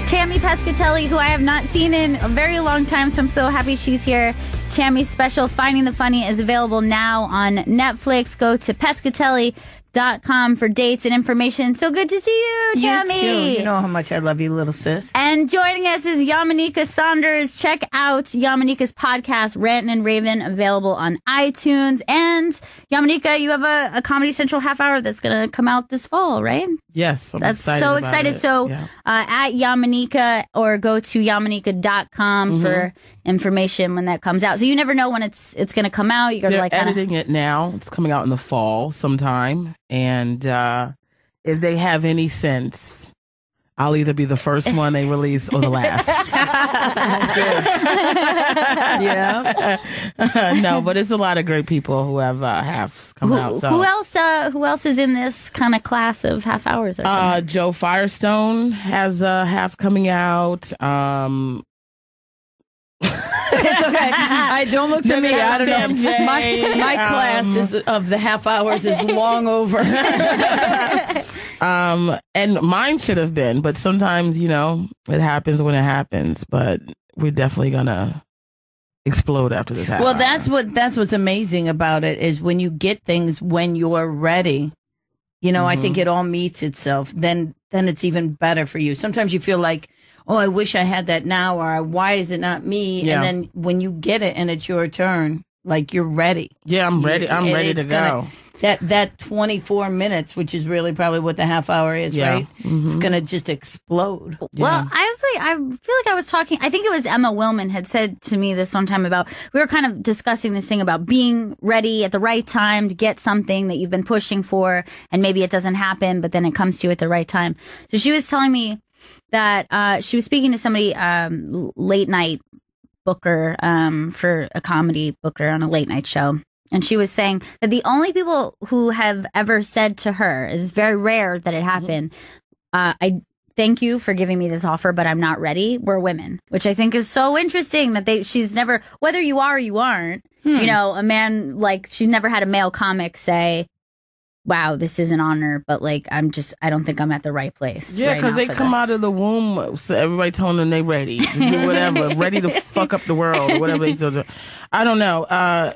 Tammy Pescatelli, who I have not seen in a very long time, so I'm so happy she's here. Tammy's special, Finding the Funny, is available now on Netflix. Go to pescatelli.com for dates and information. So good to see you, Tammy.
You too. You know how much I love you, little sis.
And joining us is Yamanika Saunders. Check out Yamanika's podcast, Rant and Raven, available on iTunes. And Yamanika, you have a Comedy Central half hour that's going to come out this fall, right?
Yes, I'm
That's
excited
so
about
excited.
it.
So
Yeah.
at Yamanika, or go to yamanika.com for information when that comes out. So you never know when it's going to come out. You got to
They're
like kinda...
editing it now. It's coming out in the fall sometime. And if they have any sense, I'll either be the first one they release or the last.
Yeah.
No, but it's a lot of great people who have halves coming out. So.
Who else is in this kind of class of half hours?
Joe Firestone has a half coming out.
It's okay. I don't look to me. I don't know.
MJ,
My class is of the half hours is long over.
And mine should have been, but sometimes, it happens when it happens, but we're definitely gonna explode after this happens.
Well, that's what's amazing about it is when you get things when you're ready. I think it all meets itself. Then it's even better for you. Sometimes you feel like, oh, I wish I had that now, or why is it not me?
Yeah.
And then when you get it and it's your turn, like you're ready.
Yeah, I'm ready. I'm ready to go.
That 24 minutes, which is really probably what the half hour is, right? It's going to just explode.
Well, I feel like I was talking, I think it was Emma Willman had said to me this one time about, we were kind of discussing this thing about being ready at the right time to get something that you've been pushing for, and maybe it doesn't happen, but then it comes to you at the right time. So she was telling me that she was speaking to somebody, late night booker, for a comedy booker on a late night show. And she was saying that the only people who have ever said to her, it's very rare that it happened, I thank you for giving me this offer, but I'm not ready, were women, which I think is so interesting that she's never, whether you are or you aren't, a man, like, she's never had a male comic say, wow, this is an honor, but I don't think I'm at the right place.
Yeah,
because
they come out of the womb, so everybody telling them they ready to do whatever, ready to fuck up the world, or whatever they do. I don't know.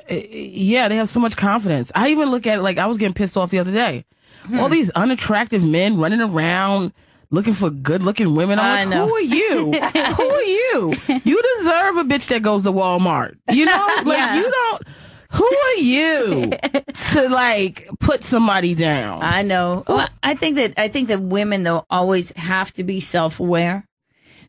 Yeah, they have so much confidence. I even look at it I was getting pissed off the other day. All these unattractive men running around looking for good-looking women. I'm like, who are you? Who are you? You deserve a bitch that goes to Walmart. You don't. Who are you to put somebody down?
I know. Well, I think that women though always have to be self-aware.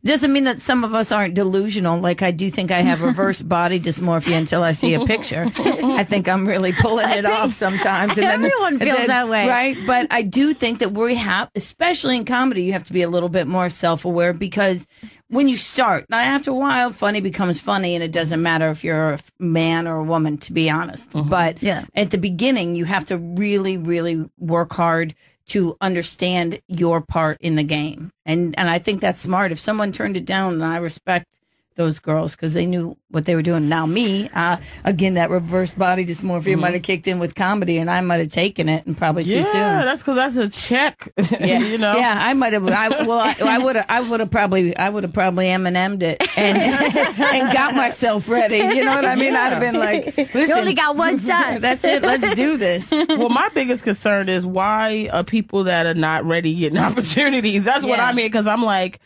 Doesn't mean that some of us aren't delusional. Like I do think I have reverse body dysmorphia until I see a picture. I think I'm really pulling it off sometimes. And
everyone feels that way.
Right? But I do think that we have, especially in comedy, you have to be a little bit more self-aware because when you start, now after a while, funny becomes funny and it doesn't matter if you're a man or a woman, to be honest. But at the beginning, you have to really, really work hard to understand your part in the game. And I think that's smart. If someone turned it down, and I respect those girls because they knew what they were doing. Now me, again, that reverse body dysmorphia might have kicked in with comedy, and I might have taken it and probably too soon.
Yeah, that's because that's a check.
Yeah,
you know.
Yeah, I might have. I would have probably Eminem'd it and got myself ready. You know what I mean? I'd have been like, listen,
you only got one shot.
That's it. Let's do this.
Well, my biggest concern is why are people that are not ready getting opportunities? That's what I mean, because I'm like,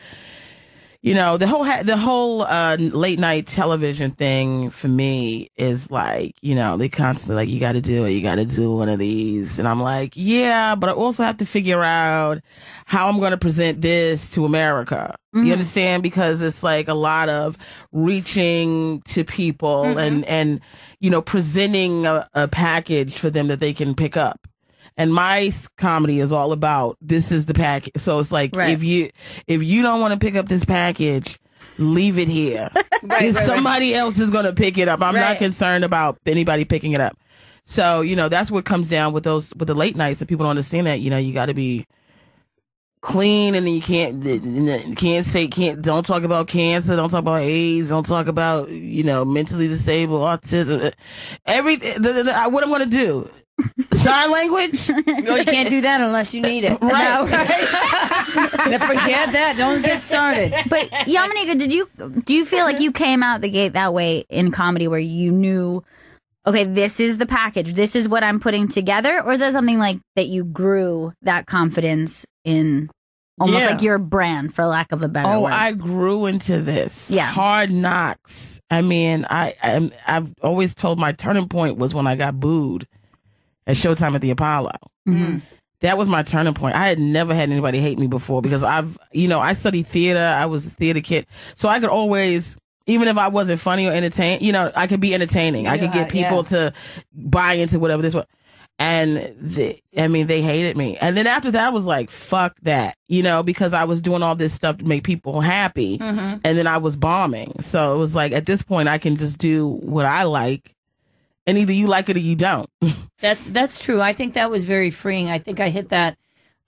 you know, the whole late night television thing for me is like, you know, they constantly like, you got to do one of these, and I'm like, yeah, but I also have to figure out how I'm going to present this to America. You understand? Because it's like a lot of reaching to people and you know, presenting a package for them that they can pick up. And my comedy is all about, this is the package. So it's like, if you don't want to pick up this package, leave it here. Somebody else is going to pick it up. I'm not concerned about anybody picking it up. So, you know, that's what comes down with the late nights, that people don't understand that, you know, you got to be clean, and then you don't talk about cancer, don't talk about AIDS, don't talk about, you know, mentally disabled, autism, everything. What I'm going to do? Sign language?
No, you can't do that unless you need it. Right. No, forget that. Don't get started.
But Yamanika, do you feel like you came out the gate that way in comedy, where you knew, okay, this is the package, this is what I'm putting together? Or is that something like that you grew that confidence in, almost like your brand, for lack of a better word?
I grew into this. Yeah. Hard Knocks. I mean, I've always told my turning point was when I got booed at Showtime at the Apollo. That was my turning point. I had never had anybody hate me before, because I studied theater. I was a theater kid. So I could always, even if I wasn't funny or entertaining, you know, I could be entertaining. I could get people to buy into whatever this was. And they hated me. And then after that, I was like, fuck that, you know, because I was doing all this stuff to make people happy. And then I was bombing. So it was like, at this point, I can just do what I like. And either you like it or you don't.
That's true. I think that was very freeing. I think I hit that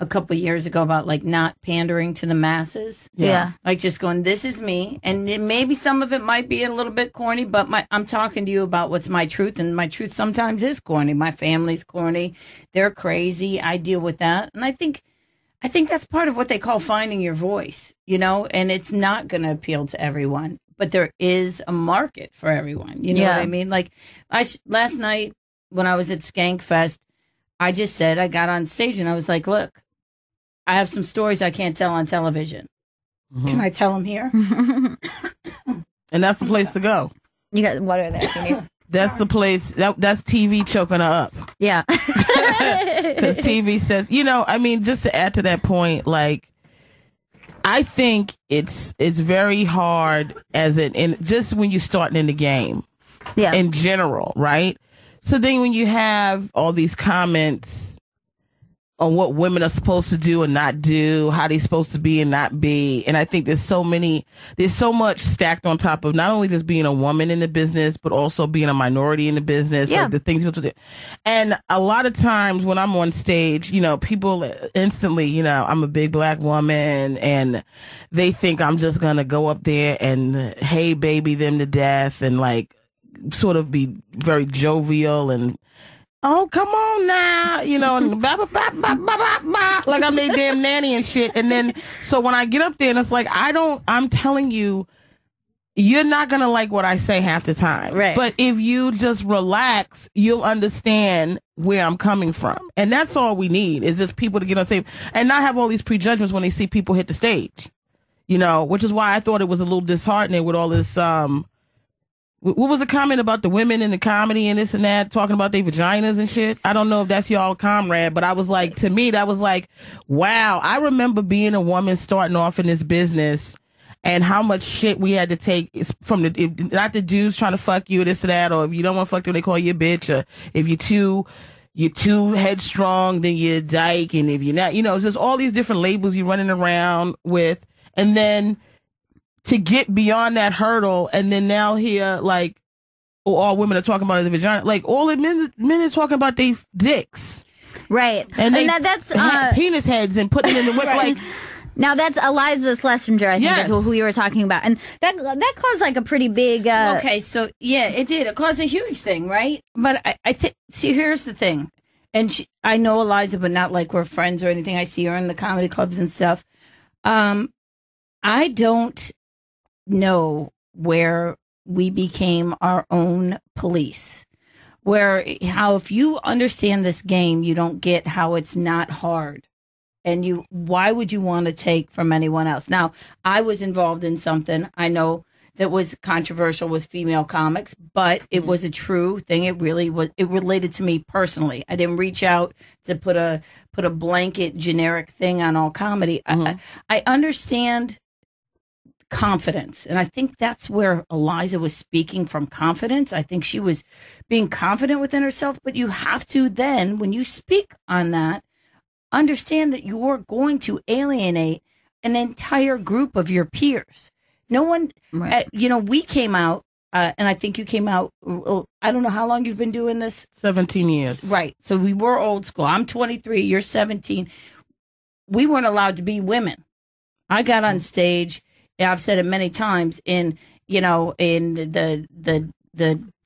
a couple of years ago about like not pandering to the masses.
Yeah.
Like just going, this is me. And maybe some of it might be a little bit corny, but I'm talking to you about what's my truth. And my truth sometimes is corny. My family's corny. They're crazy. I deal with that. And I think that's part of what they call finding your voice, you know, and it's not going to appeal to everyone. But there is a market for everyone. You know what I mean? Like last night when I was at Skankfest, I just said, I got on stage and I was like, look, I have some stories I can't tell on television. Can I tell them here?
And that's the place to go.
You got water there.
That's the place. That's TV choking her up.
Yeah.
Because TV says, you know, I mean, just to add to that point, like, I think it's very hard just when you're starting in the game. Yeah. In general, right? So then when you have all these comments on what women are supposed to do and not do, how they're supposed to be and not be, and I think there's so much stacked on top of not only just being a woman in the business, but also being a minority in the business, like the things people do. And a lot of times when I'm on stage, you know, people instantly, you know, I'm a big black woman, and they think I'm just gonna go up there and hey baby them to death and like sort of be very jovial and, oh, come on now, you know, and like I'm their damn nanny and shit. And then, so when I get up there and it's like, I'm telling you, you're not going to like what I say half the time. Right. But if you just relax, you'll understand where I'm coming from. And that's all we need, is just people to get on stage and not have all these prejudgments when they see people hit the stage, you know, which is why I thought it was a little disheartening with all this, what was the comment about the women in the comedy and this and that, talking about their vaginas and shit? I don't know if that's y'all comrade, but I was like, to me, that was like, wow. I remember being a woman starting off in this business and how much shit we had to take from not the dudes trying to fuck you, this or that, or if you don't want to fuck them, they call you a bitch, or if you're too headstrong, then you're a dyke, and if you're not, you know, it's just all these different labels you're running around with, and then to get beyond that hurdle, and then now here, like, all women are talking about the vagina. Like, all the men are talking about these dicks.
Right.
And
that's
penis heads and putting it in the whip.
Right.
Like,
Now that's Eliza Schlesinger, I think
Yes.
is who you were talking about. And that caused like a pretty big...
Okay, so yeah, it did. It caused a huge thing, right? But I think, see, here's the thing. And I know Eliza, but not like we're friends or anything. I see her in the comedy clubs and stuff. I don't know where we became our own police. How if you understand this game, you don't get how it's not hard. And why would you want to take from anyone else? Now, I was involved in something I know that was controversial with female comics, but it was a true thing. It really was. It related to me personally. I didn't reach out to put a blanket generic thing on all comedy. I understand confidence, and I think that's where Eliza was speaking from, confidence. I think she was being confident within herself, but you have to then, when you speak on that, understand that you're going to alienate an entire group of your peers. No one, we came out, and I think you came out, I don't know how long you've been doing this.
17 years.
Right. So we were old school. I'm 23, you're 17. We weren't allowed to be women. I got on stage, and I've said it many times, in the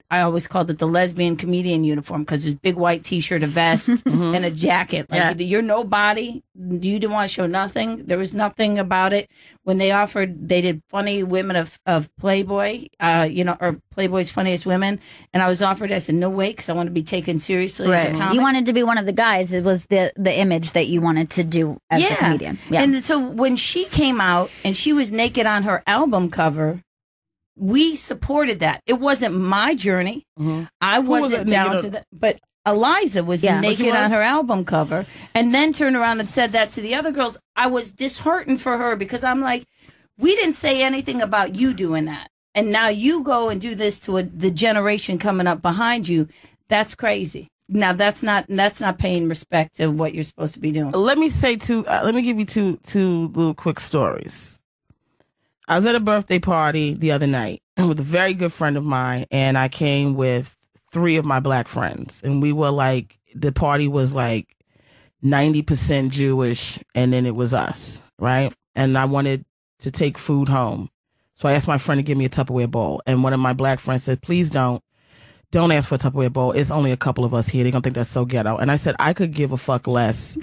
I always called it the lesbian comedian uniform, because it was big white t-shirt, a vest, and a jacket. Like, you're nobody. You didn't want to show nothing. There was nothing about it. When they did funny women of Playboy, or Playboy's Funniest Women. And I was offered, I said, no way, because I want to be taken seriously as a comic.
You wanted to be one of the guys. It was the image that you wanted to do as a comedian. Yeah.
And so when she came out and she was naked on her album cover, we supported that. It wasn't my journey. I wasn't down to that. But Eliza was naked on her album cover, and then turned around and said that to the other girls. I was disheartened for her, because I'm like, we didn't say anything about you doing that. And now you go and do this to the generation coming up behind you. That's crazy. Now that's not paying respect to what you're supposed to be doing.
Let me say let me give you two little quick stories. I was at a birthday party the other night with a very good friend of mine, and I came with 3 of my black friends, and we were like, the party was like 90% Jewish, and then it was us, right? And I wanted to take food home. So I asked my friend to give me a Tupperware bowl, and one of my black friends said, please don't ask for a Tupperware bowl. It's only a couple of us here. They're going to think that's so ghetto. And I said, I could give a fuck less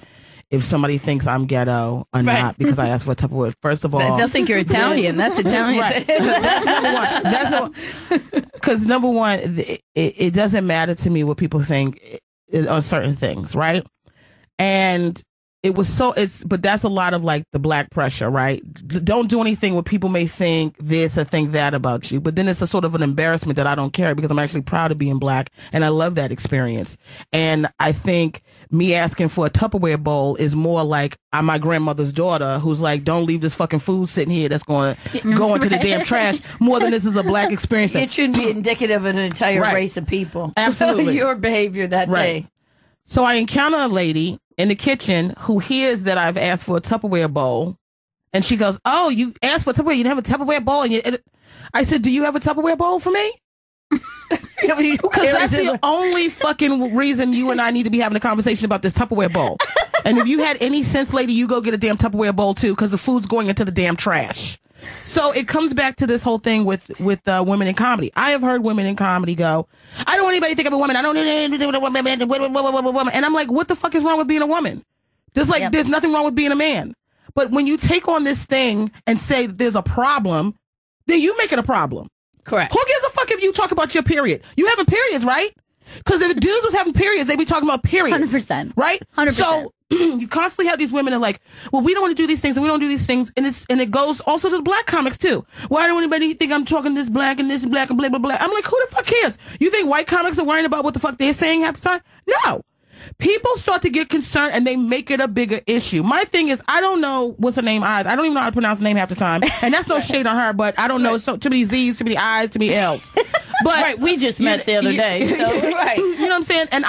if somebody thinks I'm ghetto or not because I asked for a Tupperware. First of all,
they'll think you're Italian. That's Italian.
Right. That's number one. Because number one, it doesn't matter to me what people think on certain things, right? And it was but that's a lot of like the black pressure, right? Don't do anything where people may think this or think that about you. But then it's a sort of an embarrassment that I don't care, because I'm actually proud of being black and I love that experience. And I think me asking for a Tupperware bowl is more like I'm my grandmother's daughter who's like, don't leave this fucking food sitting here that's going to go into the damn trash, more than this is a black experience.
It shouldn't be indicative of an entire race of people.
Absolutely.
Your behavior that day.
So I encounter a lady in the kitchen who hears that I've asked for a Tupperware bowl, and she goes, oh, you asked for a Tupperware, you didn't have a Tupperware bowl? And I said, do you have a Tupperware bowl for me? Because that's the only fucking reason you and I need to be having a conversation about this Tupperware bowl. And if you had any sense, lady, you go get a damn Tupperware bowl too, because the food's going into the damn trash. So it comes back to this whole thing with women in comedy. I have heard women in comedy go, I don't want anybody to think I'm a woman. I don't need anything to do with a woman. And I'm like, what the fuck is wrong with being a woman? Just like there's nothing wrong with being a man. But when you take on this thing and say that there's a problem, then you make it a problem.
Correct.
Who gives a fuck if you talk about your period? You having periods, right? Because if dudes was having periods, they'd be talking about periods.
100%.
Right?
100%.
So you constantly have these women that are like, well, we don't want to do these things, and we don't do these things. And it goes also to the black comics, too. Why don't anybody think I'm talking this black and blah, blah, blah. I'm like, who the fuck cares? You think white comics are worrying about what the fuck they're saying half the time? No. People start to get concerned and they make it a bigger issue. My thing is, I don't know what's her name either. I don't even know how to pronounce the name half the time. And that's no shade on her, but I don't know. So too many Z's, too many I's, too many L's. But
we just met the other day. So,
right. You know what I'm saying? And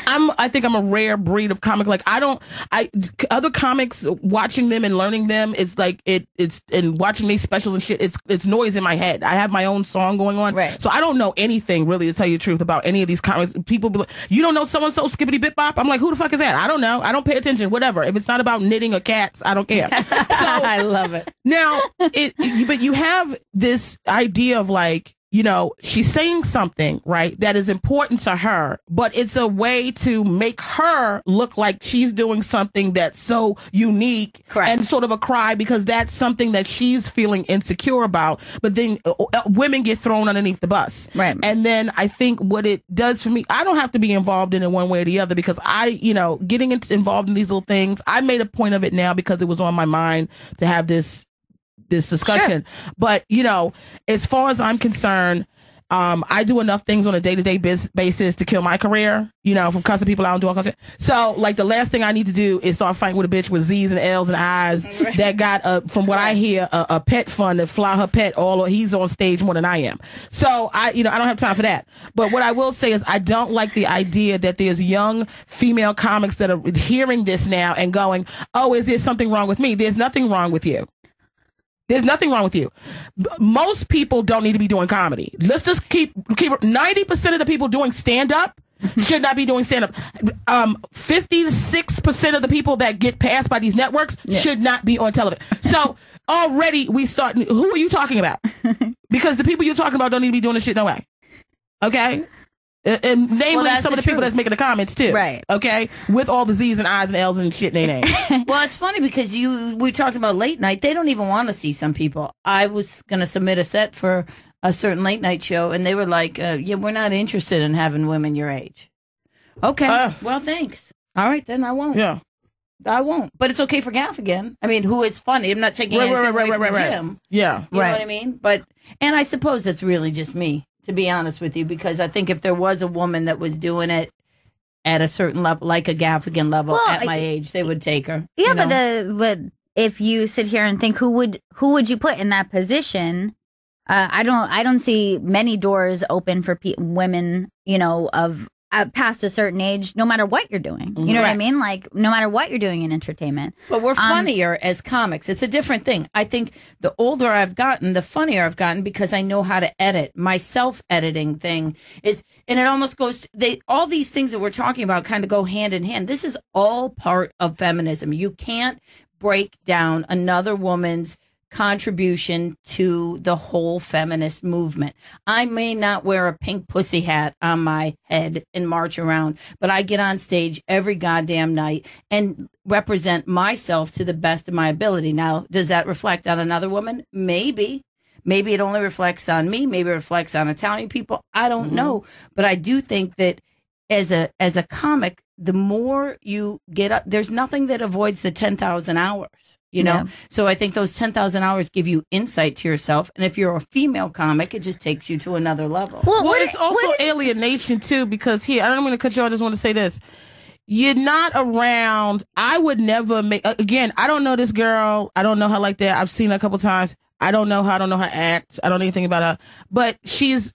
I think I'm a rare breed of comic. Like other comics, watching them and learning them, it's like it's and watching these specials and shit, it's noise in my head. I have my own song going on.
Right.
So I don't know anything really, to tell you the truth, about any of these comics. People be like, you don't know so skippity bip bop? I'm like, who the fuck is that? I don't know. I don't pay attention. Whatever. If it's not about knitting or cats, I don't care.
I love it.
Now, but you have this idea of like, you know, she's saying something, right, that is important to her, but it's a way to make her look like she's doing something that's so unique.
Correct.
And sort of a cry because that's something that she's feeling insecure about. But then women get thrown underneath the bus.
Right.
And then I think what it does for me, I don't have to be involved in it one way or the other because getting involved in these little things, I made a point of it now because it was on my mind to have this discussion. Sure. But, you know, as far as I'm concerned, I do enough things on a day-to-day basis to kill my career, you know, from cussing people out and doing all kinds of. So, like, the last thing I need to do is start fighting with a bitch with Z's and L's and I's that got, from what I hear, a pet fund to fly her pet he's on stage more than I am. So, I don't have time for that. But what I will say is I don't like the idea that there's young female comics that are hearing this now and going, oh, is there something wrong with me? There's nothing wrong with you. There's nothing wrong with you. Most people don't need to be doing comedy. Let's just keep 90% of the people doing stand-up should not be doing stand-up. 56% of the people that get passed by these networks should not be on television. So already we start. Who are you talking about? Because the people you're talking about don't need to be doing this shit no way. Okay? And namely some of the people that's making the comments too.
Right.
Okay? With all the Z's and I's and L's and shit in their name.
Well, it's funny because we talked about late night. They don't even want to see some people. I was going to submit a set for a certain late night show, and they were like, yeah, we're not interested in having women your age. Okay. Well, thanks. All right, then I won't.
Yeah.
I won't. But it's okay for Gaffigan. I mean, who is funny. I'm not taking anything away from Jim.
Yeah.
You know what I mean? And I suppose that's really just me, to be honest with you, because I think if there was a woman that was doing it at a certain level, like a Gaffigan level at my age, they would take her.
Yeah,
you know?
but if you sit here and think who would you put in that position, I don't see many doors open for women, you know, of past a certain age, no matter what you're doing. You know what I mean? Like, no matter what you're doing in entertainment.
But we're funnier as comics. It's a different thing. I think the older I've gotten, the funnier I've gotten because I know how to edit. My self-editing thing is, and it almost goes, all these things that we're talking about kind of go hand in hand. This is all part of feminism. You can't break down another woman's contribution to the whole feminist movement. I may not wear a pink pussy hat on my head and march around, but I get on stage every goddamn night and represent myself to the best of my ability. Now, does that reflect on another woman? Maybe. Maybe it only reflects on me. Maybe it reflects on Italian people. I don't know. But I do think that as a comic, the more you get up, there's nothing that avoids the 10,000 hours. You know, so I think those 10,000 hours give you insight to yourself. And if you're a female comic, it just takes you to another level.
Well, it's also alienation, too, because I don't want to cut you off. I just want to say this. You're not around. I would never make, again, I don't know this girl. I don't know her like that. I've seen her a couple times. I don't know her. I don't know her act. I don't know anything about her. But she's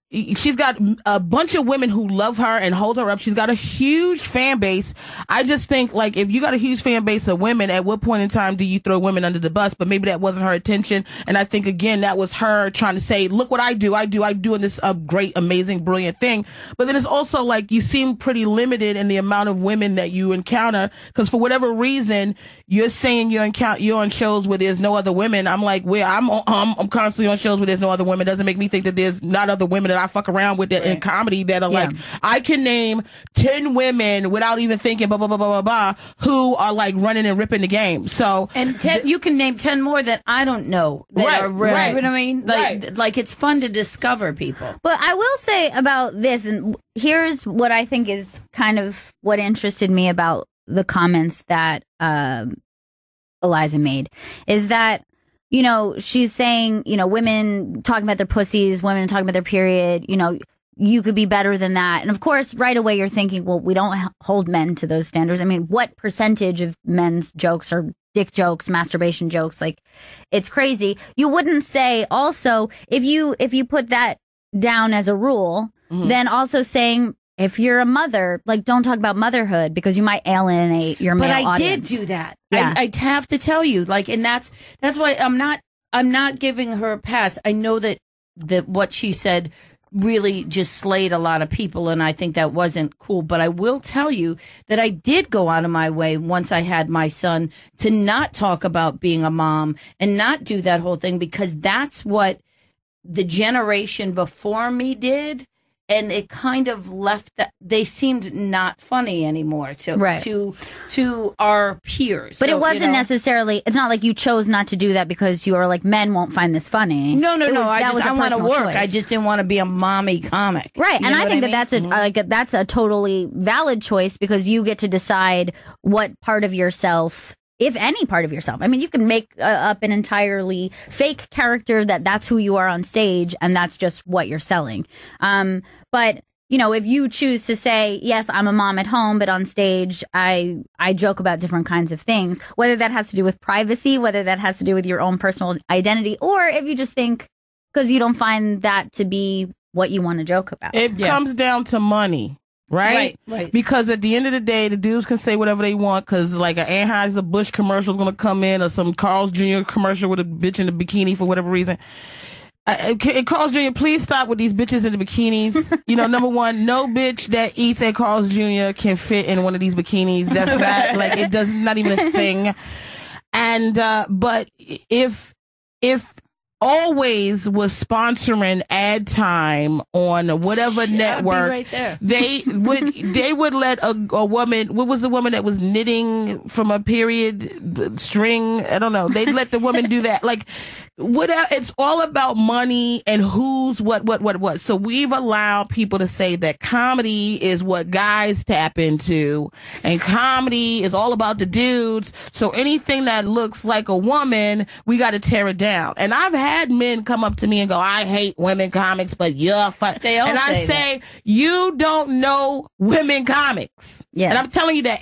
got a bunch of women who love her and hold her up. She's got a huge fan base. I just think, like, if you got a huge fan base of women, at what point in time do you throw women under the bus? But maybe that wasn't her intention. And I think, again, that was her trying to say, look what I do. I'm doing this great, amazing, brilliant thing. But then it's also like you seem pretty limited in the amount of women that you encounter. Because for whatever reason, you're saying you're on shows where there's no other women. I'm like, I'm constantly on shows where there's no other women. Doesn't make me think that there's not other women that I fuck around with that in comedy that are like, I can name 10 women without even thinking blah, blah, blah, blah, blah, blah, who are like running and ripping the game. So,
and 10, you can name 10 more that I don't know. That are, right. You know what I mean? Like it's fun to discover people.
But I will say about this, and here's what I think is kind of what interested me about the comments that Eliza made, is that, you know, she's saying, you know, women talking about their pussies, women talking about their period, you know, you could be better than that. And of course, right away you're thinking, well, we don't hold men to those standards. I mean, what percentage of men's jokes are dick jokes, masturbation jokes? Like, it's crazy. You wouldn't say also, if you put that down as a rule, then also saying if you're a mother, like, don't talk about motherhood because you might alienate your male
But I
audience.
did do that.
Yeah.
I have to tell you, like, and that's why I'm not giving her a pass. I know that what she said really just slayed a lot of people, and I think that wasn't cool. But I will tell you that I did go out of my way once I had my son to not talk about being a mom and not do that whole thing, because that's what the generation before me did. And it kind of left that they seemed not funny anymore to our peers.
But
So,
it wasn't necessarily. It's not like you chose not to do that because you are like, men won't find this funny.
No.
That
I
was a
want to
personal
work.
choice.
I just didn't want to be a mommy comic.
Right,
You
and
know
I think
what
that
mean?
that's a totally valid choice because you get to decide what part of yourself, if any part of yourself. I mean, you can make up an entirely fake character that's who you are on stage, and that's just what you're selling. But you know, if you choose to say, yes, I'm a mom at home, but on stage, I joke about different kinds of things, whether that has to do with privacy, whether that has to do with your own personal identity, or if you just think because you don't find that to be what you want to joke about.
It comes down to money. Right?
Right.
Because at the end of the day, the dudes can say whatever they want because, like, an Anheuser-Busch commercial is going to come in or some Carl's Jr. commercial with a bitch in a bikini for whatever reason. Carl's Jr., please stop with these bitches in the bikinis. You know, number one, no bitch that eats at Carl's Jr. can fit in one of these bikinis. That's not, like, it does not even a thing. And, but if Always was sponsoring ad time on whatever network.
Right there.
They would let a woman. What was the woman that was knitting from a period string? I don't know. They'd let the woman do that. Like, it's all about money and who's what. So we've allowed people to say that comedy is what guys tap into, and comedy is all about the dudes. So anything that looks like a woman, we got to tear it down. And I've had men come up to me and go, I hate women comics, but you're fun.
They all
and I
say
say, you don't know women comics.
Yeah.
And I'm telling you that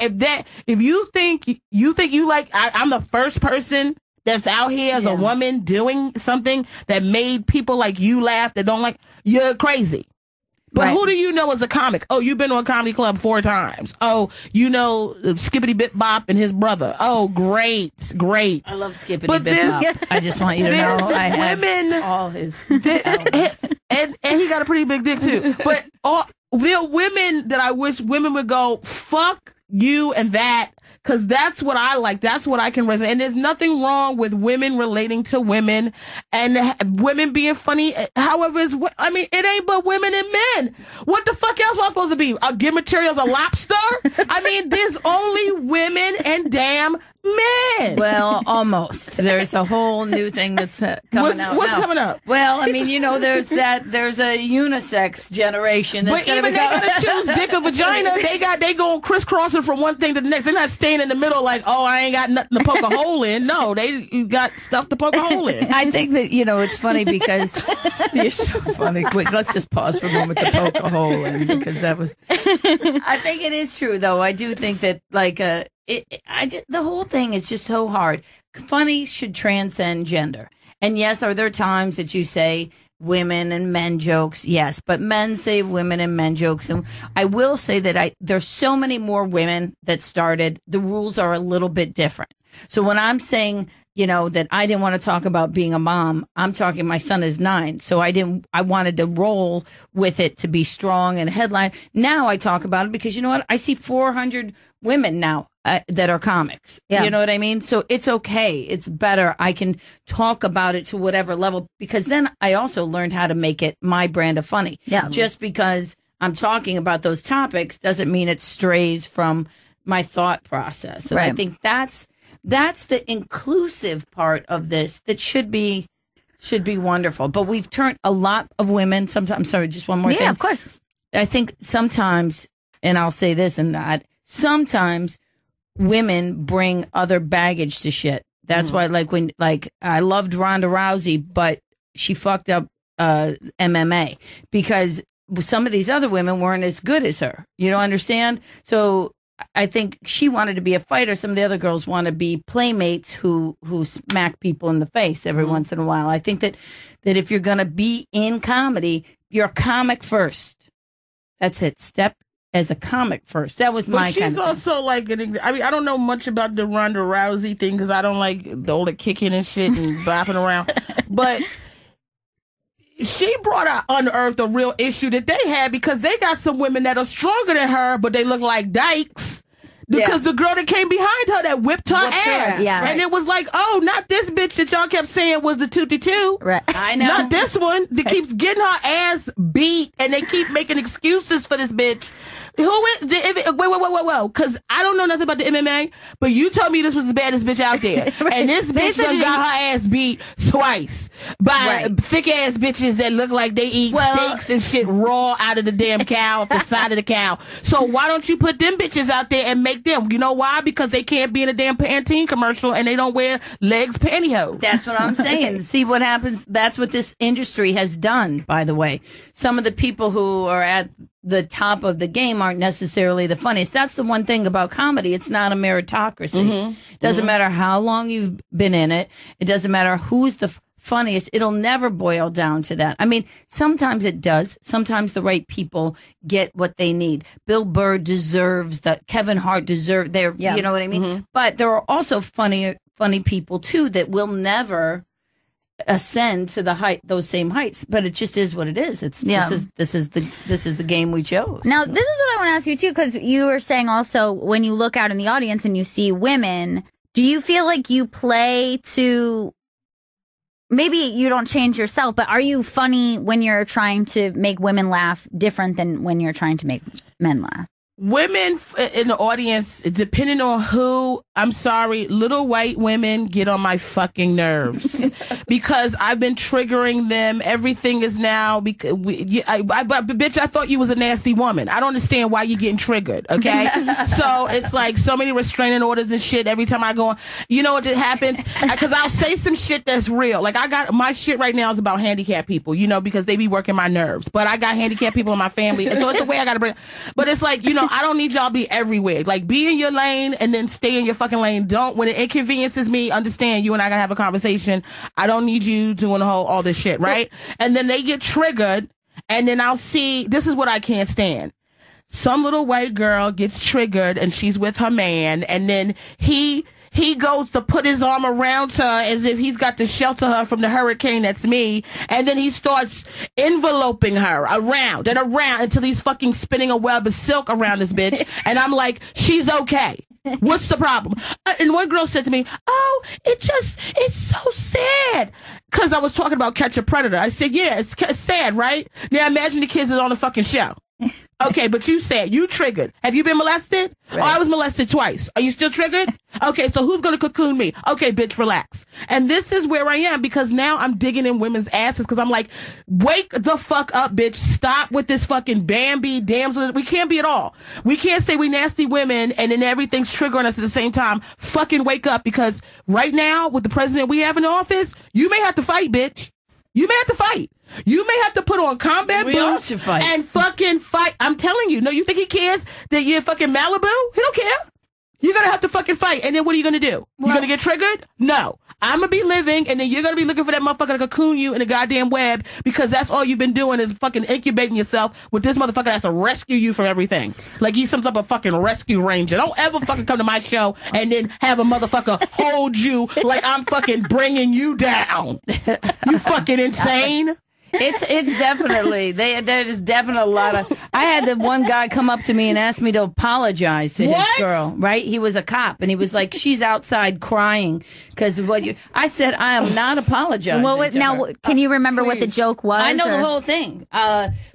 if you think you like, I'm the first person that's out here as a woman doing something that made people like you laugh that don't like, you're crazy. But who do you know as a comic? Oh, you've been on Comedy Club 4 times. Oh, you know Skippity Bip Bop and his brother. Oh, great.
I love Skippity Bip Bop. I just want you to know I have all his
and he got a pretty big dick too. But there are women that I wish women would go, fuck you and that. Because that's what I like. That's what I can resonate. And there's nothing wrong with women relating to women and women being funny. However, it ain't but women and men. What the fuck else am I supposed to be? Give materials a lobster? I mean, there's only women and damn men.
Well, almost. There's a whole new thing that's coming out.
What's
now.
coming up?
Well, I mean, there's a unisex generation that's
but even they gotta choose dick or vagina. They going crisscrossing from one thing to the next. They're not staying in the middle like, oh, I ain't got nothing to poke a hole in. No, they got stuff to poke a hole in.
I think that, it's funny because you're so funny. Wait, let's just pause for a moment to poke a hole in, because that was. I think it is true, though. I do think that, like, the whole thing is just so hard. Funny should transcend gender. And yes, are there times that you say women and men jokes? Yes, but men say women and men jokes. And I will say that there's so many more women that started. The rules are a little bit different. So when I'm saying, that I didn't want to talk about being a mom, I'm talking, my son is 9. So I wanted to roll with it to be strong and headline. Now I talk about it because you know what? I see 400 women now that are comics.
Yeah.
You know what I mean? So it's okay. It's better. I can talk about it to whatever level, because then I also learned how to make it my brand of funny.
Yeah.
Just because I'm talking about those topics doesn't mean it strays from my thought process. And I
Right.
think that's the inclusive part of this that should be wonderful. But we've turned a lot of women, sometimes, sorry, just one more thing.
Yeah, of course.
I think sometimes, and I'll say this and that, sometimes women bring other baggage to shit. That's why, I loved Ronda Rousey, but she fucked up MMA because some of these other women weren't as good as her. You don't understand? So I think she wanted to be a fighter. Some of the other girls want to be playmates who smack people in the face every once in a while. I think that if you're going to be in comedy, you're a comic first. That's it. Step as a comic first. That was my
But she's
kind of thing.
also like, I don't know much about the Ronda Rousey thing because I don't like all the kicking and shit and bopping around. But she brought out, unearthed a real issue that they had because they got some women that are stronger than her, but they look like dykes. Because the girl that came behind her that whipped her ass.
Yeah.
And it was like, oh, not this bitch that y'all kept saying was the 222.
Right.
I know.
Not this one that keeps getting her ass beat and they keep making excuses for this bitch. Who is, wait, because I don't know nothing about the MMA, but you told me this was the baddest bitch out there. And this bitch done got her ass beat twice by thick ass bitches that look like they eat steaks and shit raw out of the damn cow, off the side of the cow. So why don't you put them bitches out there and make them? You know why? Because they can't be in a damn Pantene commercial and they don't wear legs pantyhose.
That's what I'm saying. See what happens? That's what this industry has done, by the way. Some of the people who are at the top of the game aren't necessarily the funniest. That's the one thing about comedy. It's not a meritocracy. Doesn't matter how long you've been in it. It doesn't matter who's the funniest. It'll never boil down to that. I mean, sometimes it does. Sometimes the right people get what they need. Bill Burr deserves that. Kevin Hart deserves their, you know what I mean? But there are also funny people too that will never ascend to those same heights, but it just is what it is. This is the game we chose.
Now, this is what I want to ask you too, because you were saying also when you look out in the audience and you see women, do you feel like you play to, maybe you don't change yourself, but are you funny when you're trying to make women laugh different than when you're trying to make men laugh?
Women in the audience, depending on who, I'm sorry, little white women get on my fucking nerves because I've been triggering them. Everything is now because bitch, I thought you was a nasty woman. I don't understand why you're getting triggered. Okay, so it's like so many restraining orders and shit every time I go on. You know what happens? Because I'll say some shit that's real. Like I got my shit right now is about handicapped people. You know, because they be working my nerves. But I got handicapped people in my family, and so it's the way I got to bring. But it's like, you know, I don't need y'all to be everywhere. Like, be in your lane and then stay in your fucking lane. Don't, when it inconveniences me, understand you and I gotta have a conversation. I don't need you doing all this shit, right? And then they get triggered, and then I'll see, this is what I can't stand. Some little white girl gets triggered and she's with her man, and then he goes to put his arm around her as if he's got to shelter her from the hurricane that's me. And then he starts enveloping her around and around until he's fucking spinning a web of silk around this bitch. And I'm like, she's okay. What's the problem? And one girl said to me, oh, it's so sad. Because I was talking about Catch a Predator. I said, yeah, it's sad, right? Now imagine the kids is on the fucking show. Okay, but you said you triggered. Have you been molested? Right. Oh, I was molested twice. Are you still triggered? Okay, so who's gonna cocoon me? Okay, bitch, relax. And this is where I am, because now I'm digging in women's asses, because I'm like, wake the fuck up, bitch. Stop with this fucking Bambi damsel. We can't be at all. We can't say we nasty women and then everything's triggering us at the same time. Fucking wake up, because right now with the president we have in office, you may have to fight, bitch. You may have to fight. You may have to put on combat boots and fucking fight. I'm telling you. No, you think he cares that you're fucking Malibu? He don't care. You're going to have to fucking fight. And then what are you going to do? You're going to get triggered? No. I'm going to be living, and then you're going to be looking for that motherfucker to cocoon you in a goddamn web, because that's all you've been doing is fucking incubating yourself with this motherfucker that has to rescue you from everything. Like he's some type of fucking rescue ranger. Don't ever fucking come to my show and then have a motherfucker hold you like I'm fucking bringing you down. You fucking insane.
It's definitely there's definitely a lot of. I had the one guy come up to me and ask me to apologize to his girl. Right, he was a cop, and he was like, "She's outside crying because of what you." I said, "I am not apologizing."
Well, now, can you remember what the joke was?
I know the whole thing.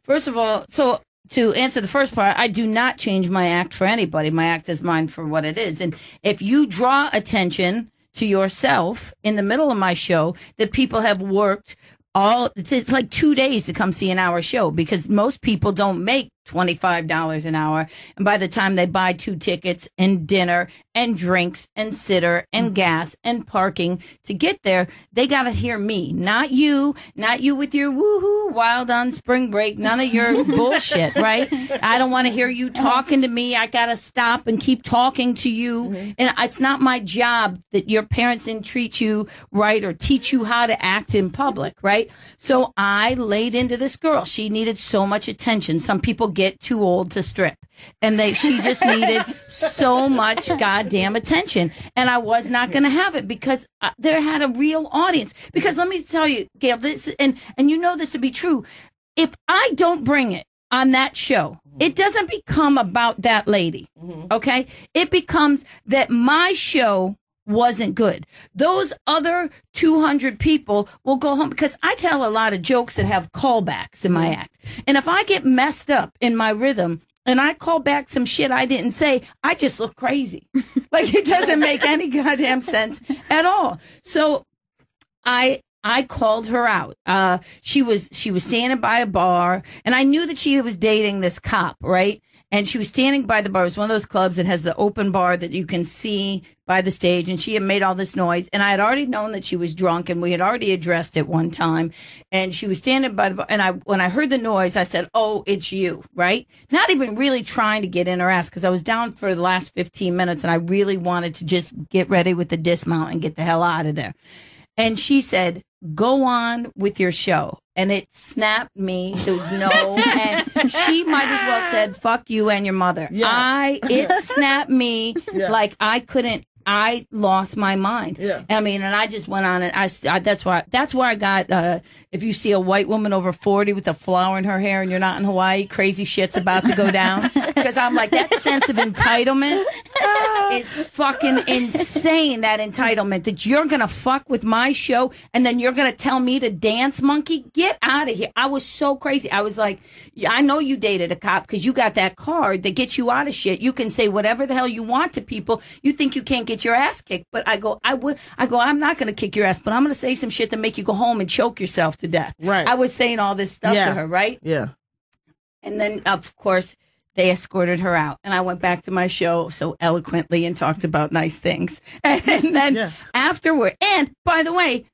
First of all, so to answer the first part, I do not change my act for anybody. My act is mine for what it is, and if you draw attention to yourself in the middle of my show, that people have worked. It's like 2 days to come see an hour show, because most people don't make $25 an hour. And by the time they buy 2 tickets and dinner and drinks and sitter and gas and parking to get there, they got to hear me, not you with your woohoo wild on spring break, none of your bullshit, right? I don't want to hear you talking to me. I got to stop and keep talking to you. And it's not my job that your parents didn't treat you right or teach you how to act in public, right? So I laid into this girl. She needed so much attention. Some people get too old to strip. And she just needed so much goddamn attention. And I was not going to have it because there had a real audience. Because let me tell you, Gail, this, and you know this to be true. If I don't bring it on that show, it doesn't become about that lady. Okay? It becomes that my show wasn't good. Those other 200 people will go home because I tell a lot of jokes that have callbacks in my act. And if I get messed up in my rhythm and I call back some shit I didn't say, I just look crazy. Like it doesn't make any goddamn sense at all. So I called her out. She was standing by a bar and I knew that she was dating this cop, right? And she was standing by the bar. It was one of those clubs that has the open bar that you can see by the stage. And she had made all this noise. And I had already known that she was drunk and we had already addressed it one time. And she was standing by the bar. And when I heard the noise, I said, oh, it's you, right? Not even really trying to get in her ass because I was down for the last 15 minutes and I really wanted to just get ready with the dismount and get the hell out of there. And she said, go on with your show. And it snapped me to no. And she might as well said, fuck you and your mother. Yeah. It snapped me like I lost my mind. Yeah. I mean, and I just went on and that's why I got, if you see a white woman over 40 with a flower in her hair and you're not in Hawaii, crazy shit's about to go down. Because I'm like, that sense of entitlement is fucking insane, that entitlement that you're going to fuck with my show and then you're going to tell me to dance, monkey? Get out of here. I was so crazy. I was like, I know you dated a cop because you got that card that gets you out of shit. You can say whatever the hell you want to people. You think you can't get your ass kicked. But I go, I'm not going to kick your ass, but I'm going to say some shit to make you go home and choke yourself to death. Right. I was saying all this stuff to her, right? Yeah. And then, of course, they escorted her out. And I went back to my show so eloquently and talked about nice things. And then afterward, and by the way,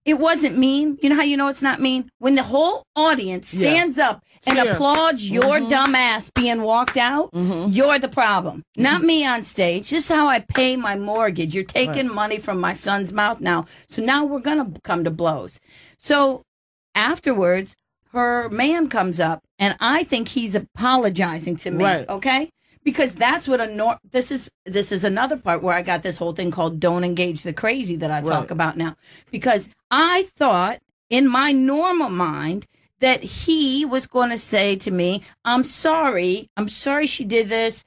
it wasn't mean. You know how you know it's not mean? When the whole audience stands up and applauds your dumb ass being walked out, you're the problem. Not me on stage. This is how I pay my mortgage. You're taking money from my son's mouth now. So now we're going to come to blows. So afterwards, her man comes up, and I think he's apologizing to me, okay? Because that's what this is another part where I got this whole thing called don't engage the crazy that I talk about now. Because I thought in my normal mind that he was going to say to me, I'm sorry she did this.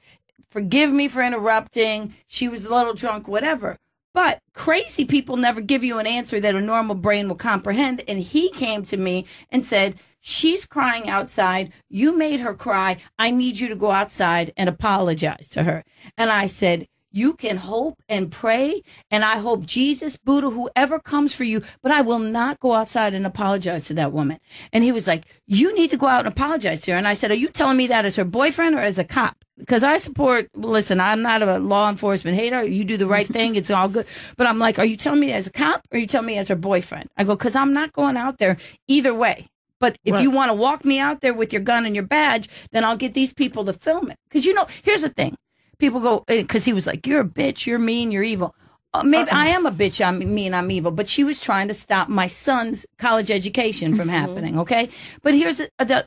Forgive me for interrupting. She was a little drunk, whatever. But crazy people never give you an answer that a normal brain will comprehend. And he came to me and said, she's crying outside. You made her cry. I need you to go outside and apologize to her. And I said, you can hope and pray, and I hope Jesus, Buddha, whoever comes for you, but I will not go outside and apologize to that woman. And he was like, you need to go out and apologize to her. And I said, are you telling me that as her boyfriend or as a cop? Because I support, listen, I'm not a law enforcement hater. You do the right thing. It's all good. But I'm like, are you telling me as a cop or are you telling me as her boyfriend? I go, because I'm not going out there either way. But if you want to walk me out there with your gun and your badge, then I'll get these people to film it. Because, you know, here's the thing. People go, because he was like, you're a bitch, you're mean, you're evil. Maybe I am a bitch, I'm mean, I'm evil. But she was trying to stop my son's college education from happening, okay? But here's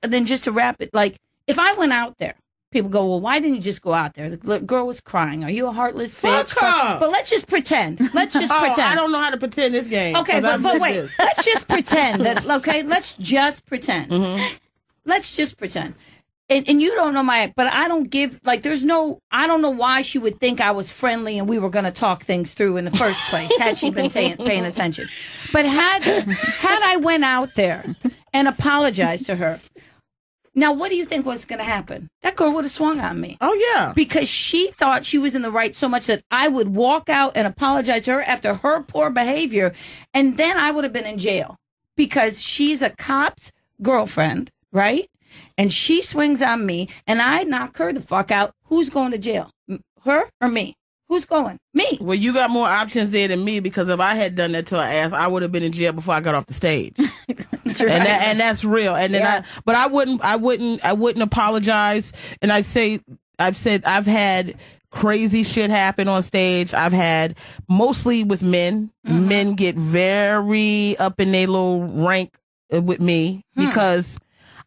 then just to wrap it, like, if I went out there, people go, well, why didn't you just go out there? The girl was crying. Are you a heartless bitch? But let's just pretend. Let's just pretend.
I don't know how to pretend this game.
Okay, but wait. Let's just pretend that, okay? Let's just pretend. Let's just pretend. And you don't know but I don't give, like, I don't know why she would think I was friendly and we were going to talk things through in the first place, had she been paying attention. But had I went out there and apologized to her, now what do you think was going to happen? That girl would have swung on me.
Oh, yeah.
Because she thought she was in the right so much that I would walk out and apologize to her after her poor behavior, and then I would have been in jail because she's a cop's girlfriend, right? And she swings on me, and I knock her the fuck out. Who's going to jail? Her or me? Who's going? Me.
Well, you got more options there than me because if I had done that to her ass, I would have been in jail before I got off the stage. and that's real. And then I wouldn't apologize. And I've said I've had crazy shit happen on stage. I've had mostly with men. Men get very up in their little rank with me because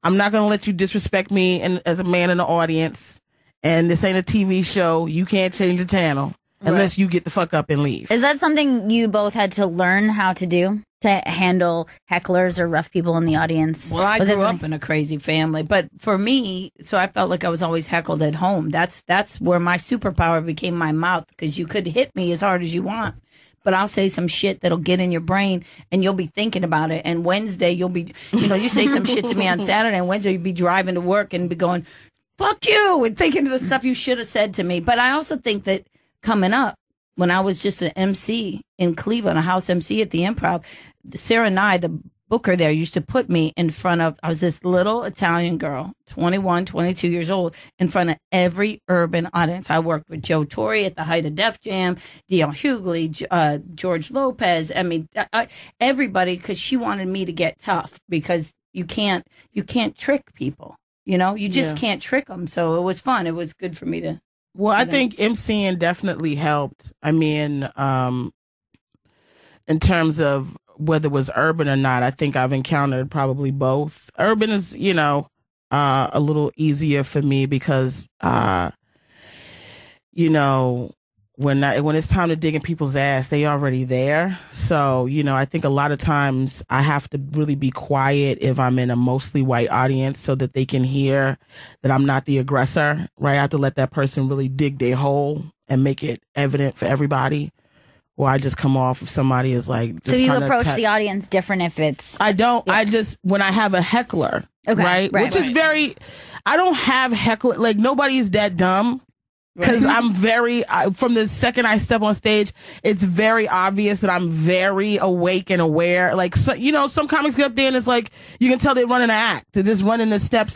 I'm not going to let you disrespect me and as a man in the audience. And this ain't a TV show. You can't change the channel unless you get the fuck up and leave.
Is that something you both had to learn how to do? To handle hecklers or rough people in the audience?
Well, I grew up in a crazy family, but for me, so I felt like I was always heckled at home. That's where my superpower became my mouth, because you could hit me as hard as you want, but I'll say some shit that'll get in your brain and you'll be thinking about it. And Wednesday, you'll be, you say some shit to me on Saturday, and Wednesday you'll be driving to work and be going, fuck you, and thinking of the stuff you should have said to me. But I also think that coming up, when I was just an MC in Cleveland, a house MC at the Improv, Sarah and I, the booker there, used to put me in front of, I was this little Italian girl, 21, 22 years old, in front of every urban audience. I worked with Joe Torre at the height of Def Jam, D.L. Hughley, George Lopez. I mean, everybody, because she wanted me to get tough, because you can't trick people. You just can't trick them. So it was fun. It was good for me to.
Well, I think MCing definitely helped. I mean, in terms of whether it was urban or not, I think I've encountered probably both. Urban is, a little easier for me because, when it's time to dig in people's ass, they already there. So, I think a lot of times I have to really be quiet if I'm in a mostly white audience so that they can hear that I'm not the aggressor, right? I have to let that person really dig their hole and make it evident for everybody. Or I just come off if somebody is like...
So you approach the audience different if it's...
I don't. Yeah. I just... When I have a heckler, right? Which is very... I don't have heckler... Like, nobody's that dumb. Because I'm very... from the second I step on stage, it's very obvious that I'm very awake and aware. Like, so, some comics get up there and it's like... You can tell they're running an act. They're just running a step.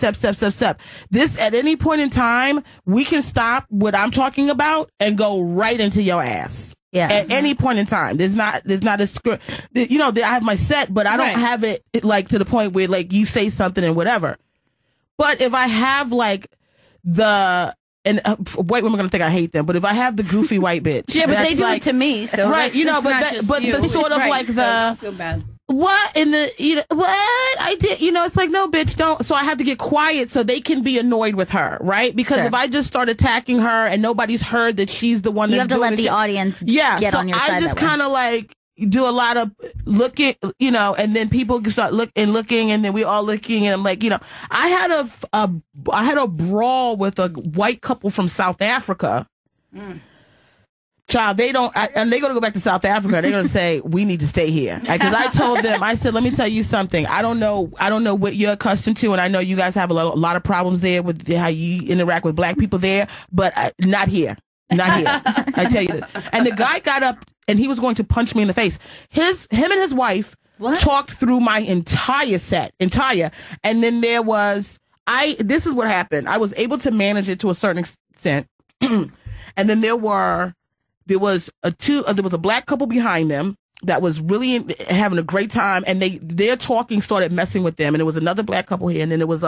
This, at any point in time, we can stop what I'm talking about and go right into your ass.
Yeah.
At any point in time, there's not a script. I have my set, but I don't have it like to the point where like you say something and whatever. But if I have like white women are gonna think I hate them, but if I have the goofy white bitch,
yeah, but they do it to me, so
right,
but
the sort of like the
I feel bad.
What in the what I did, it's like, no, bitch, don't. So I have to get quiet so they can be annoyed with her, right? Because if I just start attacking her and nobody's heard that she's the one,
you have to let the audience get on your side.
I just kind of like do a lot of looking, and then people start looking, and then we all looking, and I'm like, I had a brawl with a white couple from South Africa. Child, they're going to go back to South Africa. They're going to say, we need to stay here. Because I told them, I said, let me tell you something. I don't know what you're accustomed to. And I know you guys have a lot of problems there with how you interact with black people there, but not here. Not here. I tell you that. And the guy got up and he was going to punch me in the face. Him and his wife talked through my entire set. And then this is what happened. I was able to manage it to a certain extent. And then there was a black couple behind them that was really having a great time, and their talking started messing with them, and there was another black couple here, and then there was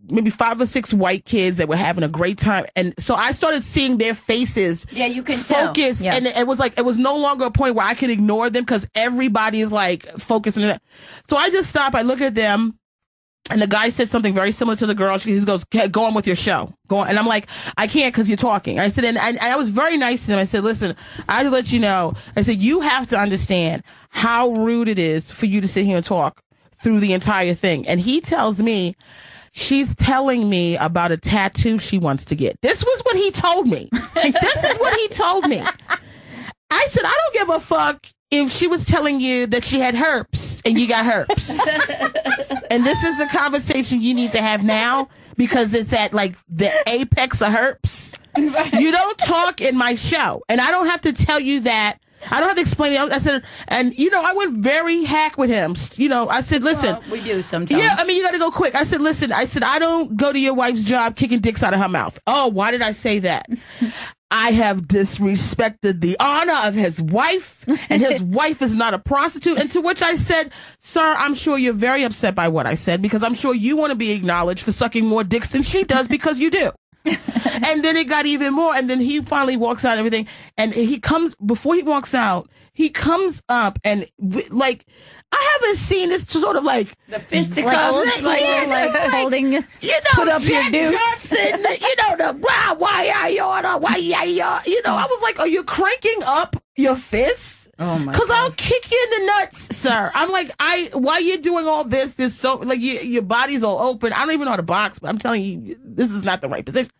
maybe 5 or 6 white kids that were having a great time, and so I started seeing their faces.
Yeah, you can
focus,
tell. Yeah.
And it was no longer a point where I could ignore them because everybody is like focused on it. So I just stop. I look at them. And the guy said something very similar to the girl. He goes, go on with your show. Go on. And I'm like, I can't because you're talking. I said, and I was very nice to him. I said, listen, I had to let you know. I said, you have to understand how rude it is for you to sit here and talk through the entire thing. And he tells me, she's telling me about a tattoo she wants to get. This was what he told me. This is what he told me. I said, I don't give a fuck if she was telling you that she had herpes and you got herpes. And this is the conversation you need to have now because it's at like the apex of herpes. You don't talk in my show. And I don't have to tell you that. I don't have to explain it. I said, and I went very hack with him. I said, listen.
Well, we do sometimes.
Yeah, I mean, you got to go quick. I said, listen, I don't go to your wife's job kicking dicks out of her mouth. Oh, why did I say that? I have disrespected the honor of his wife, and his wife is not a prostitute. And to which I said, sir, I'm sure you're very upset by what I said because I'm sure you want to be acknowledged for sucking more dicks than she does because you do. And then it got even more. And then he finally walks out and everything. And he comes, before he walks out, he comes up and like, I haven't seen this sort of like
the fisticuffs, like
holding,
you know,
put up your
Jack
dukes.
Johnson, you know, the why you know, I was like, are you cranking up your fists?
Oh my!
Because I'll kick you in the nuts, sir. I'm like, while you're doing all this so like your body's all open. I don't even know how to box, but I'm telling you, this is not the right position.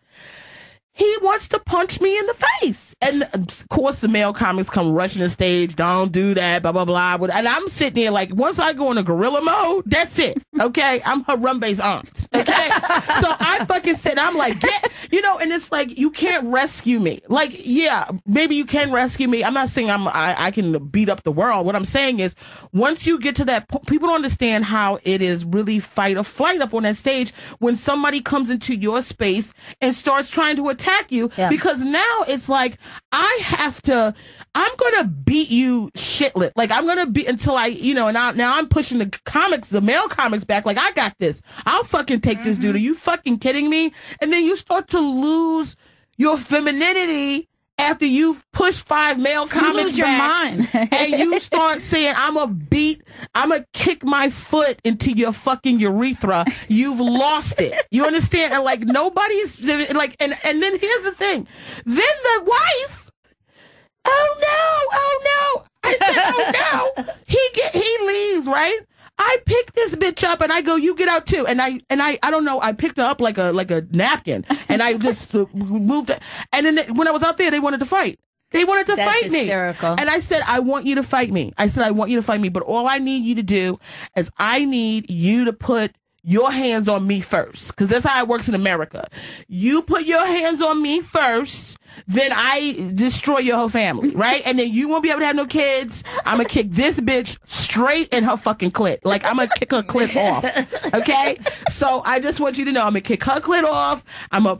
He wants to punch me in the face. And of course, the male comics come rushing the stage. Don't do that, blah, blah, blah. And I'm sitting there like, once I go into gorilla mode, that's it. Okay? I'm Harambe's aunt. Okay? So I fucking sit, I'm like, you know, and it's like, you can't rescue me. Like, yeah, maybe you can rescue me. I'm not saying I can beat up the world. What I'm saying is, once you get to that point, people don't understand how it is really fight or flight up on that stage when somebody comes into your space and starts trying to attack you, because now it's like I'm gonna beat you shitless. Like I'm gonna be until I, you know, and now I'm pushing the male comics back. Like I got this. I'll fucking take this dude. Are you fucking kidding me? And then you start to lose your femininity after you've pushed 5 male comics
lose your
back,
mind.
and you start saying, I'm gonna kick my foot into your fucking urethra. You've lost it. You understand? And like nobody's like, and then here's the thing. Then the wife, oh no. I said, oh no. He leaves, right? I pick this bitch up and I go, you get out too. And I don't know, I picked her up like a napkin and I just moved it. And then when I was out there, they wanted to fight. They wanted to fight me.
Hysterical.
And I said, I want you to fight me. But all I need you to do is I need you to put your hands on me first. Because that's how it works in America. You put your hands on me first, then I destroy your whole family, right? And then you won't be able to have no kids. I'm going to kick this bitch straight in her fucking clit. Like, I'm going to kick her clit off. Okay? So I just want you to know, I'm going to kick her clit off. I'm going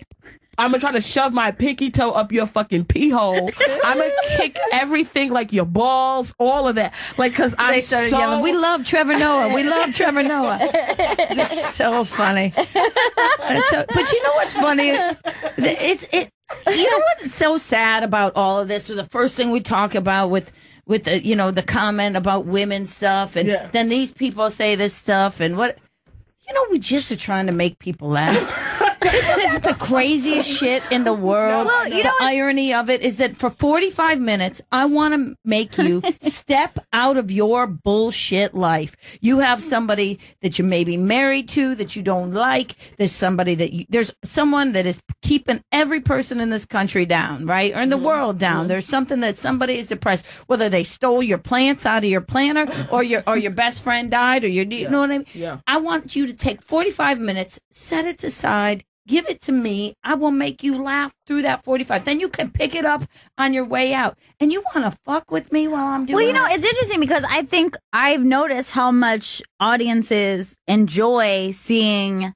to try to shove my pinky toe up your fucking pee hole. I'm going to kick everything, like your balls, all of that. Like, because
They started yelling, we love Trevor Noah. We love Trevor Noah. It's so funny. But you know what's funny? You know what's so sad about all of this? Was the first thing we talk about with the, you know, the comment about women stuff, and then these people say this stuff, and what, you know, we just are trying to make people laugh. Isn't that the craziest shit in the world?
Well, you
the
know,
irony of it is that for 45 minutes, I want to make you step out of your bullshit life. You have somebody that you may be married to that you don't like. There's someone that is keeping every person in this country down, right? Or in the world down. There's something that somebody is depressed, whether they stole your plants out of your planter or your best friend died or you know what I mean?
Yeah.
I want you to take 45 minutes, set it aside, give it to me. I will make you laugh through that 45. Then you can pick it up on your way out. And you want to fuck with me while I'm doing
Well, you know, it's interesting because I think I've noticed how much audiences enjoy seeing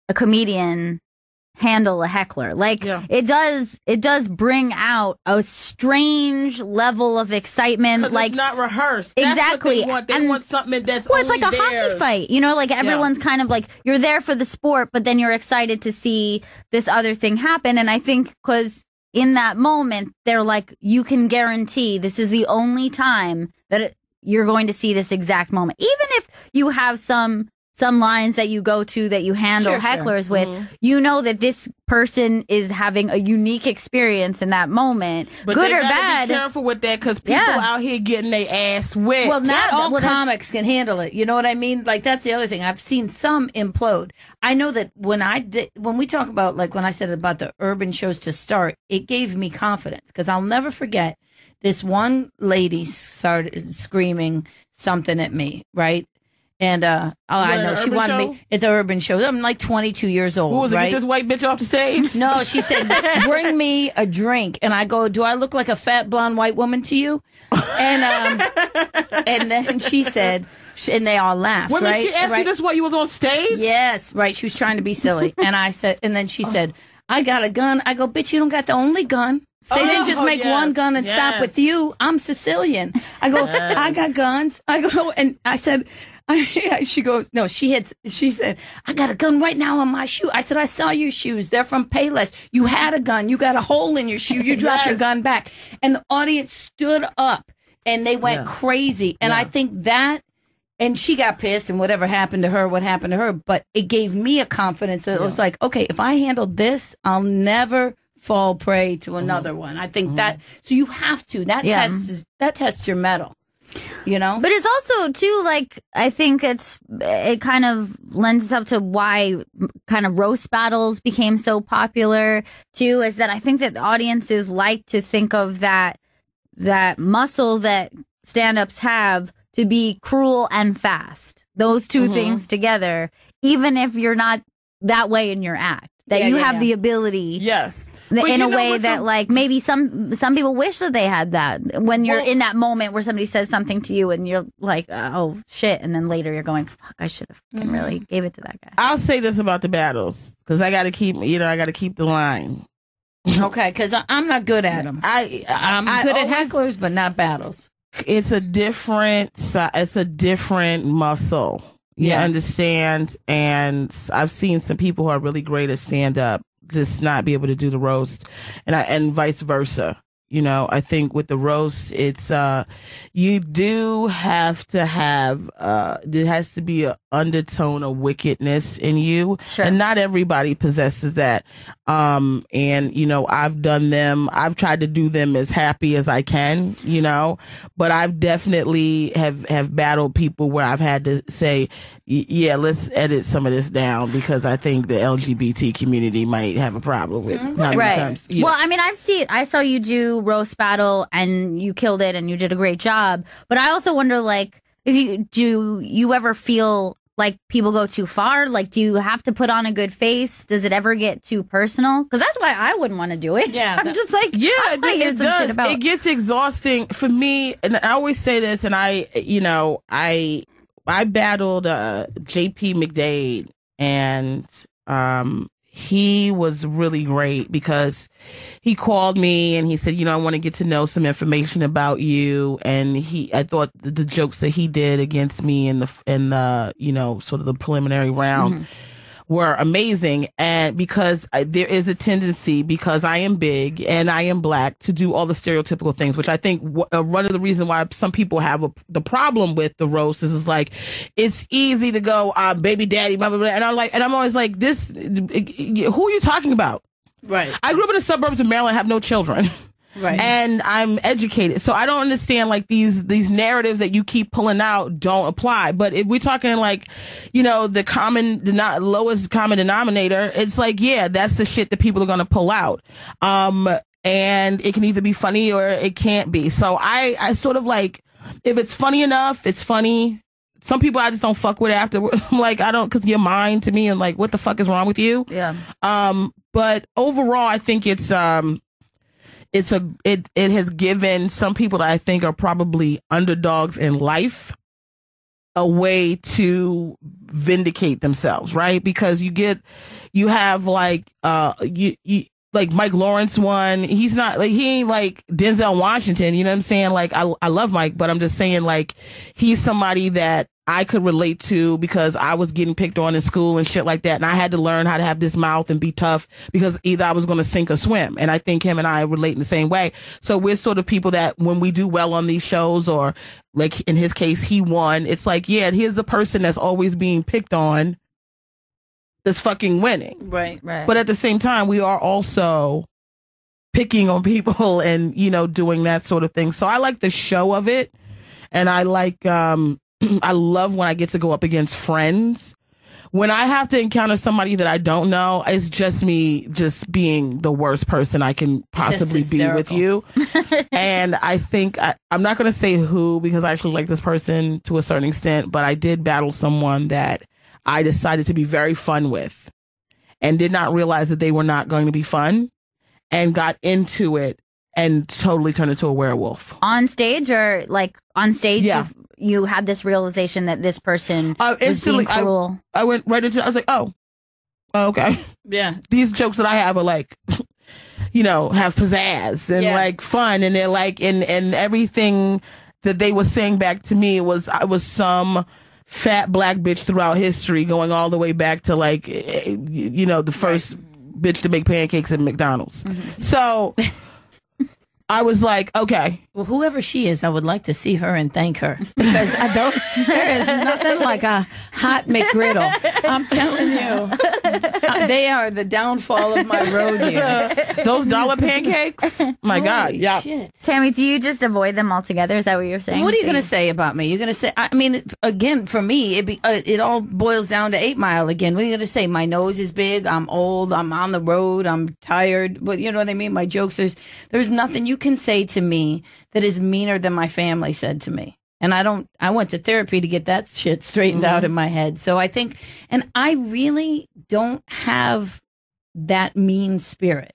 a comedian handle a heckler. Like it does bring out a strange level of excitement. Like
it's not rehearsed.
Exactly.
That's what they want something that's
well, it's
only
like a
theirs.
hockey fight. You know, like everyone's kind of like, you're there for the sport, but then you're excited to see this other thing happen. And I think because in that moment, they're like, you can guarantee this is the only time that you're going to see this exact moment. Even if you have some lines that you go to that you handle hecklers with, you know that this person is having a unique experience in that moment,
but
good
they
or
gotta
bad.
Be careful with that because people out here getting their ass whipped.
Well, not all comics can handle it. You know what I mean? Like that's the other thing. I've seen some implode. I know that when we talk about, like when I said about the urban shows to start, it gave me confidence because I'll never forget this one lady started screaming something at me, right? And I know she wanted me at the urban show. I'm like 22 years old.
What was it?
Right?
Get this white bitch off the stage?
No, she said, "Bring me a drink." And I go, "Do I look like a fat blonde white woman to you?" And then she said, and they all laughed.
Wait,
right?
she asked you this while you was on stage?
Yes, right. She was trying to be silly, and I said, and then she said, "I got a gun." I go, "Bitch, you don't got the only gun." They didn't just make one gun and stop with you. I'm Sicilian. I go, I got guns. I go, and I said, she goes, no, she said, I got a gun right now on my shoe. I said, I saw your shoes. They're from Payless. You had a gun. You got a hole in your shoe. You dropped your gun back. And the audience stood up and they went crazy. And I think that, and she got pissed and whatever happened to her, what happened to her. But it gave me a confidence that it was like, okay, if I handled this, I'll never fall prey to another one. I think that, so you have to, that tests your mettle, you know?
But it's also too, like, I think it kind of lends itself to why kind of roast battles became so popular too, is that I think that audiences like to think of that muscle that stand-ups have to be cruel and fast. Those two things together, even if you're not that way in your act, that you have the ability.
Yes.
In a way that, like, maybe some people wish that they had that when you're in that moment where somebody says something to you and you're like, oh shit, and then later you're going, fuck, I should have really gave it to that guy.
I'll say this about the battles because I got to keep the line.
Okay, because I'm not good at them. I'm good at hecklers, but not battles.
It's a different muscle. You understand? And I've seen some people who are really great at stand up just not be able to do the roast, and vice versa. You know, I think with the roast, it's you do have to have there has to be an undertone of wickedness in you, and not everybody possesses that. And you know, I've tried to do them as happy as I can, you know, but I've definitely have battled people where I've had to say, yeah, let's edit some of this down because I think the LGBT community might have a problem with it. Times,
well, I mean, I saw you do roast battle and you killed it and you did a great job. But I also wonder, like, do you ever feel like people go too far? Like, do you have to put on a good face? Does it ever get too personal? Because that's why I wouldn't want to do it. Yeah, I'm just like,
it does. It gets exhausting for me. And I always say this, and I battled JP McDade, and he was really great because he called me and he said, you know, I want to get to know some information about you. And I thought the jokes that he did against me in the you know, sort of the preliminary round were amazing. And because there is a tendency, because I am big and I am black, to do all the stereotypical things, which I think one of the reasons why some people have the problem with the roast is like, it's easy to go, baby daddy, blah, blah, blah. And I'm always like, who are you talking about?
Right.
I grew up in the suburbs of Maryland, have no children. Right. And I'm educated. So I don't understand, like, these narratives that you keep pulling out don't apply. But if we're talking, like, you know, the lowest common denominator, it's like, yeah, that's the shit that people are going to pull out. And it can either be funny or it can't be. So I sort of like, if it's funny enough, it's funny. Some people I just don't fuck with afterwards. I'm like, because you're mine to me, and like, what the fuck is wrong with you?
Yeah.
But overall, I think it has given some people that I think are probably underdogs in life a way to vindicate themselves, right? Because you have like like Mike Lawrence one. He ain't like Denzel Washington, you know what I'm saying? Like, I love Mike, but I'm just saying, like, he's somebody that I could relate to because I was getting picked on in school and shit like that. And I had to learn how to have this mouth and be tough because either I was going to sink or swim. And I think him and I relate in the same way. So we're sort of people that when we do well on these shows, or like in his case, he won. It's like, yeah, here's the person that's always being picked on that's fucking winning.
Right.
But at the same time, we are also picking on people and, you know, doing that sort of thing. So I like the show of it. And I like, I love when I get to go up against friends. When I have to encounter somebody that I don't know, it's just me just being the worst person I can possibly be with you. And I think, I'm not going to say who, because I actually like this person to a certain extent, but I did battle someone that I decided to be very fun with and did not realize that they were not going to be fun, and got into it and totally turned into a werewolf.
On stage, or like on stage?
Yeah.
You had this realization that this person was being cruel.
I went right into it. I was like, oh, okay.
Yeah.
These jokes that I have are like, you know, have pizzazz and like fun. And they're like, and everything that they were saying back to me was, I was some fat black bitch throughout history, going all the way back to like, you know, the first bitch to make pancakes at McDonald's. So I was like, okay.
Well, whoever she is, I would like to see her and thank her because there is nothing like a hot McGriddle. I'm telling you, they are the downfall of my road years.
Those dollar pancakes? My God, yeah.
Shit.
Tammy, do you just avoid them altogether? Is that what you're saying?
What are you going to say about me? You're going to say, I mean, again, for me, it all boils down to 8 Mile again. What are you going to say? My nose is big. I'm old. I'm on the road. I'm tired. But you know what I mean? My jokes, there's nothing you can say to me that is meaner than my family said to me. And I went to therapy to get that shit straightened out in my head. So I think, and I really don't have that mean spirit.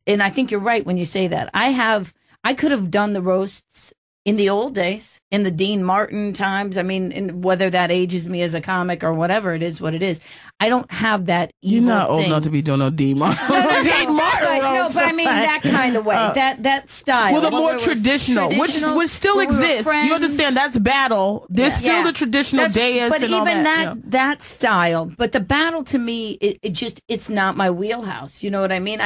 And I think you're right when you say that. I could have done the roasts in the old days, in the Dean Martin times. I mean, whether that ages me as a comic or whatever, it is what it is. I don't have that evil
You're not old
thing.
enough to be doing no Dean Martin.
Dean Martin roast. But I mean that kind of way, that style.
Well, the more traditional, which still exists. You understand? That's battle. There's still the traditional dais
but
and all
even
that.
that style. But the battle to me, it's not my wheelhouse. You know what I mean?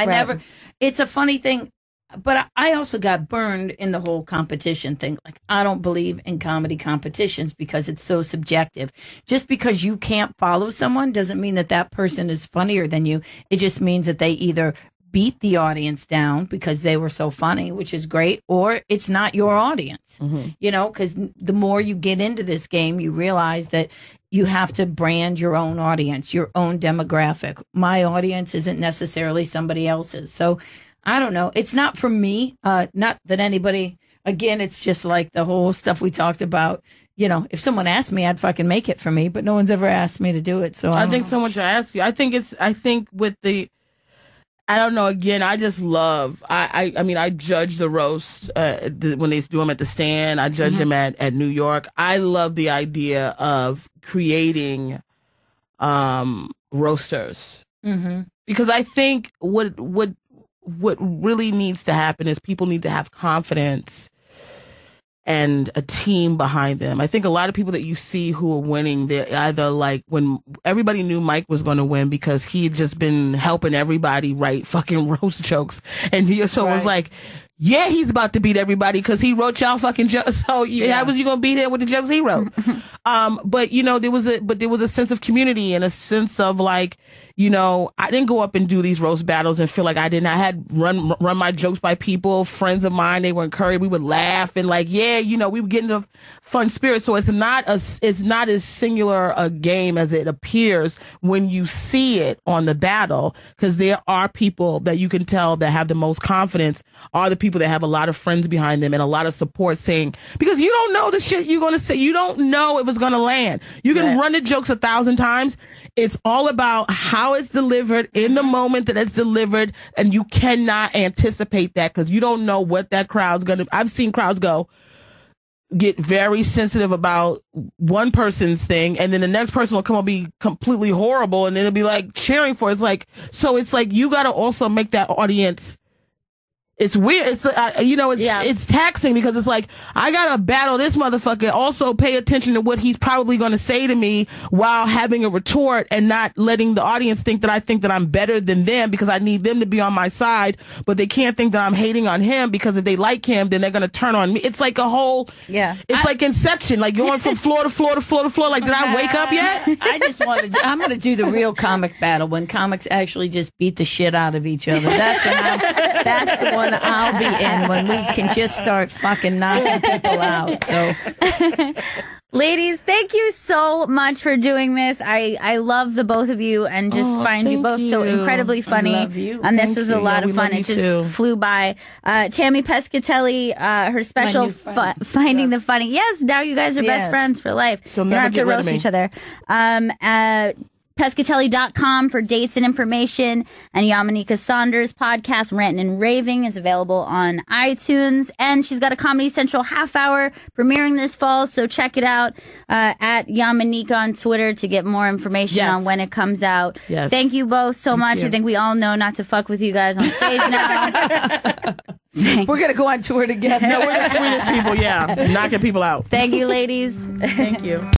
It's a funny thing. But I also got burned in the whole competition thing. Like, I don't believe in comedy competitions because it's so subjective. Just because you can't follow someone doesn't mean that person is funnier than you. It just means that they either beat the audience down because they were so funny, which is great, or it's not your audience. You know, because the more you get into this game, you realize that you have to brand your own audience, your own demographic. My audience isn't necessarily somebody else's. So I don't know. It's not for me. Not that anybody, again, it's just like the whole stuff we talked about. You know, if someone asked me, I'd fucking make it for me, but no one's ever asked me to do it. So
I think someone should ask you. I think with the, I don't know, again, I just love, I mean, I judge the roast when they do them at the Stand. I judge them at New York. I love the idea of creating roasters. Because I think what really needs to happen is people need to have confidence and a team behind them. I think a lot of people that you see who are winning, they're either like, when everybody knew Mike was going to win because he had just been helping everybody write fucking roast jokes. And he so was like, yeah, he's about to beat everybody because he wrote y'all fucking jokes. So how was you going to beat him with the jokes he wrote? But you know, there was a sense of community and a sense of like, you know, I didn't go up and do these roast battles and feel like I had run my jokes by people, friends of mine. They were encouraged. We would laugh and like, yeah, you know, we would get into fun spirit. So it's not as singular a game as it appears when you see it on the battle, because there are people that you can tell that have the most confidence are the people that have a lot of friends behind them and a lot of support saying, because you don't know the shit you're going to say. You don't know if it's going to land. You can run the jokes 1,000 times. It's all about how it's delivered in the moment that it's delivered, and you cannot anticipate that because you don't know what that crowd's going to. I've seen crowds get very sensitive about one person's thing, and then the next person will come and be completely horrible, and then it'll be like cheering for it. It's like, so it's like you got to also make that audience. It's weird. It's it's taxing because it's like I gotta battle this motherfucker. Also, pay attention to what he's probably going to say to me while having a retort and not letting the audience think that I'm better than them because I need them to be on my side. But they can't think that I'm hating on him because if they like him, then they're gonna turn on me. It's like a whole. It's like Inception, like going from floor to floor to floor to floor. Like, did I wake up yet?
I just wanted. I'm gonna do the real comic battle when comics actually just beat the shit out of each other. That's the one I'll be in when we can just start fucking knocking people out. So,
ladies, thank you so much for doing this. I love the both of you and just find you both so incredibly funny.
I love you.
And this was a lot of fun. It just flew by. Tammy Pescatelli, her special Finding the Funny. Yes, now you guys are best friends for life.
So
you don't have to roast each other. Pescatelli.com for dates and information, and Yamanika Saunders' podcast, Rantin' and Raving, is available on iTunes, and she's got a Comedy Central half hour premiering this fall, so check it out at Yamanika on Twitter to get more information on when it comes out. Thank you both so much. I think we all know not to fuck with you guys on stage now.
We're going to go on tour together.
No, we're the sweetest people, knocking people out.
Thank you, ladies.
Thank you.